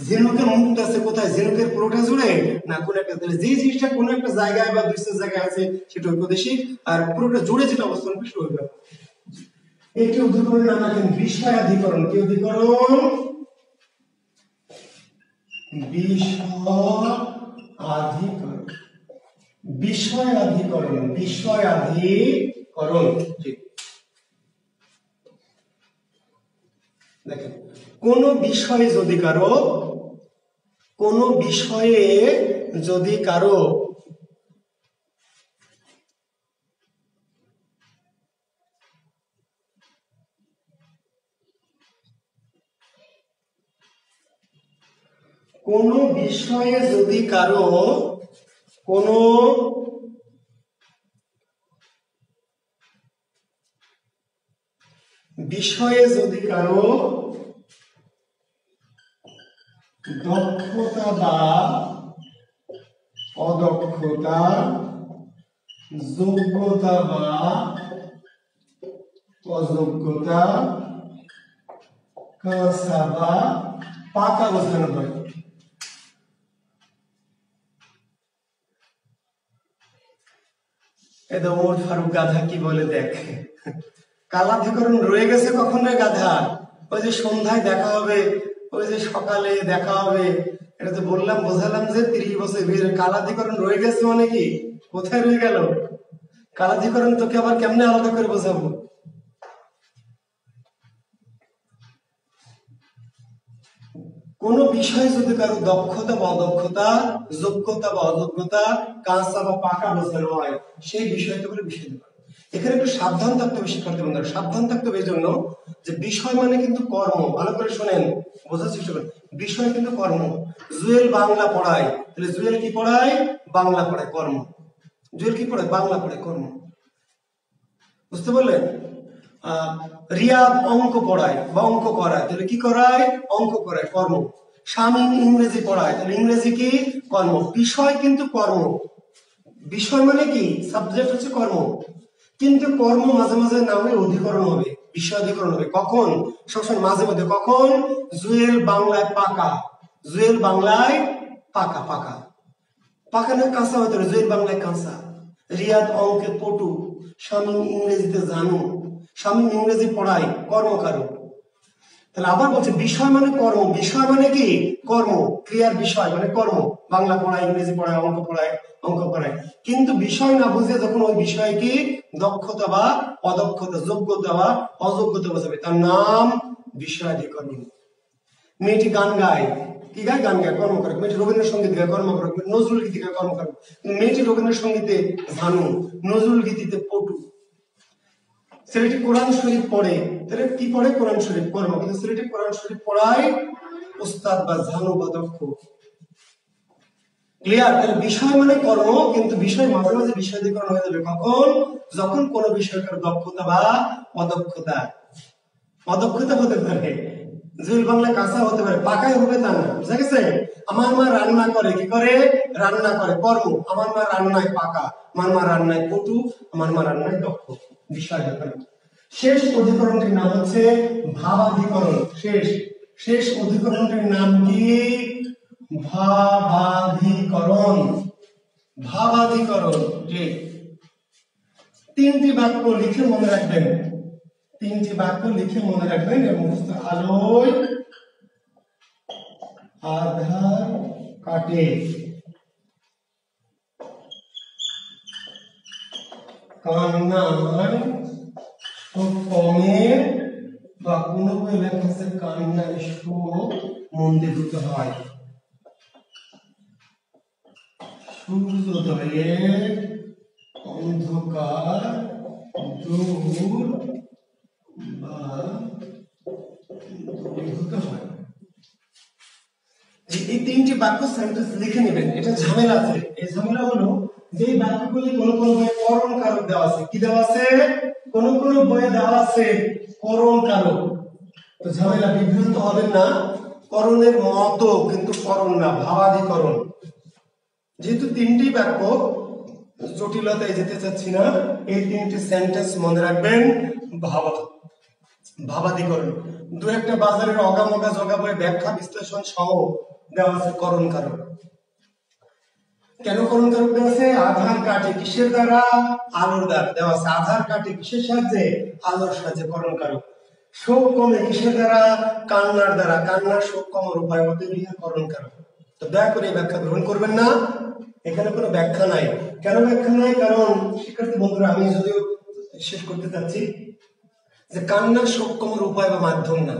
ঝিনুকের মুক্ত আছে কোথায়? ঝিনুকের পুরোটা জুড়ে না, কোন একটা, যে জিনিসটা কোন একটা জায়গায় বা দুই জায়গায় আছে সেটা ঐক্যদেশিক, আর পুরোটা জুড়ে যেটা অবস্থান করবে সেটা ঐক্য। একটি অধিকরণের নাম রাখেন বিষয়াধিকরণ। কি অধিকরণ? বিষয়াধিকরণ। বিষয়াধিকরণ, বিষয়াধিকরণ। দেখেন, কোন বিষয়ে যদি কারো কোন বিষয়ে যদি কারো কোন বিষয়ে যদি কারো কোন বিষয়ে যদি কারো দক্ষতা বা অদক্ষতা, যোগ্যতা বা অযোগ্যতা, কাঁচা বা পাকা বোঝানো হয়। ওমর ফারুক গাধা কি বলে দেখ। কালাধিকরণ রয়ে গেছে কখন রে গাধা? ওই যে সন্ধ্যায় দেখা হবে, ওই যে সকালে দেখা হবে, এটা তো বললাম, বোঝালাম যে 30 বছর বিয়ের কালাধিকরণ রয়ে গেছে মানে কি? কোথায় রয়ে গেল কালাধিকরণ? তোকে আবার কেমনে আলাদা করে বোঝাবো? কোন বিষয়ে যদি কারো দক্ষতা বা অদক্ষতা, যোগ্যতা বা অযোগ্যতা, কাঁচা বা পাকা বোঝানো হয়, সেই বিষয়টা বলে বিষয় দেওয়া। এখানে একটু সাবধান থাকতে হবে শিক্ষার্থী বন্ধুরা, সাবধান থাকতে হবে এই জন্য যে বিষয় মানে কিন্তু কর্ম। ভালো করে শোনেন, বোঝার চেষ্টা করেন। বিষয় কিন্তু কর্ম। জুয়েল বাংলা পড়ায়, তাহলে জুয়েল কি পড়ায়? বাংলা পড়ায়, কর্ম। জুয়েল কি পড়ায়? বাংলা পড়ায়, কর্ম। বুঝতে পারলেন? রিয়াদ অঙ্ক পড়ায় বা অঙ্ক করায়, তাহলে কি করায়? অঙ্ক করায়, কর্ম। শামীম ইংরেজি পড়ায়, তাহলে ইংরেজি কি? কর্ম। বিষয় কিন্তু কর্ম। বিষয় মানে কি? সাবজেক্ট হচ্ছে কর্ম, কিন্তু কর্ম মাঝে মাঝে না হলে অধিকরণ হবে, বিষয় অধিকরণ হবে। কখন? সবসময় মাঝে মধ্যে। কখন? জুয়েল বাংলায় পাকা, জুয়েল বাংলায় পাকা, পাকা পাকা না কাঁচা হতে হবে, জুয়েল বাংলায় কাঁচা। রিয়াদ অঙ্কে পটু, শামীম ইংরেজিতে জানু। শামীম ইংরেজি পড়ায়, কর্মকারক। তাহলে আবার বলছে বিষয় মানে কর্ম। বিষয় মানে কি? কর্ম। ক্রিয়ার বিষয় মানে কর্ম। বাংলা পড়ায়, ইংরেজি পড়ায়, অঙ্ক পড়ায়, অঙ্ক পড়ায়। কিন্তু বিষয় না বুঝে যখন ওই বিষয়ে কি দক্ষতা বা অদক্ষতা, যোগ্যতা বা অযোগ্যতা বোঝাবে, তার নাম বিষয়াধিকরণ। মেয়েটি গান গায়, কি গায়? গান গায়, কর্মকারক। মেয়েটি রবীন্দ্রসঙ্গীত গায়, কর্মকারক। নজরুল গীতি গায়, কর্মকারক। মেয়েটি রবীন্দ্রসঙ্গীতে ঝানু, নজরুল গীতিতে পটু। ছেলেটি কোরআন শরীফ পড়ে, তাহলে কি পড়ে? কোরআন শরীফ, কর্ম। কিন্তু ছেলেটি কোরআন শরীফ পড়ায় উস্তাদ বা ঝানু বা দক্ষ। ক্লিয়ার? তাহলে বিষয় মানে কর্ম, কিন্তু বিষয় মাঝে মাঝে বিষয়াধিকরণ হয়ে যাবে। কখন? যখন কোন বিষয়টার দক্ষতা বা অদক্ষতা, অদক্ষতা হতে পারে। জুয়েল বাংলা কাঁচা হতে পারে, পাকাই হবে তা না। বুঝা গেছে? আমার মা রান্না করে, কি করে? রান্না করে, কর্ম। আমার মা রান্নায় পাকা, আমার মা রান্নায় পটু, আমার মা রান্নায় দক্ষ। বিষয়াধিকরণ। শেষ অধিকরণটির নাম হচ্ছে ভাবাধিকরণ। শেষ অধিকরণটির নাম কি? ভাবাধিকরণ। ভাবাধিকরণ। ঠিক। 3টি বাক্য লিখে মনে রাখবেন, 3টি বাক্য লিখে মনে রাখবেন এবং মুখস্থ। আলোয় আধার কাটে, কান্নায় শোক কমে, বা কোনো বই লেখা আছে কান্নায় শোক মন্দিভূত হয়। সূর্যোদয়ে অন্ধকার দূর বা দূরীভূত হয়। যে এই তিনটি বাক্য সেন্টেন্স লিখে নেবেন। এটা ঝামেলা আছে। এই ঝামেলা হলো যে বাক্যগুলি কোন কোন বইয়ে করণ কারক দেওয়া আছে। কি দেওয়া আছে? কোন কোন বইয়ে দেওয়া আছে করণ কারক। তো ঝামেলা, বিভ্রান্ত হবেন না। করণের মতো কিন্তু করণ না, ভাবাধিকরণ। যেহেতু তিনটি বাক্য, জটিলতায় যেতে চাচ্ছি না। এই তিনটি সেন্টেন্স মনে রাখবেন। ভাবাধিকরণ। দু একটা বাজারের অগামগা জগা বই ব্যাখ্যা বিশ্লেষণ সহ দেওয়া আছে করণ কারক। কেন করণ কারক দেওয়া আছে? আধার কাটে কিসের দ্বারা? আলোর দ্বারা দেওয়া আছে। আধার কাটে কিসের সাহায্যে? আলোর সাহায্যে করণ কারক। শোক কমে কিসের দ্বারা? কান্নার দ্বারা। কান্নার শোক কমার উপায় মতে করণ কারক। তো দয়া করে ব্যাখ্যা গ্রহণ করবেন না। এখানে কোনো ব্যাখ্যা নাই। কেন ব্যাখ্যা নাই? কারণ শিক্ষার্থী বন্ধুরা, আমি যদিও শেষ করতে চাচ্ছি যে কান্নার শোক কমার উপায় বা মাধ্যম না।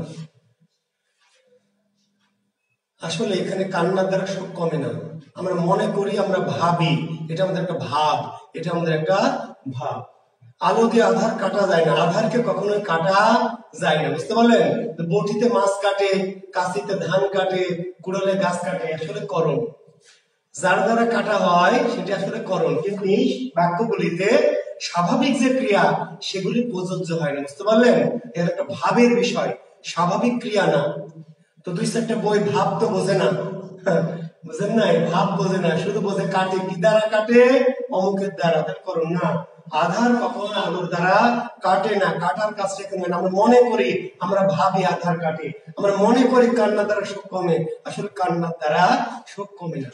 আসলে এখানে কান্নার দ্বারা শোক কমে না। আমরা মনে করি, আমরা ভাবি, এটা আমাদের একটা ভাব, এটা আমাদের একটা ভাব। আলো দিয়ে আধার কাটা যায় না, আধারকে কখনোই কাটা যায় না। বুঝতে পারলেন? বটিতে মাছ কাটে, কাশিতে ধান কাটে, কুড়ালে গাছ কাটে, আসলে করণ। যার দ্বারা কাটা হয় সেটা আসলে করণ। কিন্তু এই বাক্যগুলিতে স্বাভাবিক যে ক্রিয়া সেগুলি প্রযোজ্য হয় না। বুঝতে পারলেন? এটা একটা ভাবের বিষয়, স্বাভাবিক ক্রিয়া না। তো দুই চারটা বই ভাব তো বোঝে না, বুঝেন না? ভাব বোঝে না, শুধু বোঝে কাটে। কি দ্বারা কাটে? অমুকের দ্বারা। তার করণ না। আধার কখনো আলোর দ্বারা কাটে না। কাটার কাজটা কেন? আমরা মনে করি, আমরা ভাবি আধার কাটে, আমরা মনে করি কান্নার দ্বারা শোক কমে। আসলে কান্নার দ্বারা শোক কমে না,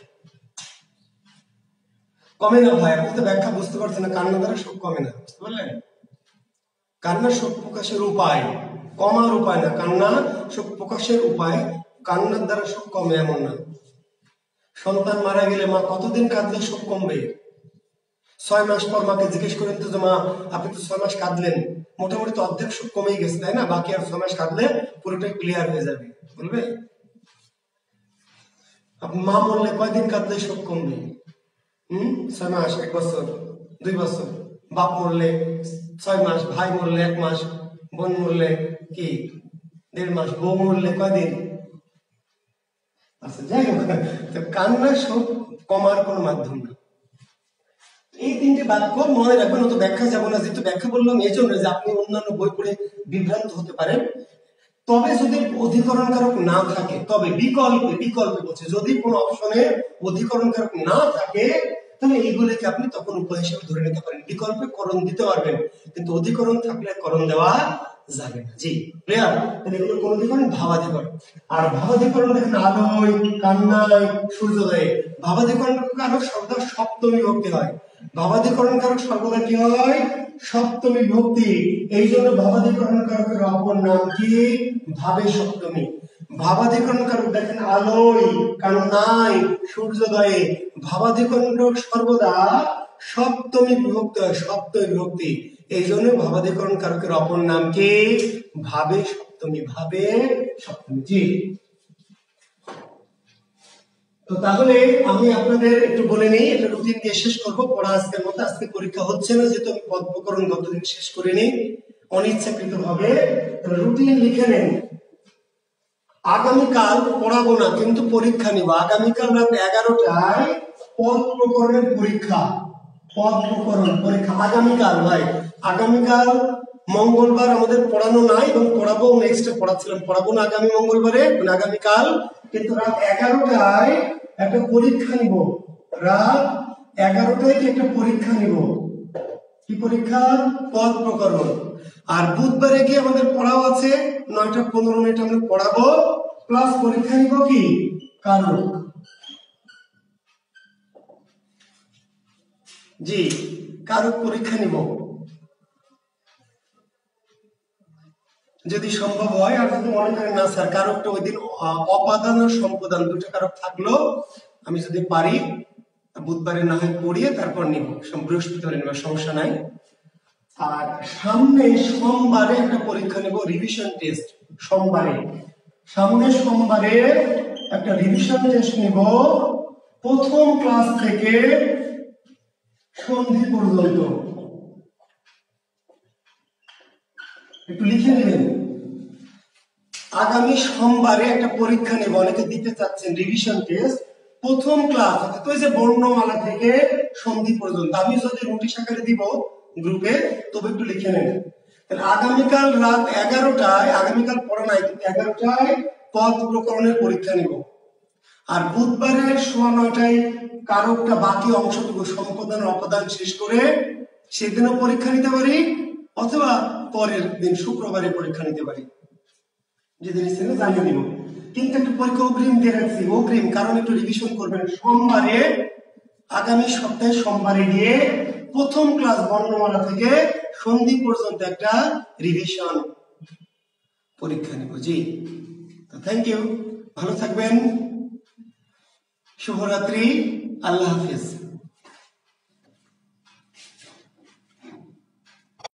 কমে না ভাই। আপনি তো ব্যাখ্যা বুঝতে পারছেন না। কান্নার দ্বারা শোক কমে না। বুঝতে পারলেন? কান্নার শোক প্রকাশের উপায়, কমার উপায় না। কান্না শোক প্রকাশের উপায়। কান্নার দ্বারা শোক কমে এমন না। সন্তান মারা গেলে মা কতদিন কাঁদলে শোক কমবে? 6 মাস পর মাকে জিজ্ঞেস করেন তো যে মা আপনি তো 6 মাস কাঁদলেন, মোটামুটি তো অর্ধেক শোক কমেই গেছে, তাই না? বাকি আর 6 মাস কাঁদলে পুরোটাই ক্লিয়ার হয়ে যাবে, বলবে? আপনি মা মরলে কয়দিন কাঁদলে শোক কমবে? 6 মাস, 1 বছর, 2 বছর। বাপ মরলে 6 মাস, ভাই মরলে 1 মাস, বোন মরলে কি 1.5 মাস, বউ মরলে কয়দিন? আচ্ছা, যাই হোক, কান্না শোক কমার কোন মাধ্যম না। এই তিনটি বাক্য মনে রাখবেন। অত ব্যাখ্যা যাব না। যেহেতু ব্যাখ্যা বললাম এই জন্য যে আপনি অন্যান্য বই পড়ে বিভ্রান্ত হতে পারেন। তবে যদি অধিকরণ কারক না থাকে, তবে বিকল্পে বলছে, যদি কোনো অপশনে অধিকরণ কারক না থাকে তাহলে এইগুলিকে আপনি তখন উপায় হিসেবে ধরে নিতে পারেন। বিকল্পে করণ দিতে পারবেন, কিন্তু অধিকরণ থাকলে করণ দেওয়া যাবে না। জি, ক্লিয়ার? তাহলে এগুলো কোন অধিকরণ? ভাবাধিকরণ। আর ভাবাধিকরণ দেখেন আলোয়, কান্নায়, সূর্যোদয়ে। ভাবাধিকরণ কারক সর্বদা সপ্তমী বিভক্তি হয়। ভাবাধিকরণ কারক সর্বদা কি হয়? সপ্তমী বিভক্তি। এই জন্য ভাবাধিকরণ কারকের অপর নাম কি? ভাবে সপ্তমী। ভাবাধিকরণ কারক দেখেন আলোয়, কান্নায়, সূর্যোদয়ে। ভাবাধিকরণ কারক সর্বদা সপ্তমী বিভক্তি হয়, সপ্তমী বিভক্তি। এই জন্য ভাবাধিকরণ কারকের অপর নাম কি? ভাবে সপ্তমী। ভাবে সপ্তমী। জি। তো তাহলে আমি আপনাদের একটু বলে নিই, এটা রুটিন দিয়ে শেষ করবো পড়া আজকের মতো। আজকে পরীক্ষা হচ্ছে না, যেহেতু আমি পদ প্রকরণ গতদিন শেষ করে নিই অনিচ্ছাকৃত ভাবে। রুটিন লিখে নেন। আগামীকাল পড়াবো না, কিন্তু পরীক্ষা নিব। আগামীকাল রাত 11টায় পদ প্রকরণের পরীক্ষা। পদ প্রকরণ পরীক্ষা আগামীকাল ভাই। আগামীকাল মঙ্গলবার আমাদের পড়ানো নাই এবং পড়াবো, নেক্সটে পড়াচ্ছিলাম, পড়াবো না আগামী মঙ্গলবারে, আগামীকাল। কিন্তু রাত 11টায় একটা পরীক্ষা নিব। রাত 11টায় কি একটা পরীক্ষা নিব? কি পরীক্ষা? পদ প্রকরণ। আর বুধবারে গিয়ে আমাদের পড়াও আছে, 9টা 15 মিনিট আমরা পড়াবো, প্লাস পরীক্ষা নিব কি? কারক। জি, কারক পরীক্ষা নিব যদি সম্ভব হয়। আর যদি মনে করেন না স্যার কারকটা ওই দিন অপাদান ও সম্পাদন দুটো কারক থাকলো, আমি যদি পারি বুধবারে না হয় পড়িয়ে তারপর নিব, বৃহস্পতিবারে নেব, সমস্যা নাই। আর সামনে সোমবারে একটা পরীক্ষা নেব, রিভিশন টেস্ট। সামনে সোমবারে একটা রিভিশন টেস্ট নেব, প্রথম ক্লাস থেকে সন্ধি পর্যন্ত। একটু লিখে নেবেন। আগামী সোমবারে একটা পরীক্ষা নেব, অনেকে দিতে চাচ্ছেন রিভিশন টেস্ট। প্রথম ক্লাস অর্থাৎ ওই যে বর্ণমালা থেকে সন্ধি পর্যন্ত আমি যদি নোটিশ আকারে দিব গ্রুপে, তবে একটু লিখে নেন। তাহলে আগামীকাল রাত 11টায়, আগামীকাল পড়া নাই কিন্তু 11টায় পদ প্রকরণের পরীক্ষা নেব। আর বুধবারের 9:30টায় কারকটা বাকি অংশটুকু সম্পাদন অপদান শেষ করে সেদিনও পরীক্ষা নিতে পারি, অথবা পরের দিন শুক্রবারে পরীক্ষা নিতে পারি, যেদিন ইচ্ছে জানিয়ে দিব। কিন্তু একটু পরীক্ষা অগ্রিম দিয়ে রাখছি, অগ্রিম কারণ একটু রিভিশন করবেন। সোমবারে, আগামী সপ্তাহে সোমবারে গিয়ে প্রথম ক্লাস বর্ণমালা থেকে সন্ধি পর্যন্ত একটা রিভিশন পরীক্ষা নিব। জি, তো থ্যাংক ইউ, ভালো থাকবেন, শুভরাত্রি, আল্লাহ হাফিজ।